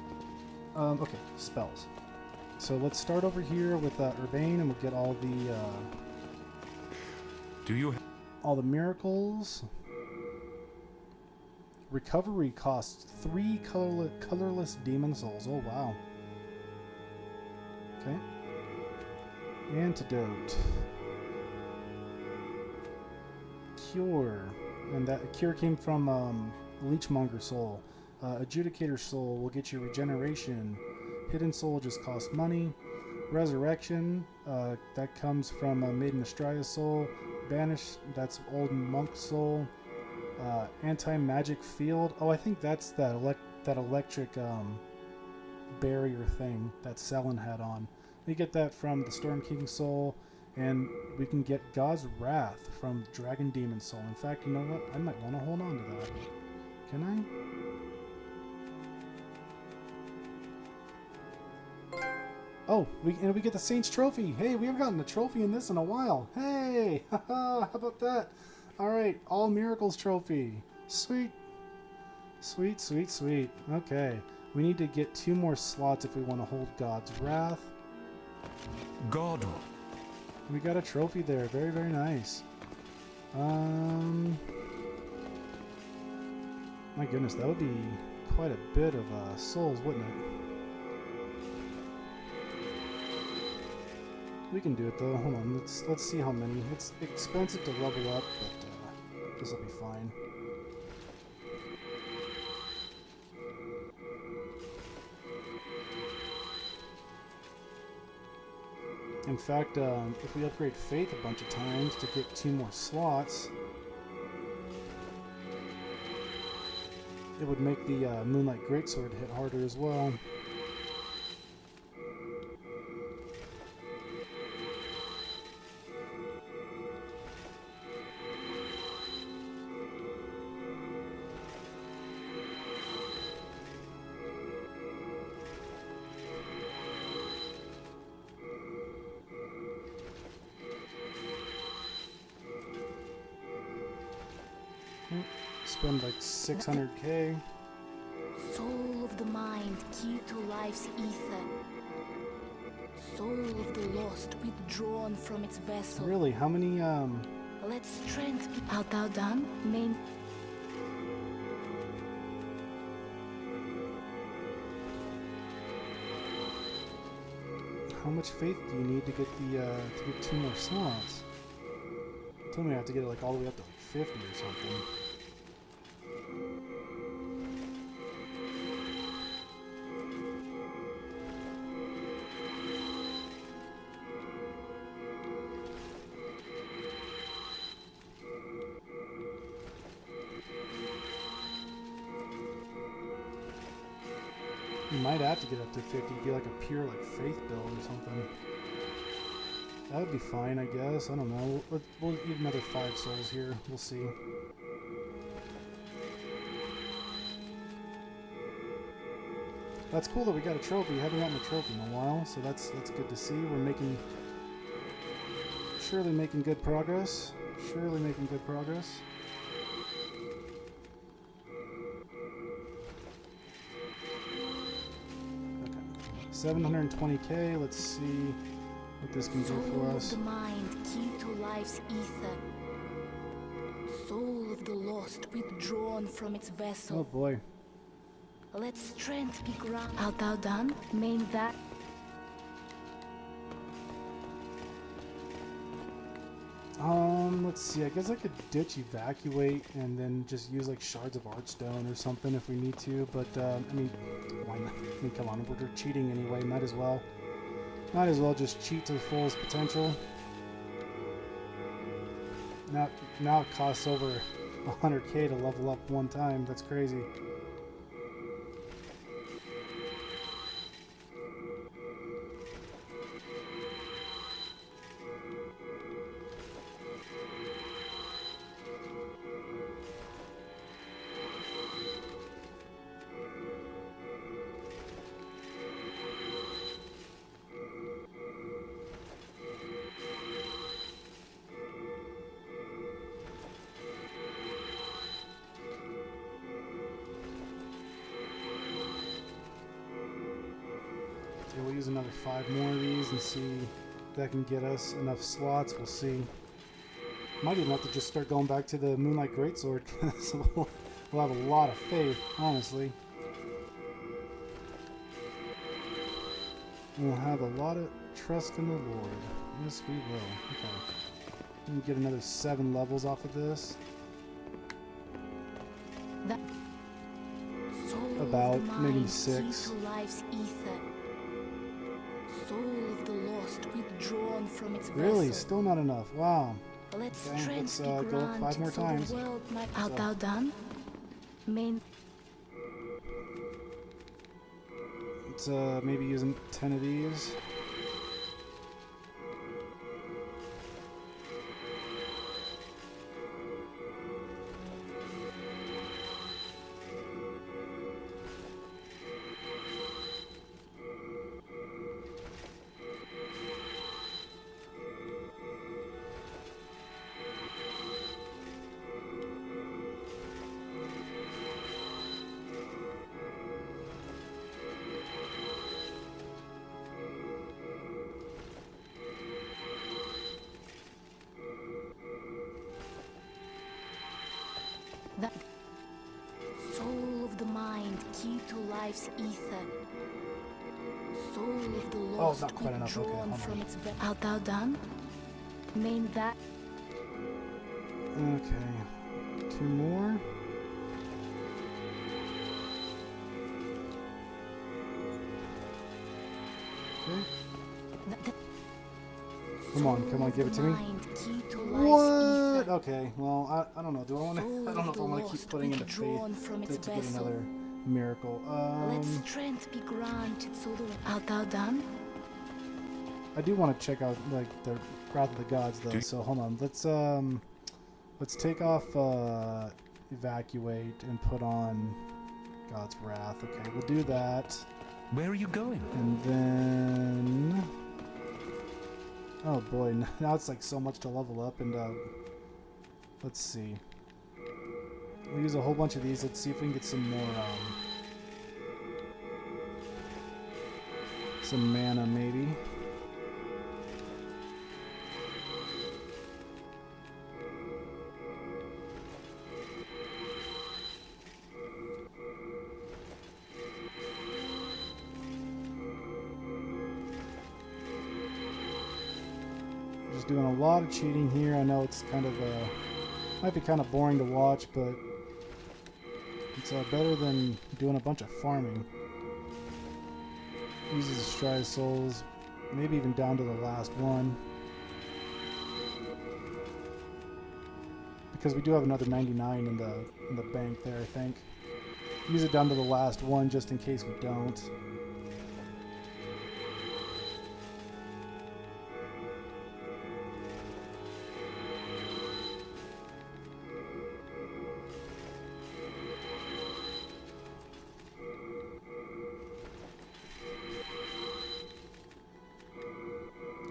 Okay, spells. So let's start over here with Urbane, and we'll get all the all the miracles. Recovery costs 3 colorless demon souls. Oh wow. Okay. Antidote. Cure. And that cure came from Leechmonger Soul. Adjudicator Soul will get you regeneration. Hidden Soul just costs money. Resurrection, that comes from Maiden Astraea Soul. Banish, that's Old Monk Soul. Anti-magic Field. Oh, I think that's that electric barrier thing that Selen had on. We get that from the Storm King Soul, and we can get God's Wrath from Dragon Demon Soul. In fact, you know what? I might want to hold on to that. Can I? Oh, we get the Saint's Trophy. Hey, we haven't gotten a trophy in this in a while. Hey, haha, how about that? All right, All Miracles Trophy. Sweet. Sweet, sweet, sweet. Okay, we need to get 2 more slots if we want to hold God's Wrath. God. We got a trophy there. Very, very nice. My goodness, that would be quite a bit of souls, wouldn't it? We can do it though. Hold on. Let's see how many. It's expensive to level up, but this will be fine. In fact, if we upgrade Faith a bunch of times to get 2 more slots, it would make the Moonlight Greatsword hit harder as well. Spend like 600k. Soul of the mind, key to life's ether. Soul of the lost, withdrawn from its vessel. Really? How many, Let strength be. Art thou done? Main. How much faith do you need to get the, to get 2 more slots? Tell me I have to get it like all the way up to like 50 or something. You might have to get up to 50, be like a pure like faith build or something. That would be fine, I guess. I don't know. We'll eat another 5 souls here. We'll see. That's cool that we got a trophy. Haven't gotten a trophy in a while, so that's good to see. We're surely making good progress. Surely making good progress. 720k. Let's see what this can do for us. Soul of the mind, key to life's ether. Soul of the lost, withdrawn from its vessel. Oh boy. Let strength be ground. Art thou done? Main that. Let's see. I guess I could ditch evacuate and then just use like shards of archstone or something if we need to. But I mean, why not? I mean, come on, we're cheating anyway. Might as well. Might as well just cheat to the fullest potential. Now it costs over 100k to level up one time. That's crazy. Okay, we'll use another 5 more of these and see if that can get us enough slots. We'll see. Might even have to just start going back to the Moonlight Greatsword because we'll have a lot of faith, honestly. We'll have a lot of trust in the Lord. Yes, we will. Okay. We can get another 7 levels off of this. About maybe 6. Really? Still not enough. Wow. Okay, let's go up 5 more times. Art thou done? Main. Let's maybe using 10 of these. That soul of the mind, key to life's ether. Soul of the lost, not quite enough. Okay, withdrawn hold from on. its art thou done? Main that. Okay. 2 more. Okay. Come on, give it to me. What? Okay, well, I don't know. Do I want to? I don't know if I want to keep putting into faith to get another miracle. Let strength be granted, so the art thou done? I do want to check out like the Wrath of the Gods though. So hold on. Let's take off evacuate and put on God's Wrath. Okay, we'll do that. Where are you going? And then, oh boy, now it's like so much to level up. And let's see. We'll use a whole bunch of these. Let's see if we can get some more, some mana maybe. Just doing a lot of cheating here. I know it's kind of might be kind of boring to watch, but It's better than doing a bunch of farming. Uses Strive Souls, maybe even down to the last one. Because we do have another 99 in the bank there, I think. Use it down to the last one just in case we don't.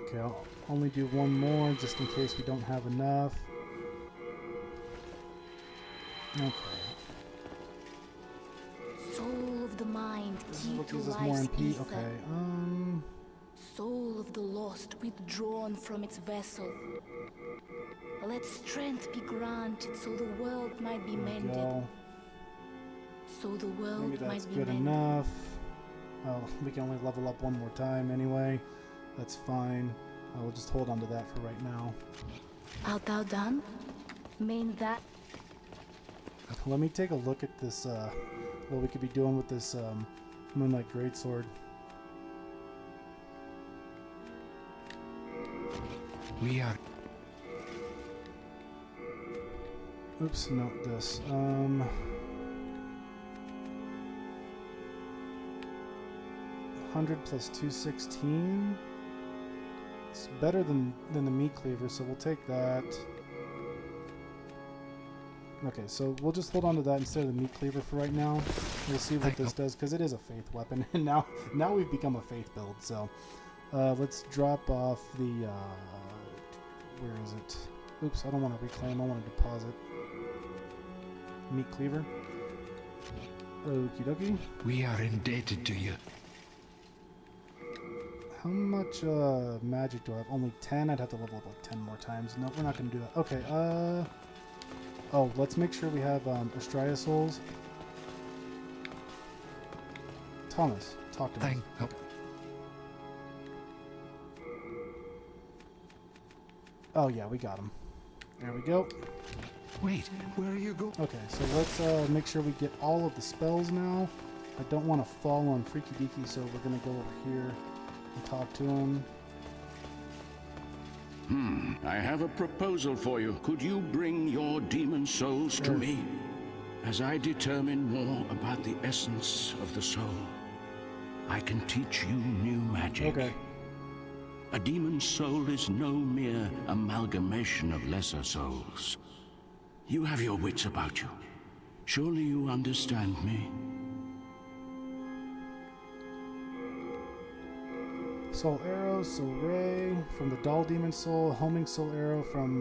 Okay, I'll only do one more just in case we don't have enough. Okay. Soul of the mind, key to Gives us more life's MP. ether. Okay. Soul of the lost, withdrawn from its vessel. Let strength be granted so the world might be There we mended. go. So the world Maybe that's might be good mended. enough. Oh, we can only level up one more time anyway. That's fine. We'll just hold on to that for right now. Art thou done? Mean that Let me take a look at this, what we could be doing with this Moonlight Greatsword. We are... Oops, no, this. 100 plus 216. It's better than the meat cleaver, so we'll take that. Okay, so we'll just hold on to that instead of the meat cleaver for right now. We'll see what this does, because it is a faith weapon, and now we've become a faith build. So let's drop off the. Where is it? Oops, I don't want to reclaim. I want to deposit. Meat cleaver. Okie dokie. We are indebted to you. How much magic do I have? Only 10? I'd have to level up like 10 more times. No, we're not going to do that. Okay, oh, let's make sure we have Astraea Souls. Thomas, talk to me. Thank you. Oh yeah, we got him. There we go. Wait, where are you going? Okay, so let's make sure we get all of the spells now. I don't want to fall on Freaky Deaky, so we're going to go over here and talk to him. I have a proposal for you. Could you bring your demon souls to me? As I determine more about the essence of the soul, I can teach you new magic. Okay. A demon soul is no mere amalgamation of lesser souls. You have your wits about you. Surely you understand me? Soul Arrow, Soul Ray from the Doll Demon Soul, Homing Soul Arrow from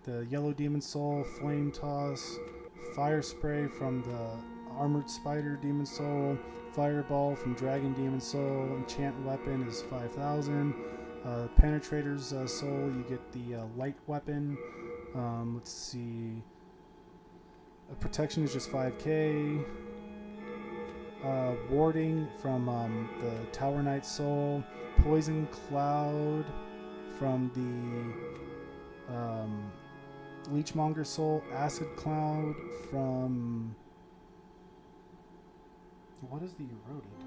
the Yellow Demon Soul, Flame Toss, Fire Spray from the Armored Spider Demon Soul, Fireball from Dragon Demon Soul, Enchant Weapon is 5,000, Penetrator's Soul, you get the Light Weapon, let's see, Protection is just 5k, Warding from the Tower Knight Soul, Poison Cloud from the Leechmonger Soul, Acid Cloud from... What is the Eroded?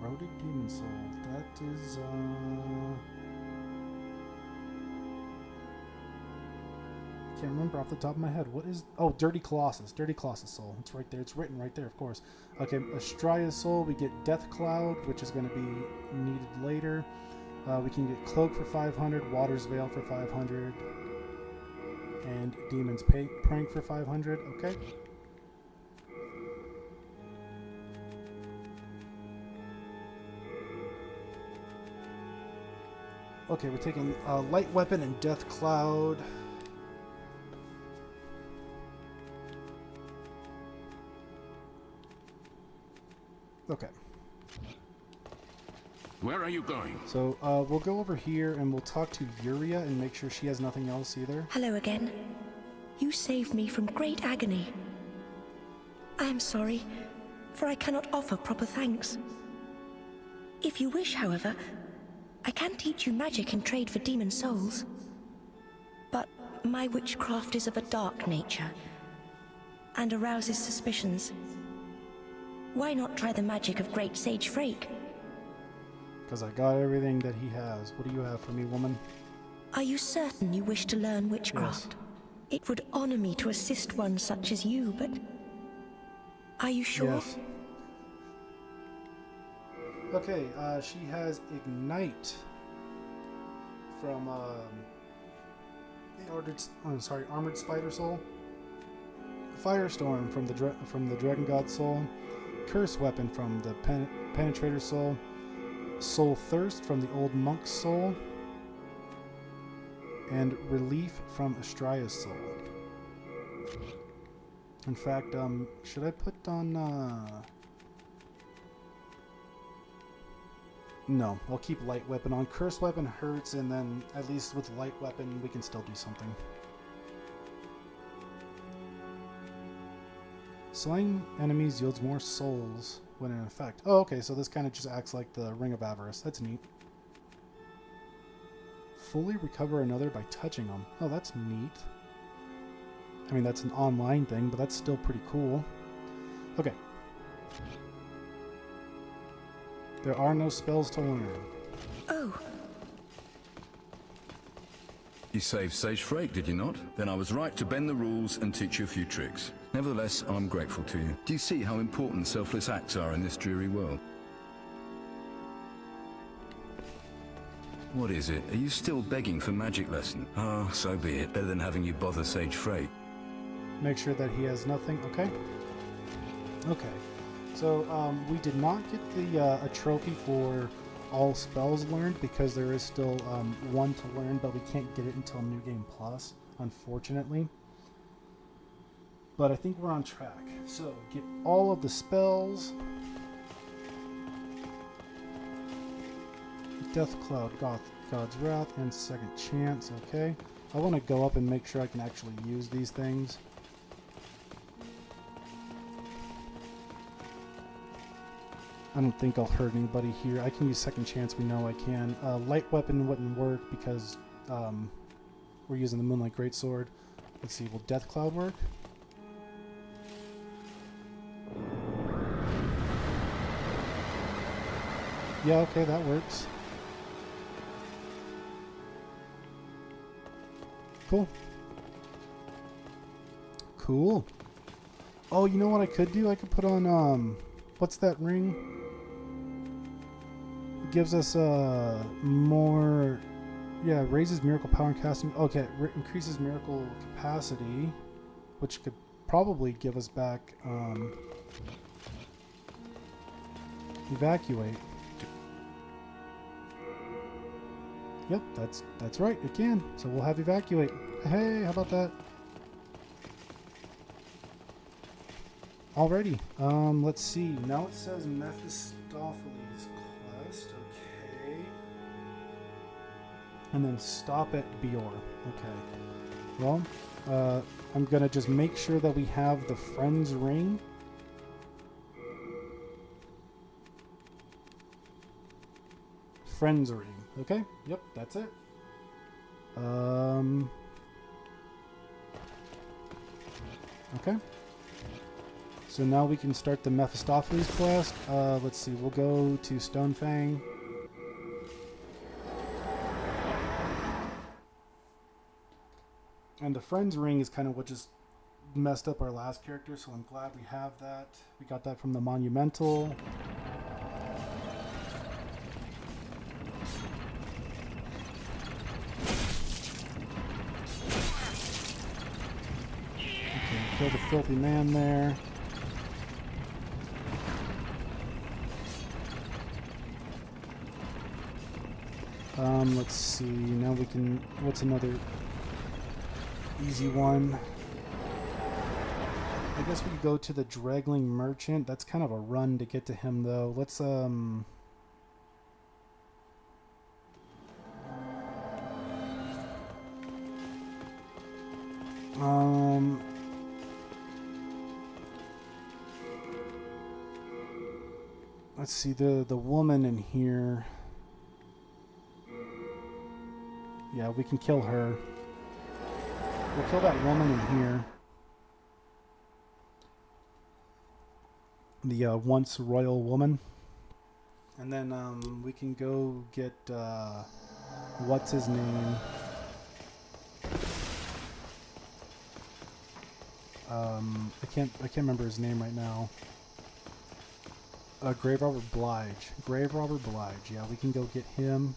Eroded Demon Soul. That is... can't remember off the top of my head. What is... Oh, Dirty Colossus. Dirty Colossus Soul. It's right there. It's written right there, of course. Okay, Astraea Soul. We get Death Cloud, which is going to be needed later. We can get Cloak for 500, Water's Veil for 500, and Demon's Prank for 500. Okay. Okay, we're taking Light Weapon and Death Cloud. Okay. Where are you going? So we'll go over here and we'll talk to Yuria and make sure she has nothing else either. Hello again. You saved me from great agony. I am sorry, for I cannot offer proper thanks. If you wish, however, I can teach you magic in trade for demon souls. But my witchcraft is of a dark nature. and arouses suspicions. Why not try the magic of Great Sage Frake? Because I got everything that he has. What do you have for me, woman? Are you certain you wish to learn witchcraft? Yes. It would honor me to assist one such as you, but... Are you sure? Yes. Okay, she has Ignite from the Armored Spider Soul. Firestorm from the Dragon God Soul. Curse Weapon from the Penetrator Soul. Soul Thirst from the Old Monk's Soul. And Relief from Astraea's Soul. In fact, should I put on, No, I'll keep Light Weapon on. Curse Weapon hurts, and then at least with Light Weapon, we can still do something. Slaying enemies yields more souls when in effect. Oh, okay, so this kind of just acts like the Ring of Avarice. That's neat. Fully recover another by touching them. Oh, that's neat. I mean, that's an online thing, but that's still pretty cool. Okay. There are no spells to learn. Oh. You saved Sage Frake, did you not? Then I was right to bend the rules and teach you a few tricks. Nevertheless, I'm grateful to you. Do you see how important selfless acts are in this dreary world? What is it? Are you still begging for magic lesson? Ah, so be it. Better than having you bother Sage Frake. Make sure that he has nothing. Okay. Okay. So, we did not get the a trophy for all spells learned because there is still one to learn, but we can't get it until New Game Plus, unfortunately. But I think we're on track. So, get all of the spells. Death Cloud, God's Wrath, and Second Chance. Okay. I want to go up and make sure I can actually use these things. I don't think I'll hurt anybody here. I can use Second Chance, we know I can. Light Weapon wouldn't work because we're using the Moonlight Greatsword. Let's see, will Death Cloud work? Yeah, okay, that works. Cool. Cool. Oh, you know what I could do? I could put on, what's that ring? It gives us, more, yeah, raises miracle power and casting. Okay, increases miracle capacity, which could probably give us back, evacuate. Yep, that's right, it can. So we'll have evacuate. Hey, how about that? Alrighty, let's see. Now it says Mephistopheles quest, okay. And then stop at Bior, okay. Well, I'm gonna just make sure that we have the Friend's Ring. Friend's Ring, okay, yep, that's it. Okay. So now we can start the Mephistopheles quest. Let's see, we'll go to Stonefang. And the Friend's Ring is kind of what just messed up our last character, so I'm glad we have that. We got that from the Monumental. Okay, kill the filthy man there. Let's see, now we can, what's another easy one? I guess we could go to the Dregling Merchant. That's kind of a run to get to him, though. Let's, let's see, the woman in here. Yeah, we can kill her. We'll kill that woman in here. the once royal woman. And then we can go get what's his name? I can't remember his name right now. Grave Robber Blige. Grave Robber Blige. Yeah, we can go get him.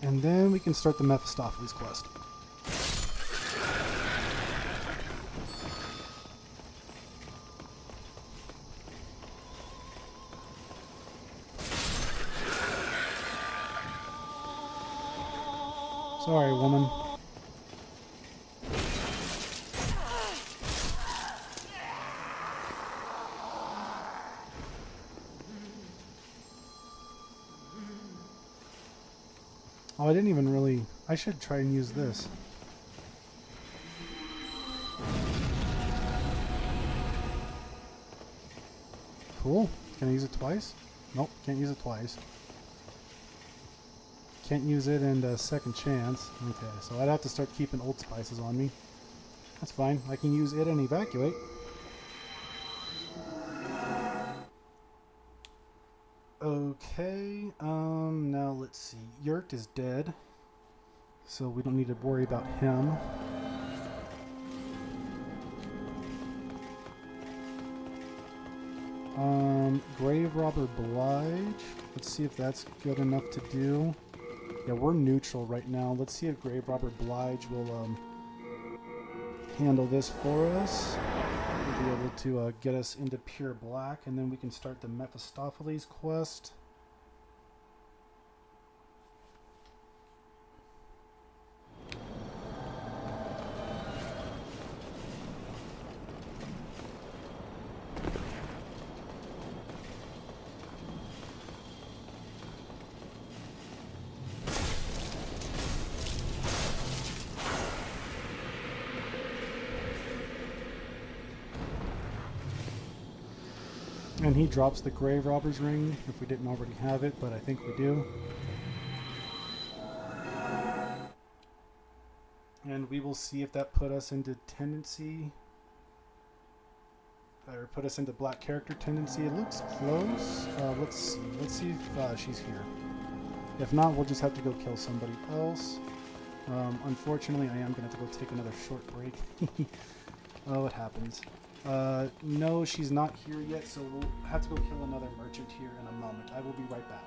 And then we can start the Mephistopheles quest. Sorry, woman. Oh, I didn't even really... I should try and use this. Cool. Can I use it twice? Nope, can't use it twice. Can't use it in a second chance. Okay, so I'd have to start keeping old spices on me. That's fine. I can use it and evacuate. Okay, now let's see. Yurt is dead, so we don't need to worry about him. Grave Robber Blige. Let's see if that's good enough to do. Yeah, we're neutral right now. Let's see if Grave Robber Blige will handle this for us. We'll be able to get us into pure black, and then we can start the Mephistopheles quest. And he drops the Grave Robber's Ring, if we didn't already have it, but I think we do. And we will see if that put us into tendency, or put us into black character tendency. It looks close. Let's see if she's here. If not, we'll just have to go kill somebody else. Unfortunately, I am going to have to go take another short break. Oh, it happens. No, she's not here yet, so we'll have to go kill another merchant here in a moment. I will be right back.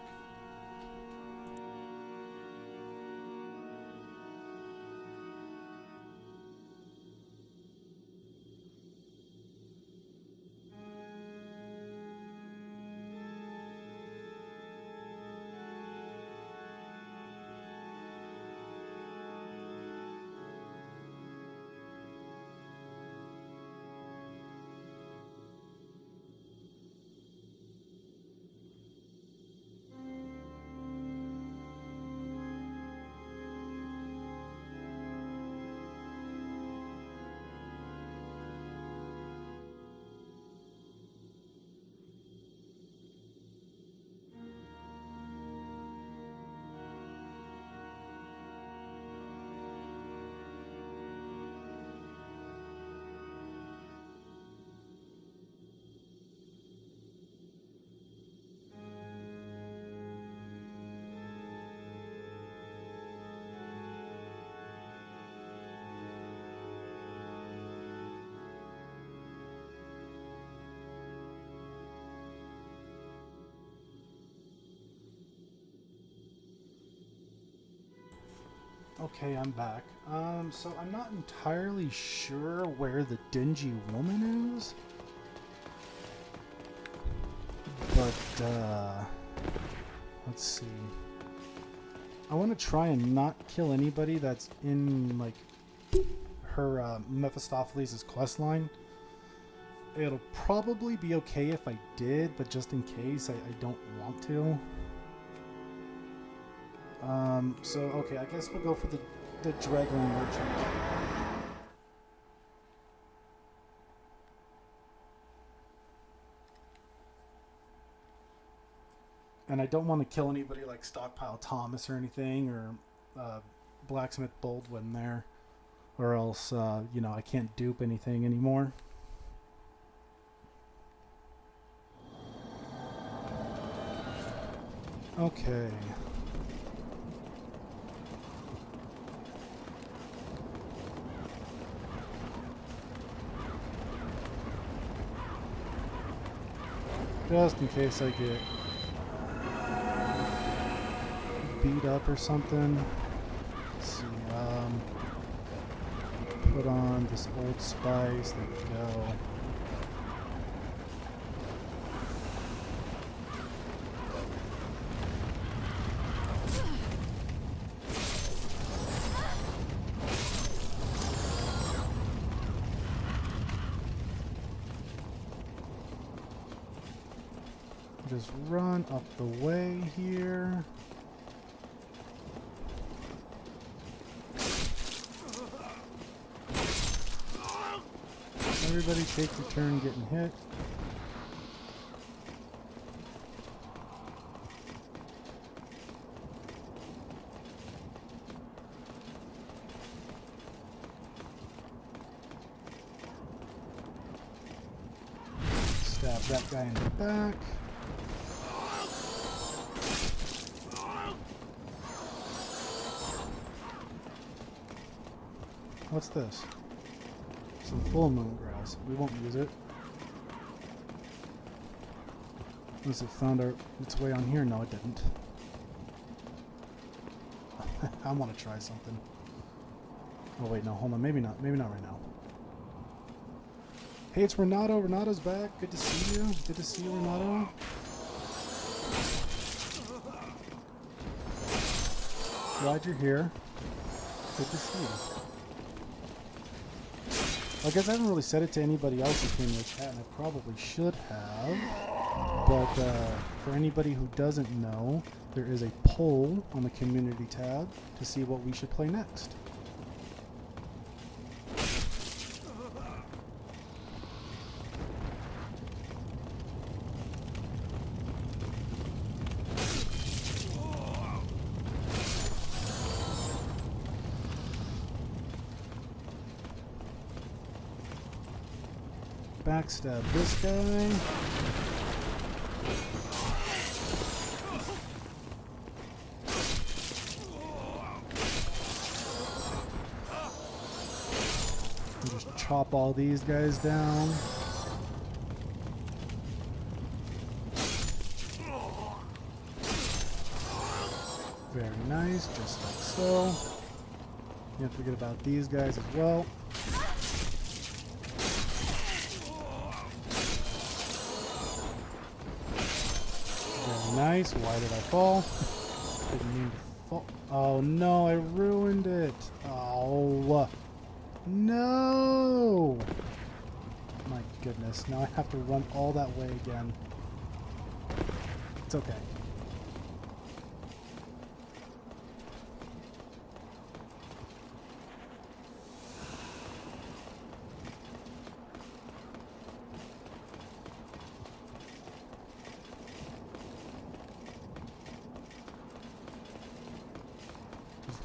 Okay, I'm back. So I'm not entirely sure where the dingy woman is. But, let's see. I want to try and not kill anybody that's in, like, her, Mephistopheles' quest line. It'll probably be okay if I did, but just in case, I don't want to. So, okay, I guess we'll go for the Dragon Merchant. And I don't want to kill anybody like Stockpile Thomas or anything, or Blacksmith Baldwin there, or else, you know, I can't dupe anything anymore. Okay. Just in case I get beat up or something. Let's see, put on this Old Spice, there we go. Just run up the way here. Everybody take your turn getting hit. Stab that guy in the back. What's this? Some full moon grass. We won't use it. Unless it found its way on here. No, it didn't. I want to try something. Oh wait, no, hold on. Maybe not. Maybe not right now. Hey, it's Renato. Renato's back. Good to see you. Good to see you, Renato. Glad you're here. Good to see you. I guess I haven't really said it to anybody else who came in the chat, and I probably should have. But for anybody who doesn't know, there is a poll on the community tab to see what we should play next. Backstab this guy. And just chop all these guys down. Very nice, just like so. Can't forget about these guys as well. Nice. Why did I fall? Didn't mean to fall. Oh no, I ruined it. Oh no! My goodness. Now I have to run all that way again. It's okay.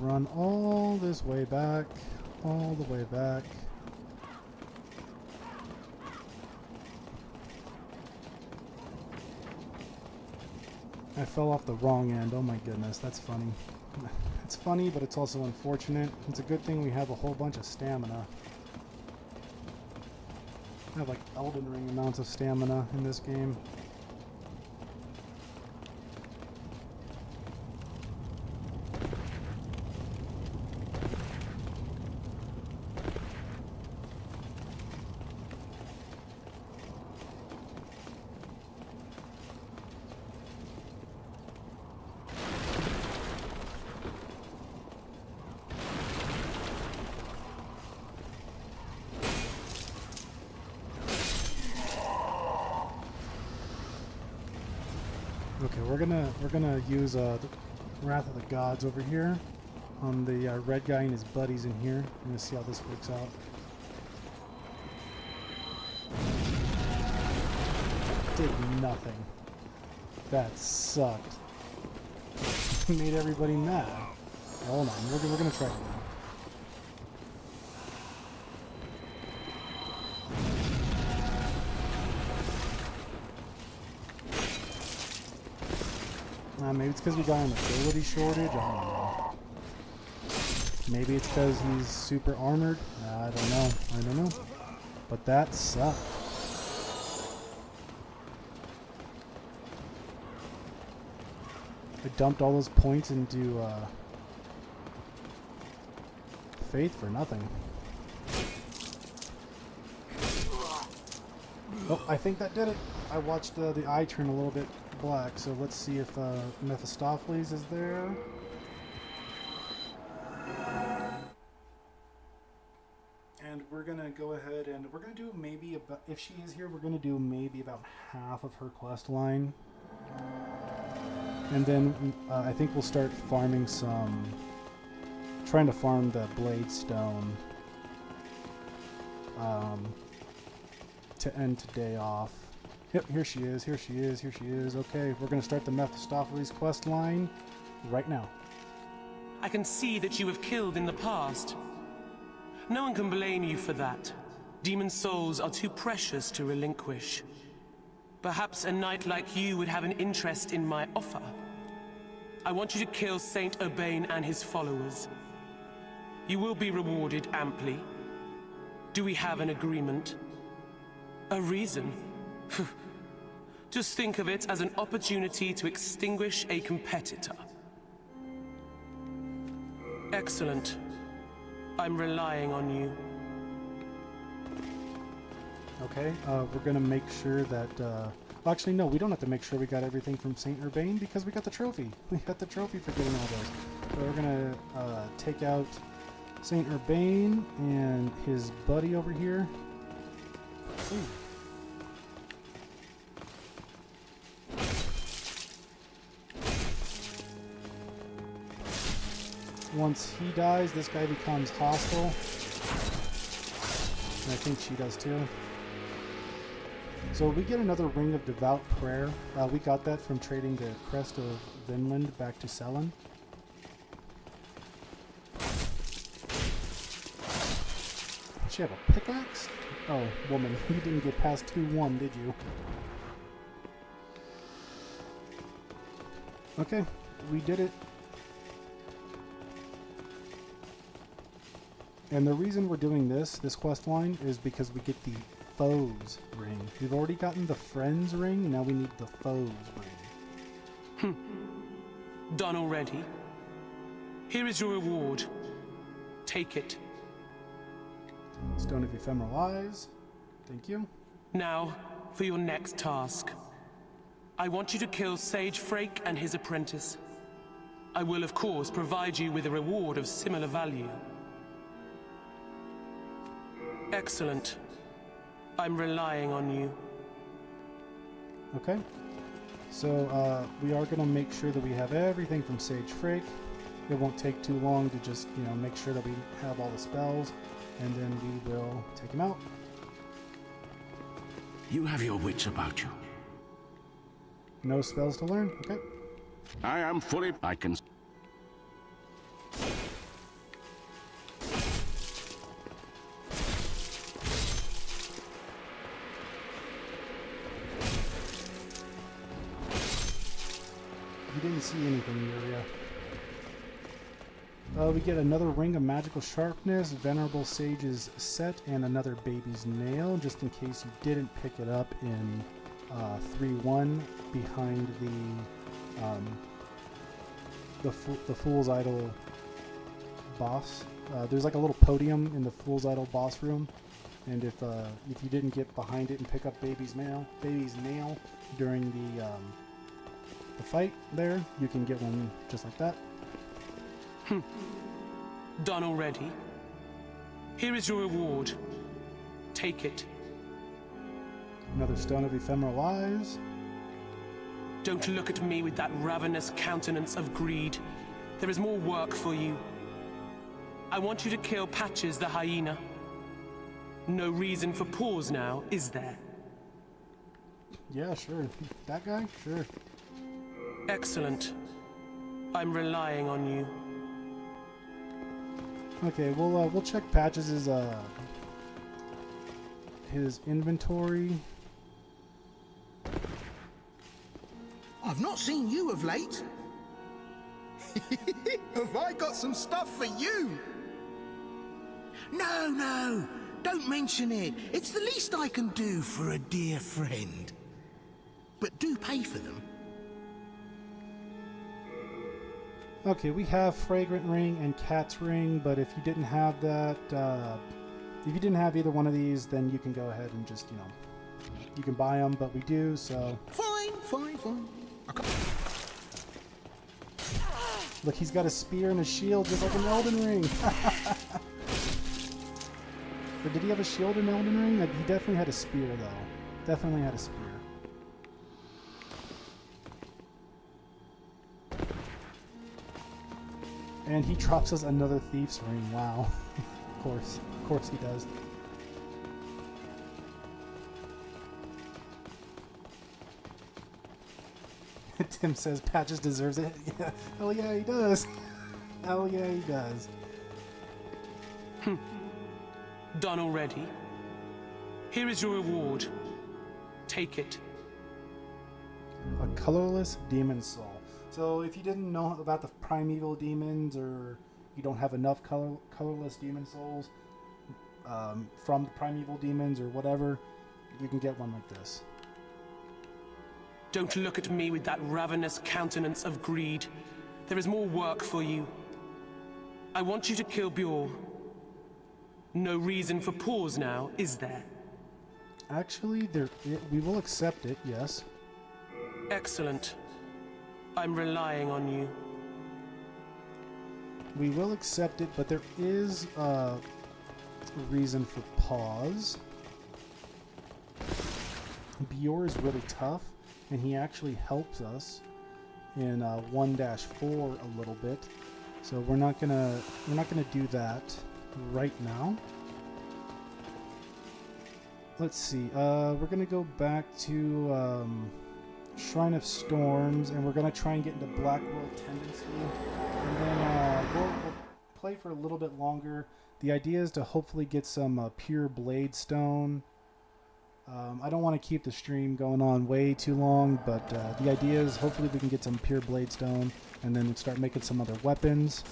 Run all this way back, all the way back. I fell off the wrong end. Oh my goodness, that's funny. It's funny, but it's also unfortunate. It's a good thing we have a whole bunch of stamina. I have like Elden Ring amounts of stamina in this game. Okay, we're gonna use the Wrath of the Gods over here on the red guy and his buddies in here. I'm gonna see how this works out. Did nothing. That sucked. Made everybody mad. Hold on, we're gonna try it now. Maybe it's because we got an ability shortage. I don't know. Maybe it's because he's super armored. I don't know. I don't know. But that sucked. I dumped all those points into Faith for nothing. Oh, I think that did it. I watched the eye turn a little bit black, so let's see if Mephistopheles is there. And we're gonna go ahead and we're gonna do maybe about, if she is here, we're gonna do maybe about half of her quest line. And then I think we'll start farming trying to farm the blade stone to end today off. Yep, here she is, here she is, here she is. Okay, we're going to start the Mephistopheles quest line right now. I can see that you have killed in the past. No one can blame you for that. Demon souls are too precious to relinquish. Perhaps a knight like you would have an interest in my offer. I want you to kill Saint Urbain and his followers. You will be rewarded amply. Do we have an agreement? A reason? Just think of it as an opportunity to extinguish a competitor. Excellent. I'm relying on you. Okay, we're gonna make sure that, actually no, we don't have to make sure we got everything from Saint Urbain because we got the trophy. We got the trophy for getting all those. So we're gonna take out Saint Urbain and his buddy over here. Ooh. Once he dies, this guy becomes hostile. And I think she does too. So we get another Ring of Devout Prayer. We got that from trading the Crest of Vinland back to Selen. Does she have a pickaxe? Oh, woman, you didn't get past 2-1, did you? Okay, we did it. And the reason we're doing this quest line, is because we get the Foes ring. We've already gotten the Friends ring, and now we need the Foes ring. Done already. Here is your reward. Take it. Stone of Ephemeral Eyes. Thank you. Now, for your next task. I want you to kill Sage Frake and his apprentice. I will, of course, provide you with a reward of similar value. Excellent. I'm relying on you. Okay. So, we are going to make sure that we have everything from Sage Frake. It won't take too long to just, make sure that we have all the spells, and then we will take him out. You have your wits about you. No spells to learn? Okay. I am fully... I can... You didn't see anything, Yuria. We get another Ring of Magical Sharpness, Venerable Sage's Set, and another Baby's Nail, just in case you didn't pick it up in 3-1 behind the Fool's Idol boss. There's like a little podium in the Fool's Idol boss room, and if you didn't get behind it and pick up Baby's Nail during the fight there, you can get one just like that. Done already. Here is your reward. Take it. Another Stone of Ephemeral Eyes. Don't look at me with that ravenous countenance of greed. There is more work for you. I want you to kill Patches the hyena. No reason for pause now, is there? Yeah, sure. That guy? Sure. Excellent. I'm relying on you. Okay, we'll check Patches' his inventory. I've not seen you of late. Have I got some stuff for you? No, don't mention it. It's the least I can do for a dear friend. But do pay for them. Okay, we have Fragrant Ring and Cat's Ring, but if you didn't have that, if you didn't have either one of these, then you can go ahead and just, you can buy them, but we do, so... Fine. Look, he's got a spear and a shield, just like an Elden Ring! Or did he have a shield in Elden Ring? He definitely had a spear, though. Definitely had a spear. And he drops us another Thieves Ring. Wow. Of course he does. Tim says Patches deserves it. Yeah. Hell yeah, he does. Hell yeah, he does. Done already? Here is your reward. Take it. A colorless demon soul. So if you didn't know about the primeval demons, or you don't have enough colorless demon souls from the primeval demons or whatever, you can get one like this. Don't look at me with that ravenous countenance of greed. There is more work for you. I want you to kill Bjorn. No reason for pause now, is there? Actually, we will accept it, yes. Excellent. I'm relying on you. We will accept it, but there is a reason for pause. Bjorn is really tough, and he actually helps us in 1-4 a little bit. So we're not gonna do that right now. Let's see. We're gonna go back to Shrine of Storms, and we're gonna try and get into Black World Tendency, and then we'll play for a little bit longer. The idea is to hopefully get some pure blade stone. I don't want to keep the stream going on way too long, but the idea is hopefully we can get some pure blade stone and then start making some other weapons.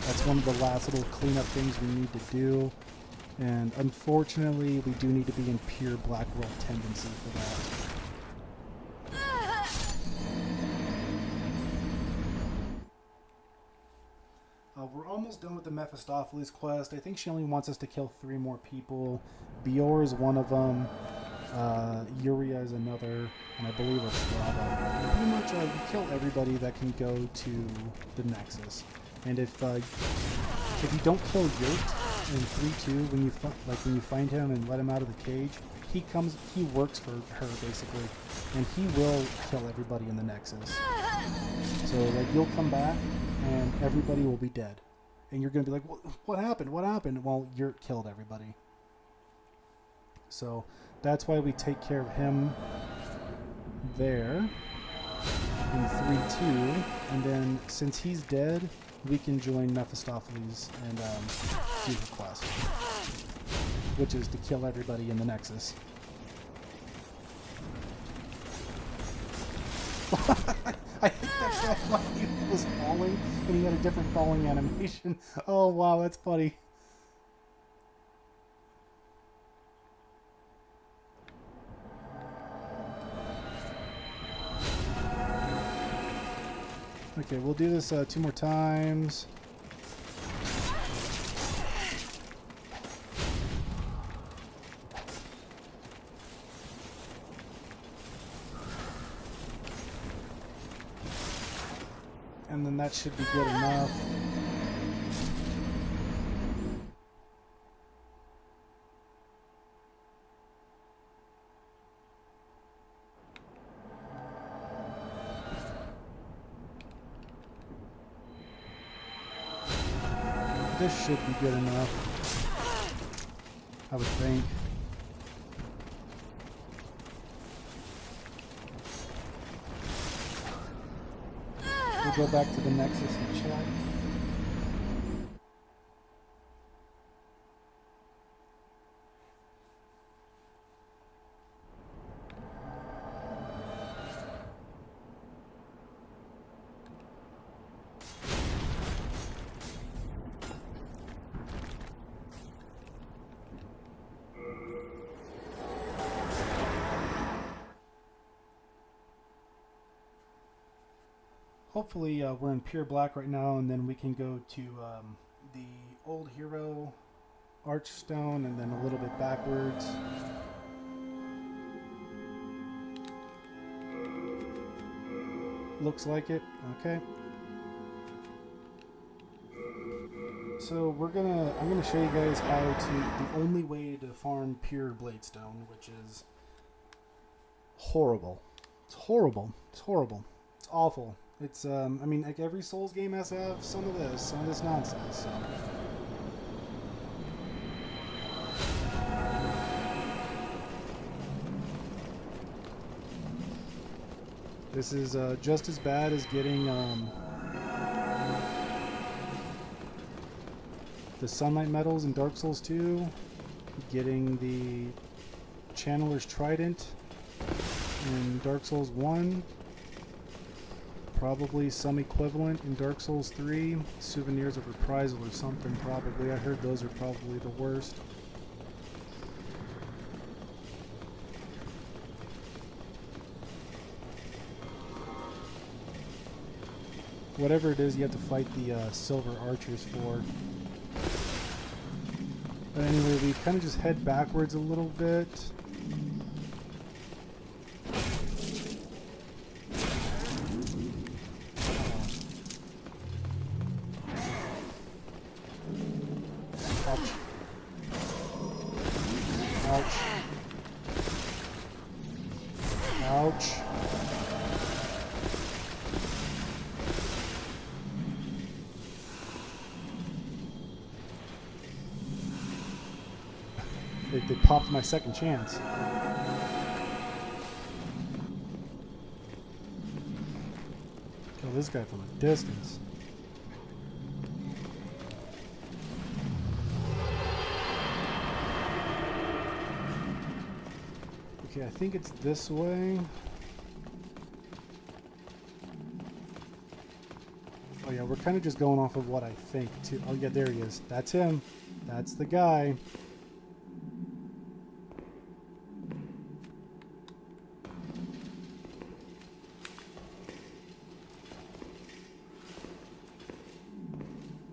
That's one of the last little cleanup things we need to do, and unfortunately we do need to be in pure Black World Tendency for that. We're almost done with the Mephistopheles quest. I think she only wants us to kill 3 more people. Bior is one of them. Yuria is another, and I believe Estrada. Pretty much, you kill everybody that can go to the Nexus. And if you don't kill Yurt in 3-2, when you find him and let him out of the cage, he works for her basically, and he will kill everybody in the Nexus. So you'll come back, and everybody will be dead, and you're gonna be like, "What happened? What happened?" Well, Yurt killed everybody. So that's why we take care of him there in 3-2, and then since he's dead, we can join Mephistopheles and do the quest, which is to kill everybody in the Nexus. I think that's why he was falling, and he had a different falling animation. Oh wow, that's funny. Okay, we'll do this 2 more times. And then that should be good enough. This should be good enough, I would think. go back to the Nexus and check. Hopefully we're in pure black right now, and then we can go to the old hero archstone and then a little bit backwards. Looks like it. Okay. So I'm gonna show you guys how the only way to farm pure bladestone, which is horrible. It's horrible. It's horrible. It's awful. It's I mean, like every Souls game has to have some of this nonsense. So. This is just as bad as getting the Sunlight Medals in Dark Souls 2, getting the Channeler's Trident in Dark Souls 1, probably some equivalent in Dark Souls 3, Souvenirs of Reprisal or something probably. I heard those are probably the worst. Whatever it is you have to fight the silver archers for. But anyway, we kind of just head backwards a little bit. Ouch. Ouch. Ouch. They popped my second chance. Kill this guy from a distance. Okay, I think it's this way. Oh yeah, we're kind of just going off of what I think too. Oh yeah, there he is. That's him. That's the guy.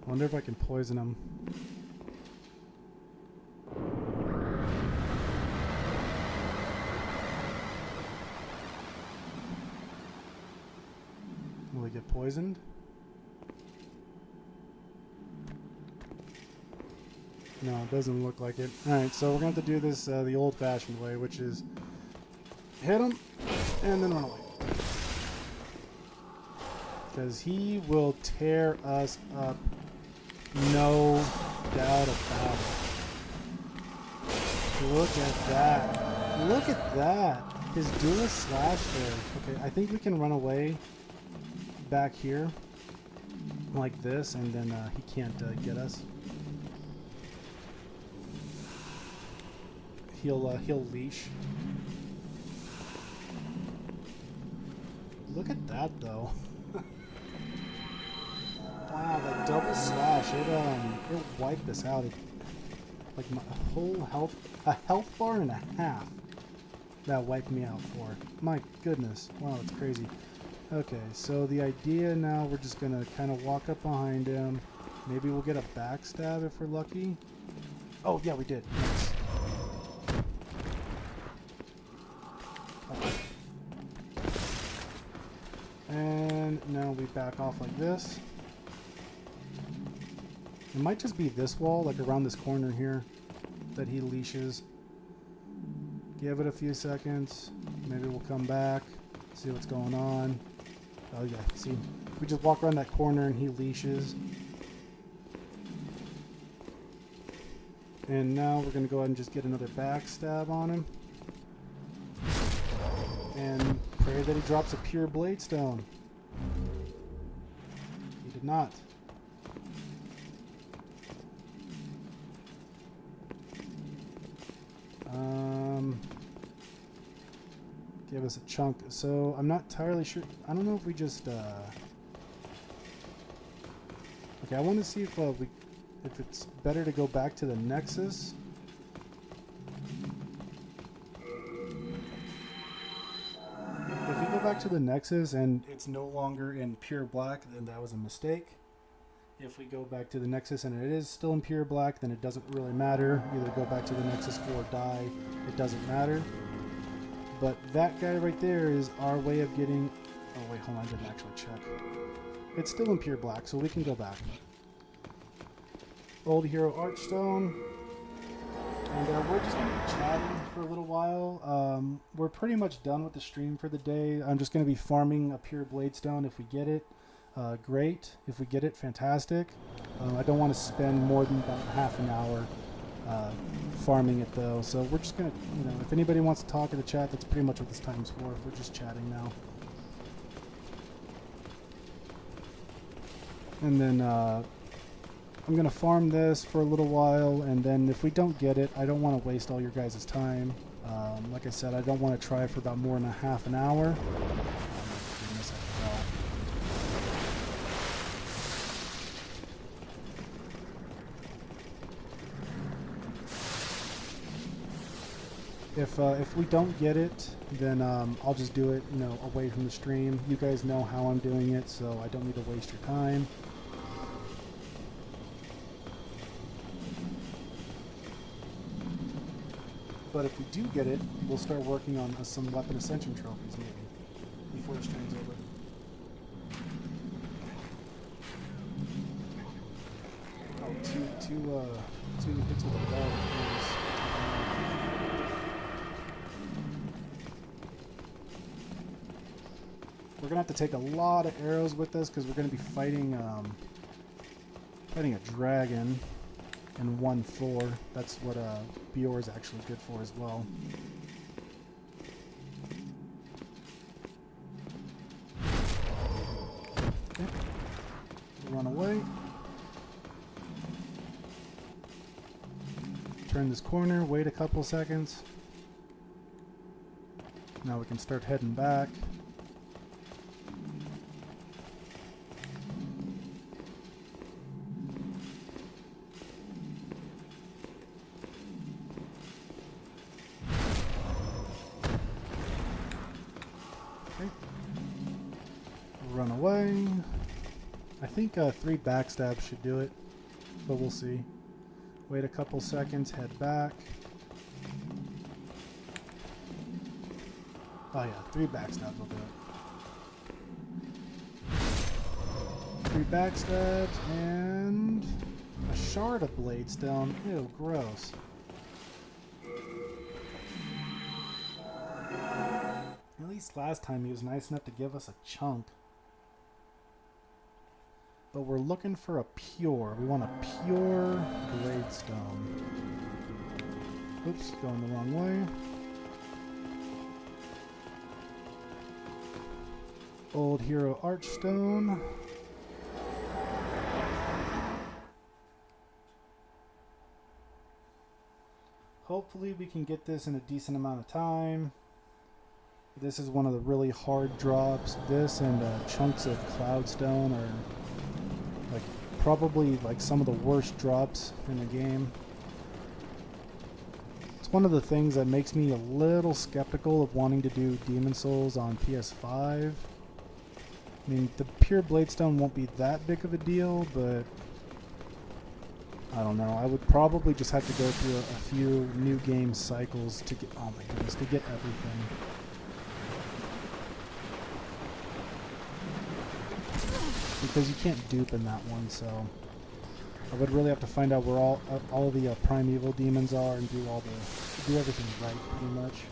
I wonder if I can poison him. Will he get poisoned? No, it doesn't look like it. Alright, so we're going to have to do this the old-fashioned way, which is hit him and then run away. Because he will tear us up. No doubt about it. Look at that. Look at that. His dual slash there. Okay, I think we can run away back here like this, and then he can't get us. He'll leash. Look at that though. Wow, that double slash, it wiped us out. Like my whole a health bar and a half. That wiped me out for. My goodness. Wow, it's crazy. Okay, so the idea now, we're just gonna kind of walk up behind him. Maybe we'll get a backstab if we're lucky. Oh, yeah, we did. Nice. And now we back off like this. It might just be this wall, like around this corner here, that he leashes. Give it a few seconds. Maybe we'll come back, see what's going on. Oh yeah, see, we just walk around that corner and he leashes. And now we're going to go ahead and just get another backstab on him. And pray that he drops a pure bladestone. did not. Give us a chunk. So I'm not entirely sure. I don't know if we just. Okay, I want to see if if it's better to go back to the Nexus. If we go back to the Nexus and it's no longer in pure black, then that was a mistake. If we go back to the Nexus and it is still in pure black, then it doesn't really matter. Either go back to the Nexus or die. It doesn't matter. But that guy right there is our way of getting... Oh wait, hold on, I didn't actually check. It's still in pure black, so we can go back. Old Hero Archstone. And we're just going to be chatting for a little while. We're pretty much done with the stream for the day. I'm just going to be farming a pure Bladestone if we get it. Great. If we get it, fantastic. I don't want to spend more than about half an hour farming it though. So we're just going to, you know, if anybody wants to talk in the chat, that's pretty much what this time's for. We're just chatting now. And then I'm going to farm this for a little while, and then if we don't get it, I don't want to waste all your guys' time. Like I said, I don't want to try for about more than a half an hour. If we don't get it, then I'll just do it, you know, away from the stream. You guys know how I'm doing it, so I don't need to waste your time. But if we do get it, we'll start working on some weapon ascension trophies maybe before the stream's over. Oh, two hits with a bow. We're gonna have to take a lot of arrows with us because we're gonna be fighting a dragon in 1-4. That's what Bior is actually good for as well. Okay. Run away. Turn this corner, wait a couple seconds. Now we can start heading back. Run away. I think 3 backstabs should do it, but we'll see. Wait a couple seconds, head back. Oh yeah, 3 backstabs will do it. 3 backstabs and a shard of Bladestone. Ew, gross. At least last time he was nice enough to give us a chunk. But we're looking for a pure. We want a pure Bladestone. Oops, going the wrong way. Old Hero Archstone. Hopefully we can get this in a decent amount of time. This is one of the really hard drops. This and chunks of Cloudstone are like probably like some of the worst drops in the game. It's one of the things that makes me a little skeptical of wanting to do Demon Souls on PS5. I mean, the pure Bladestone won't be that big of a deal, but I don't know. I would probably just have to go through a few new game cycles to get, oh my goodness, to get everything. Because you can't dupe in that one, so I would really have to find out where all the primeval demons are and do everything right, pretty much.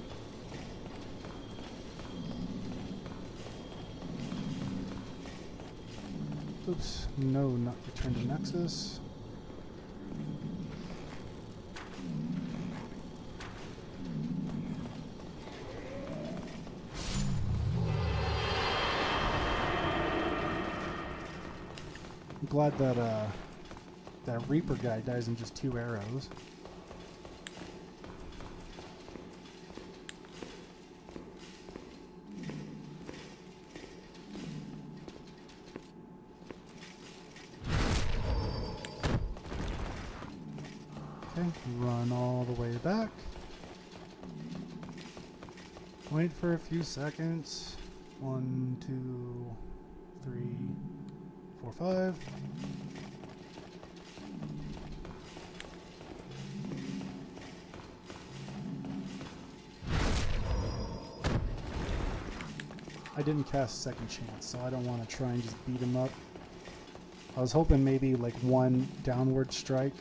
Oops, no, not return to Nexus. glad that that Reaper guy dies in just 2 arrows. Okay, run all the way back. Wait for a few seconds. 1, 2, 3, 4, 5. I didn't cast Second Chance, so I don't want to try and just beat him up. I was hoping maybe like 1 downward strike.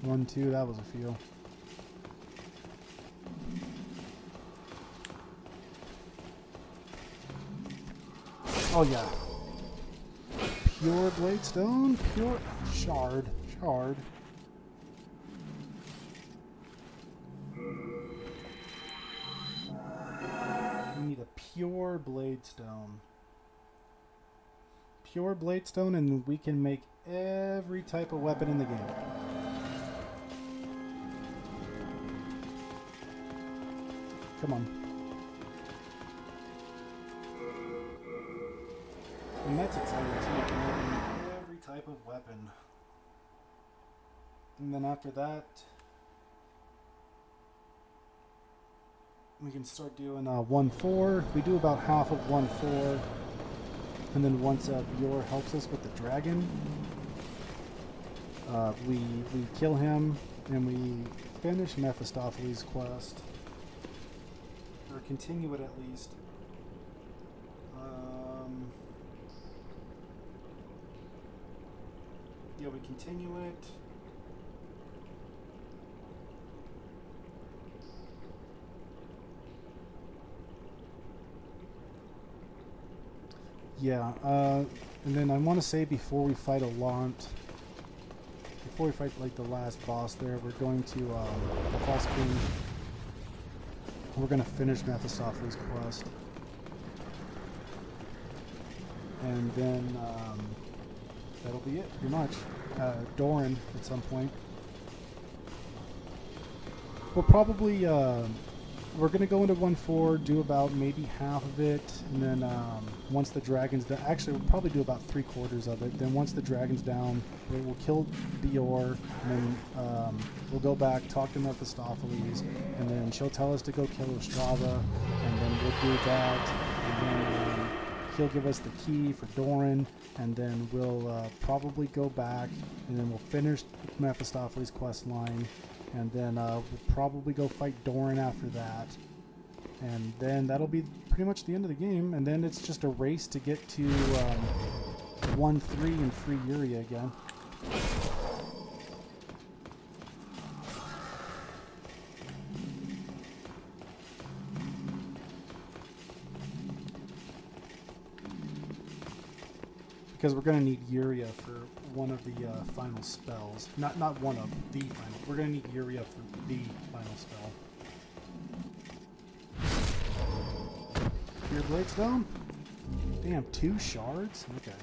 1, 2, that was a few. Oh yeah. Pure Bladestone? Pure Shard. Shard. We need a pure Bladestone. Pure Bladestone and we can make every type of weapon in the game. Come on. And that's exciting too. You can make every type of weapon. And then after that, we can start doing 1-4. We do about half of 1-4. And then once Bjor helps us with the dragon, we kill him and we finish Mephistopheles' quest. Or continue it at least. Yeah, we continue it. Yeah, and then I want to say before we fight before we fight like the last boss there, we're going to the False King. We're going to finish Mephistopheles' quest. And then that'll be it, pretty much. Doran at some point. We'll probably, we're going to go into 1-4, do about maybe half of it, and then once the dragon's done, actually we'll probably do about 3/4 of it. Then once the dragon's down, we'll kill Bjor, and then we'll go back, talk to Mephistopheles, and then she'll tell us to go kill Ostrava, and then we'll do that, and then he'll give us the key for Doran, and then we'll probably go back, and then we'll finish Mephistopheles' quest line, and then we'll probably go fight Doran after that, and then that'll be pretty much the end of the game, and then it's just a race to get to 1-3 and free Yuri again. Because we're going to need Yuria for one of the final spells. Not one of, the final. We're going to need Yuria for the final spell. Your blades down? Damn, 2 shards? Okay.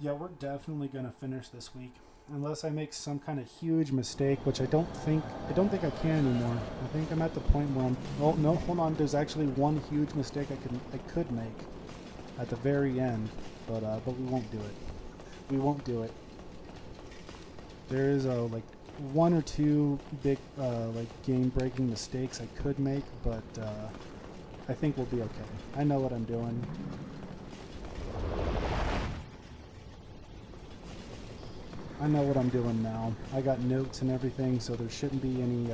Yeah, we're definitely gonna finish this week, unless I make some kind of huge mistake, which I don't think I can anymore. I think I'm at the point where I'm. Oh no, hold on. There's actually one huge mistake I could make at the very end, but we won't do it. We won't do it. There is like 1 or 2 big like game-breaking mistakes I could make, but I think we'll be okay. I know what I'm doing. I know what I'm doing now. I got notes and everything, so there shouldn't be any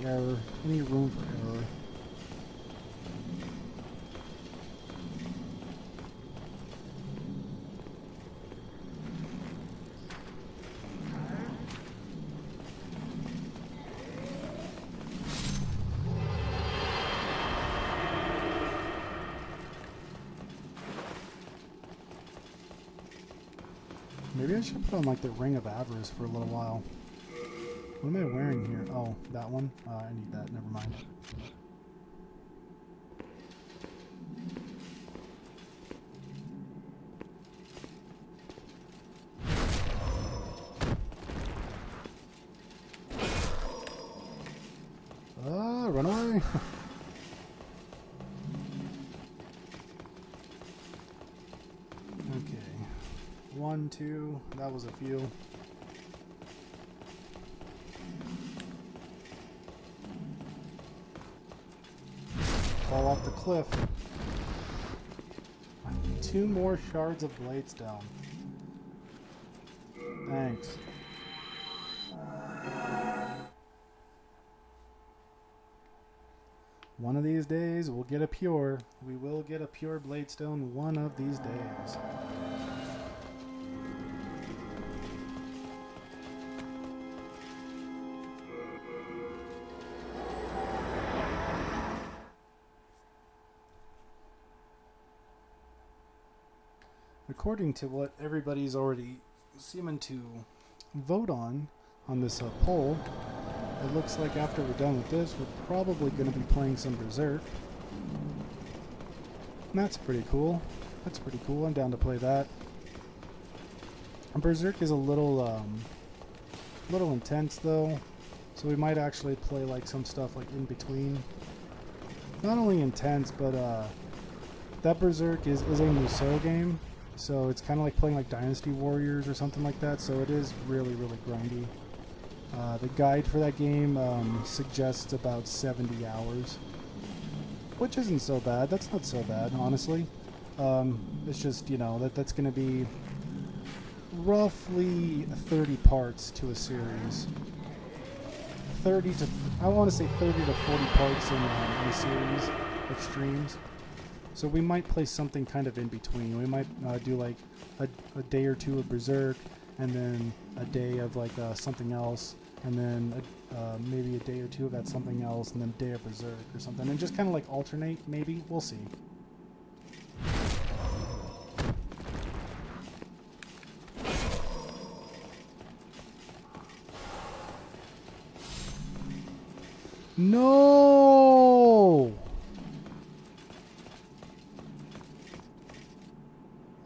error, any room for error. Maybe I should put on like the Ring of Avarice for a little while. What am I wearing here? Oh, that one? I need that. Never mind. Run away! Okay. 1, 2. That was a few. Fall off the cliff. I need 2 more shards of Bladestone. Thanks. One of these days, we'll get a pure. We will get a pure Bladestone one of these days. According to what everybody's already seeming to vote on this poll, it looks like after we're done with this, we're probably going to be playing some Berserk. And that's pretty cool. That's pretty cool. I'm down to play that. Berserk is a little intense though, so we might actually play like some stuff like in between. Not only intense, but that Berserk is a Musou game, so it's kind of like playing like Dynasty Warriors or something like that. So it is really, really grindy. The guide for that game suggests about 70 hours, which isn't so bad. That's not so bad, honestly. It's just, you know, that's going to be roughly 30 parts to a series. I want to say 30 to 40 parts in a series of streams. So we might play something kind of in between. We might do like a day or two of Berserk, and then a day of like something else, and then maybe a day or two of that something else, and then a day of Berserk or something, and just kind of like alternate, maybe. We'll see. No!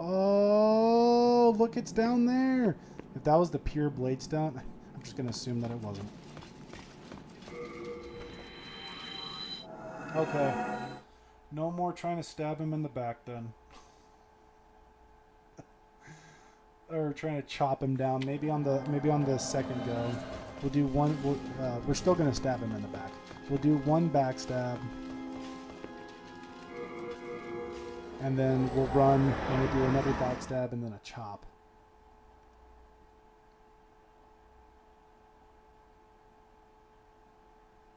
Oh, look, it's down there. If that was the pure Bladestone, I'm just going to assume that it wasn't. Okay. No more trying to stab him in the back then. Or trying to chop him down. Maybe on the second go. We'll do one. We're still going to stab him in the back. We'll do one backstab. And then we'll run and we'll do another backstab and then a chop.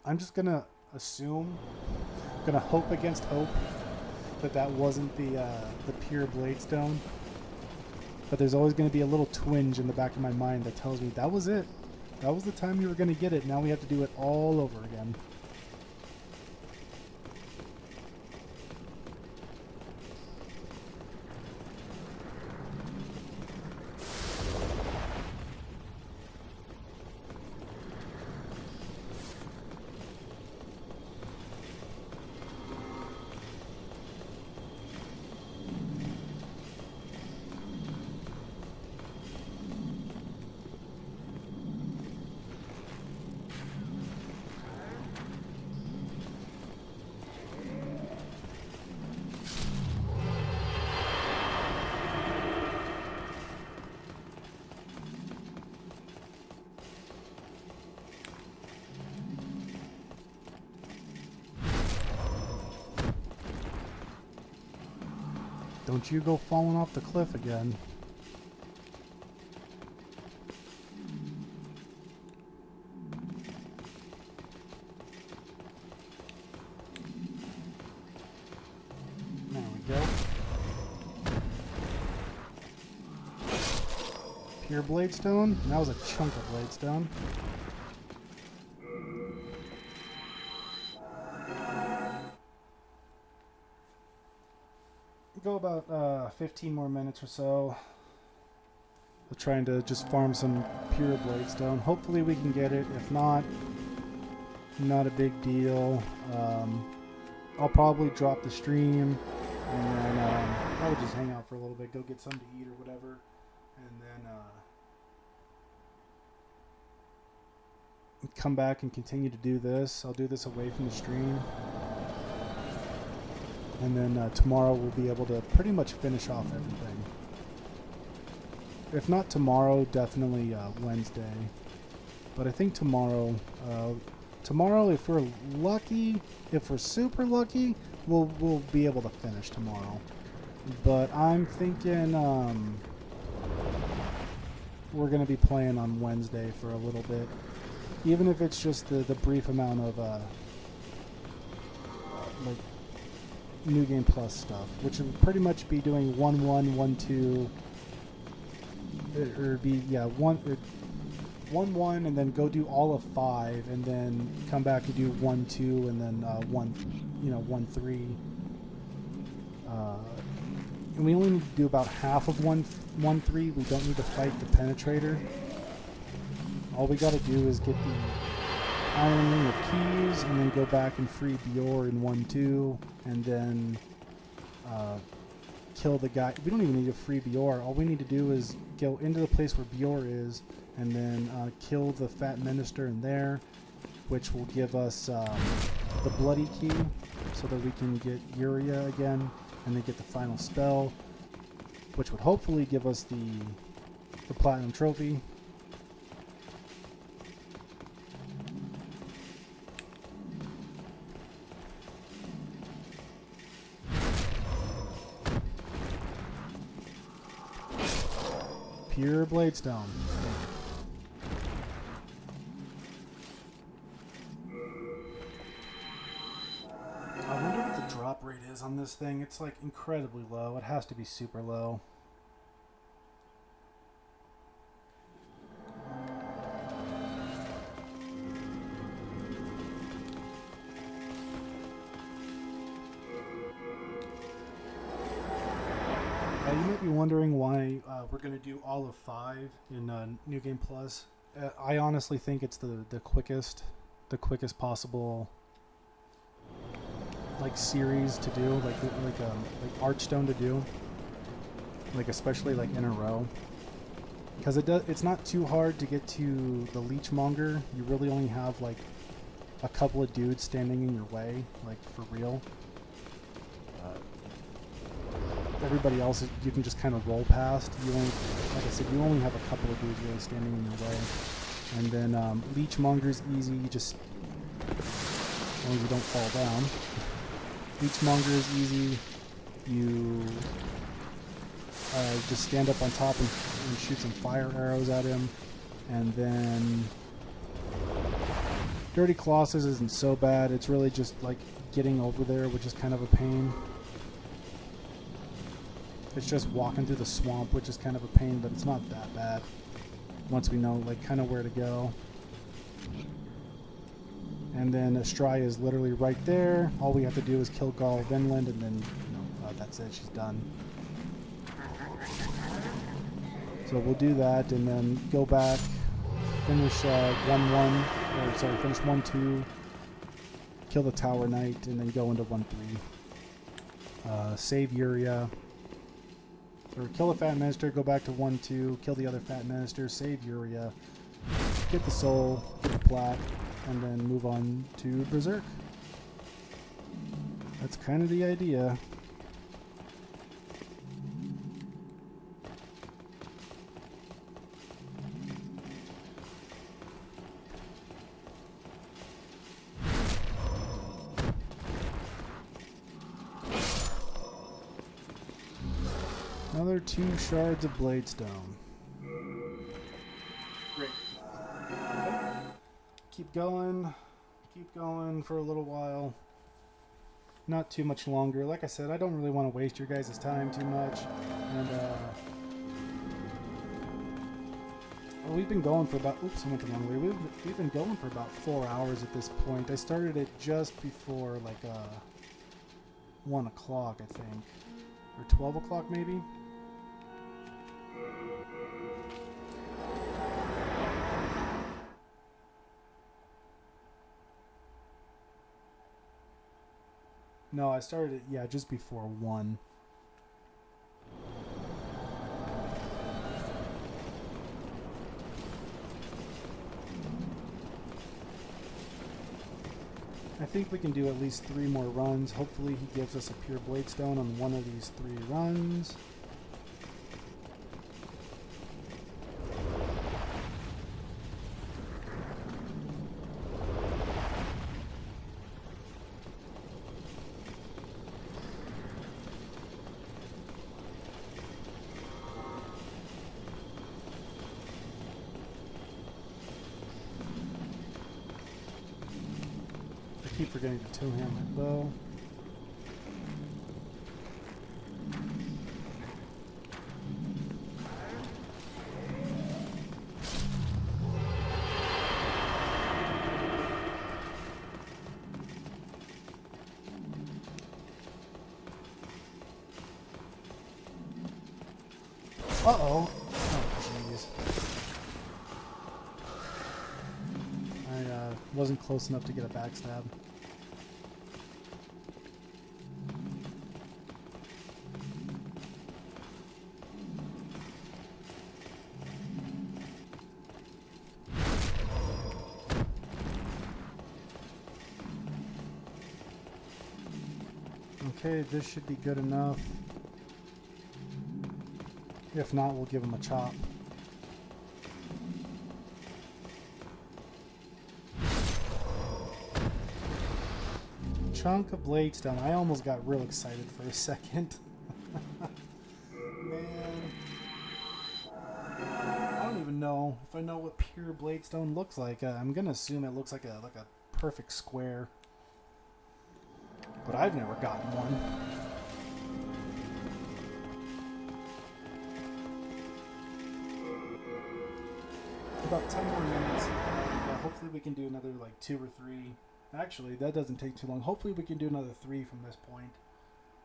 I'm just going to assume, going to hope against hope that wasn't the pure Bladestone. But there's always going to be a little twinge in the back of my mind that tells me that was it. That was the time you were going to get it. Now we have to do it all over again. Don't you go falling off the cliff again. There we go. Pure Bladestone. That was a chunk of Bladestone. Go about 15 more minutes or so. trying to just farm some pure Bladestone. Hopefully we can get it. If not, not a big deal. I'll probably drop the stream and then probably just hang out for a little bit, go get something to eat or whatever, and then come back and continue to do this. I'll do this away from the stream. And then tomorrow we'll be able to pretty much finish off everything. If not tomorrow, definitely Wednesday. But I think tomorrow, if we're lucky, if we're super lucky, we'll be able to finish tomorrow. But I'm thinking we're going to be playing on Wednesday for a little bit. Even if it's just the brief amount of like New Game Plus stuff, which would pretty much be doing 1-1, 1-2, or be 1-1, and then go do all of 5, and then come back and do 1-2, and then 1-3. And we only need to do about half of 1-3. We don't need to fight the Penetrator. All we gotta do is get the Iron Ring of Keys, and then go back and free Bior in 1-2, and then kill the guy. We don't even need to free Bior. All we need to do is go into the place where Bior is, and then kill the Fat Minister in there, which will give us the Bloody Key, so that we can get Uria again, and then get the final spell, which would hopefully give us the Platinum Trophy. Pure Bladestone. I wonder what the drop rate is on this thing. It's like incredibly low. It has to be super low. You might be wondering why we're going to do all of 5 in New Game Plus. I honestly think it's the quickest possible like series to do, like Archstone to do, like especially like in a row, because it's not too hard to get to the Leechmonger. You really only have like a couple of dudes standing in your way, like for real. Everybody else you can just kind of roll past. You only, like I said, you only have a couple of dudes really standing in your way. And then Leechmonger's easy. You just, as long as you don't fall down. Leechmonger is easy. You just stand up on top and shoot some fire arrows at him. And then Dirty Colossus isn't so bad. It's really just like getting over there, which is kind of a pain. It's just walking through the swamp, which is kind of a pain, but it's not that bad once we know like kind of where to go. And then Astraea is literally right there. All we have to do is kill Garl Vinland, and then that's it. She's done. So we'll do that, and then go back, finish 1-1, or sorry, finish 1-2, kill the Tower Knight, and then go into 1-3. Save Uria. Or kill the Fat Minister, go back to 1-2, kill the other Fat Minister, save Uria, get the soul, get the plat, and then move on to Berserk. That's kind of the idea. Another 2 shards of Bladestone. Great. Keep going for a little while. Not too much longer. Like I said, I don't really want to waste your guys' time too much. And we've been going for about, oops, I went the wrong way. We've been going for about 4 hours at this point. I started it just before like 1 o'clock, I think. Or 12 o'clock maybe. No, I started it, yeah, just before 1. I think we can do at least 3 more runs. Hopefully he gives us a pure Bladestone on one of these 3 runs. I keep forgetting to two-hand my bow. Uh-oh. Oh, jeez. I wasn't close enough to get a backstab. Okay, this should be good enough. If not, we'll give him a chop. Chunk of Bladestone. I almost got real excited for a second. Man. I don't even know if I know what pure Bladestone looks like. I'm gonna assume it looks like a perfect square. But I've never gotten one. About 10 more minutes. Hopefully we can do another like 2 or 3. Actually, that doesn't take too long. Hopefully we can do another 3 from this point.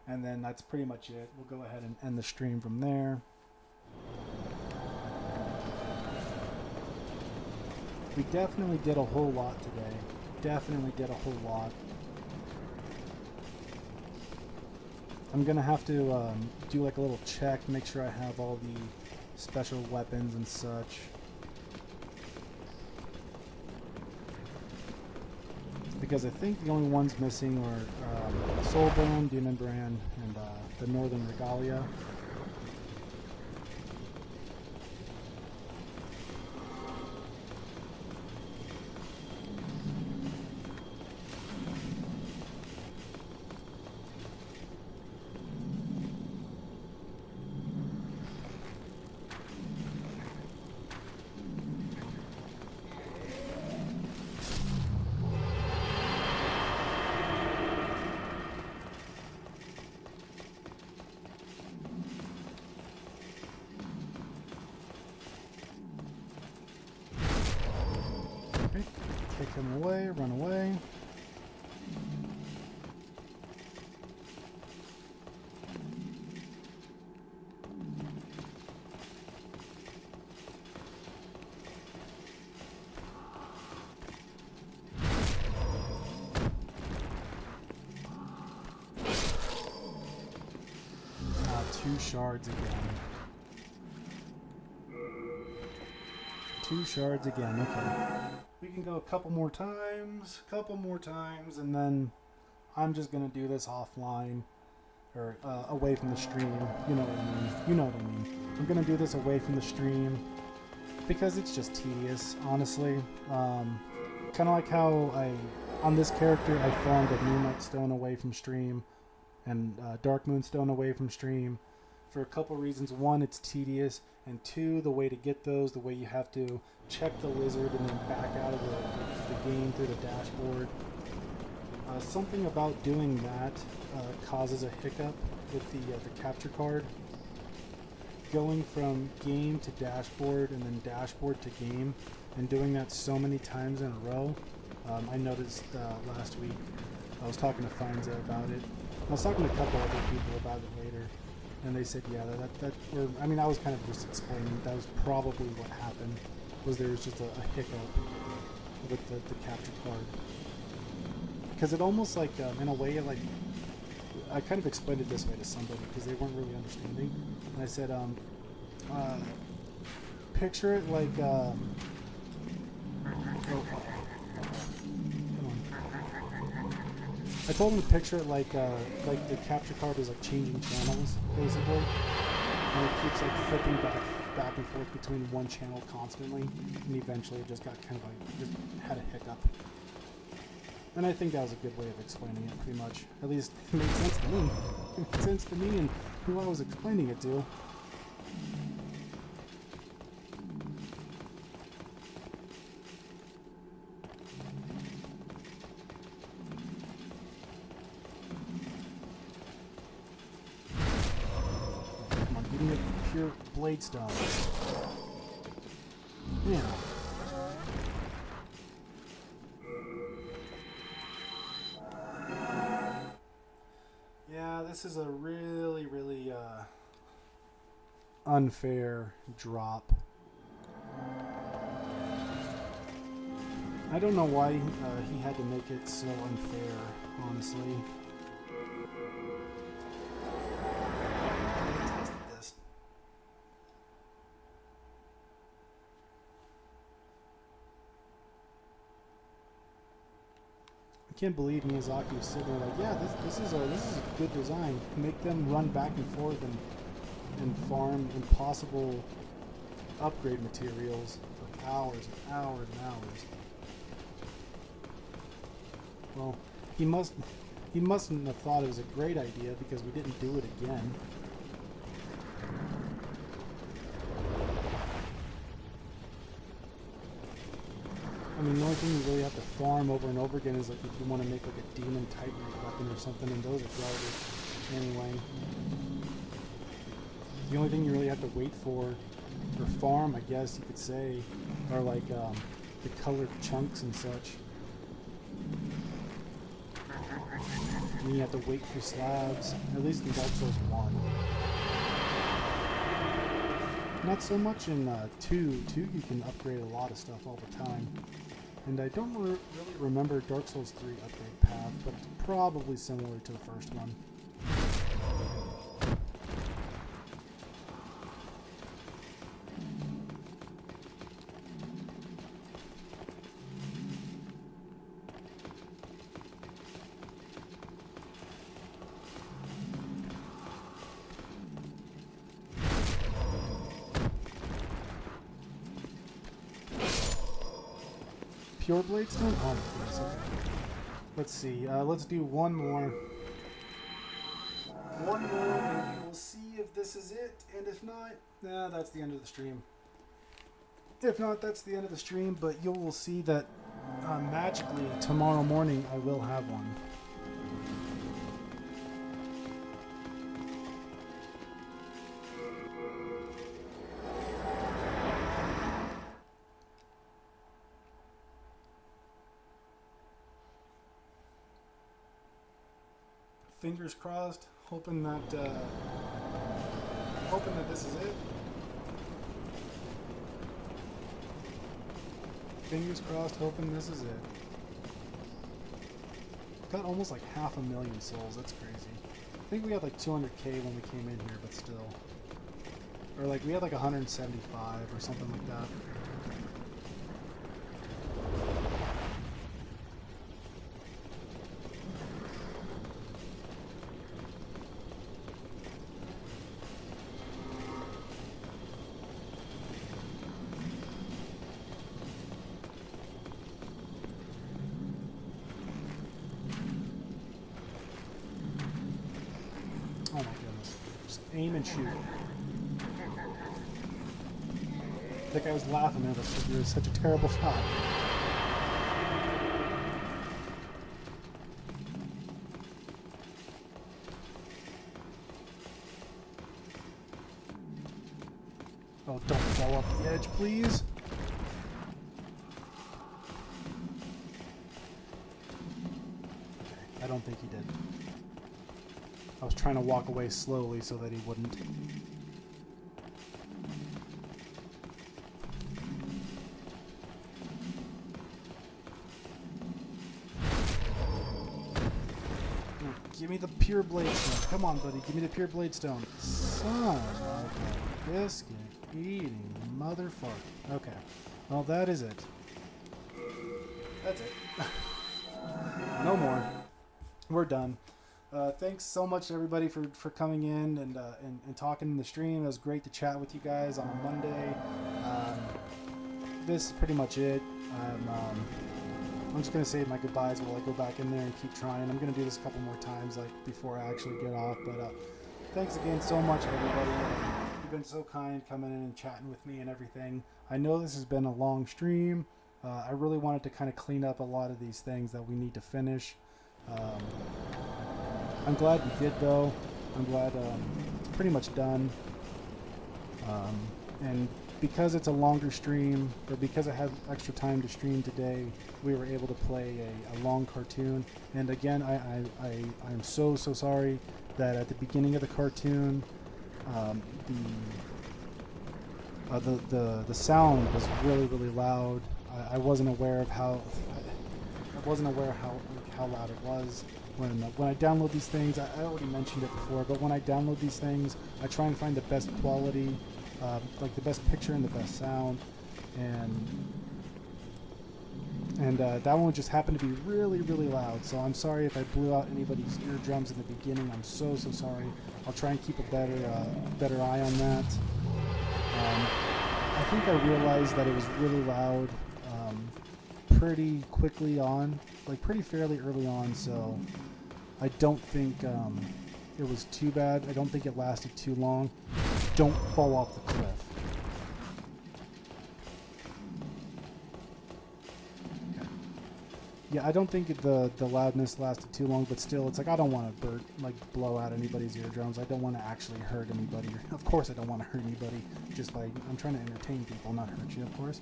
And then that's pretty much it. We'll go ahead and end the stream from there. We definitely did a whole lot today. Definitely did a whole lot. I'm gonna have to do like a little check, make sure I have all the special weapons and such. Because I think the only ones missing are Soulbone, Demon Brand, and the Northern Regalia. Take him away, run away. Ah, 2 shards again. 2 shards again, okay. We can go a couple more times, and then I'm just gonna do this offline, or away from the stream. You know what I mean. You know what I mean. I'm gonna do this away from the stream because it's just tedious, honestly. Kind of like how on this character, I farmed a Moonlight Stone away from stream, and Dark Moon Stone away from stream, for a couple reasons. 1, it's tedious, and 2, the way to get those, the way you have to check the lizard and then back out of the game through the dashboard. Something about doing that causes a hiccup with the capture card. Going from game to dashboard and then dashboard to game, and doing that so many times in a row. I noticed last week. I was talking to Feinza about it. I was talking to a couple other people about it later, and they said, yeah, I mean, I was kind of just explaining that was probably what happened. Was there was just a hiccup with the capture card, because it almost like in a way I kind of explained it this way to somebody because they weren't really understanding. And I said, picture it like, I told him to picture it like the capture card is like changing channels, basically, and it keeps like flipping back and forth between one channel constantly, and eventually it just got kind of like, just had a hiccup. And I think that was a good way of explaining it, pretty much. At least it made sense to me. It made sense to me and who I was explaining it to. Come on, give me a pure blade stone. Yeah. Yeah, this is a really, really unfair drop. I don't know why he had to make it so unfair, honestly. I tested this. I can't believe Miyazaki was sitting there like, yeah, this is a good design. Make them run back and forth and farm impossible upgrade materials for hours and hours and hours. Well, he mustn't have thought it was a great idea because we didn't do it again. I mean, the only thing you really have to farm over and over again is like if you want to make like a demon titanite weapon or something, and those are garbage anyway. The only thing you really have to wait for, or farm, I guess you could say, are like the colored chunks and such. And you have to wait for slabs, at least in Dark Souls 1. Not so much in 2. 2 you can upgrade a lot of stuff all the time. And I don't really remember Dark Souls 3 upgrade path, but it's probably similar to the first one. Pure blade stone? Oh my goodness, okay. Let's see, let's do one more. One more, and we will see if this is it, and if not, that's the end of the stream. If not, that's the end of the stream, but you will see that magically tomorrow morning I will have one. Fingers crossed, hoping that this is it. Fingers crossed, hoping this is it. Got almost like 500,000 souls, that's crazy. I think we had like 200k when we came in here, but still. Or like we had like 175 or something like that. Oh my goodness. Just aim and shoot. I think I was laughing at us because it was such a terrible shot. Oh, don't fall off the edge, please. Okay, I don't think he did. I was trying to walk away slowly so that he wouldn't. Give Give me the pure blade stone. Come on, buddy. Give me the pure blade stone. Son of a biscuit eating motherfucker. Okay. Well, that is it. That's it. No more. We're done. Thanks so much, everybody, for coming in and talking in the stream. It was great to chat with you guys on a Monday. This is pretty much it. I'm just going to say my goodbyes while I go back in there and keep trying. I'm going to do this a couple more times before I actually get off. But thanks again so much, everybody. You've been so kind coming in and chatting with me and everything. I know this has been a long stream. I really wanted to kind of clean up a lot of these things that we need to finish. I'm glad we did, though. I'm glad it's pretty much done. And because it's a longer stream, or because I had extra time to stream today, we were able to play a long cartoon. And again, I'm so sorry that at the beginning of the cartoon, the sound was really loud. I wasn't aware of how loud it was. When I download these things, I already mentioned it before, but when I download these things, I try and find the best quality, like the best picture and the best sound, and that one just happened to be really loud. So I'm sorry if I blew out anybody's eardrums in the beginning. I'm so sorry. I'll try and keep a better eye on that. I think I realized that it was really loud pretty quickly on, like pretty fairly early on, so I don't think it was too bad. I don't think it lasted too long. Don't fall off the cliff. Okay. Yeah, I don't think the loudness lasted too long, but still, it's like I don't want to blow out anybody's eardrums. I don't want to actually hurt anybody. Of course I don't want to hurt anybody, just by, I'm trying to entertain people, not hurt you, of course.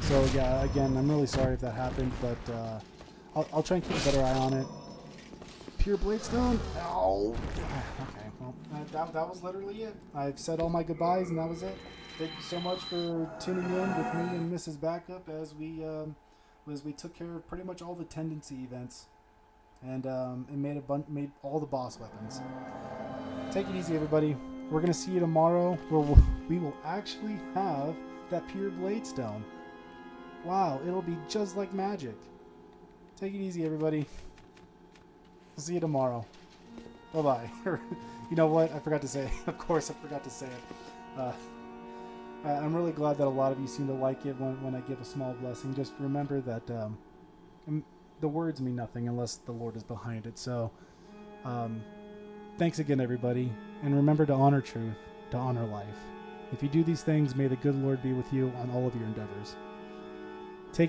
So yeah, again, I'm really sorry if that happened, but I'll try and keep a better eye on it. Pure blade stone? No. Okay, well, that was literally it. I've said all my goodbyes, and that was it. Thank you so much for tuning in with me and Mrs. Backup as we took care of pretty much all the tendency events, and made all the boss weapons. Take it easy, everybody. We're gonna see you tomorrow, where we will actually have that pure blade stone. Wow, it'll be just like magic. Take it easy, everybody. We'll see you tomorrow. Bye-bye. You know what? I forgot to say. Of course, I forgot to say it. I'm really glad that a lot of you seem to like it when I give a small blessing. Just remember that the words mean nothing unless the Lord is behind it. So, thanks again, everybody. And remember to honor truth, to honor life. If you do these things, may the good Lord be with you on all of your endeavors.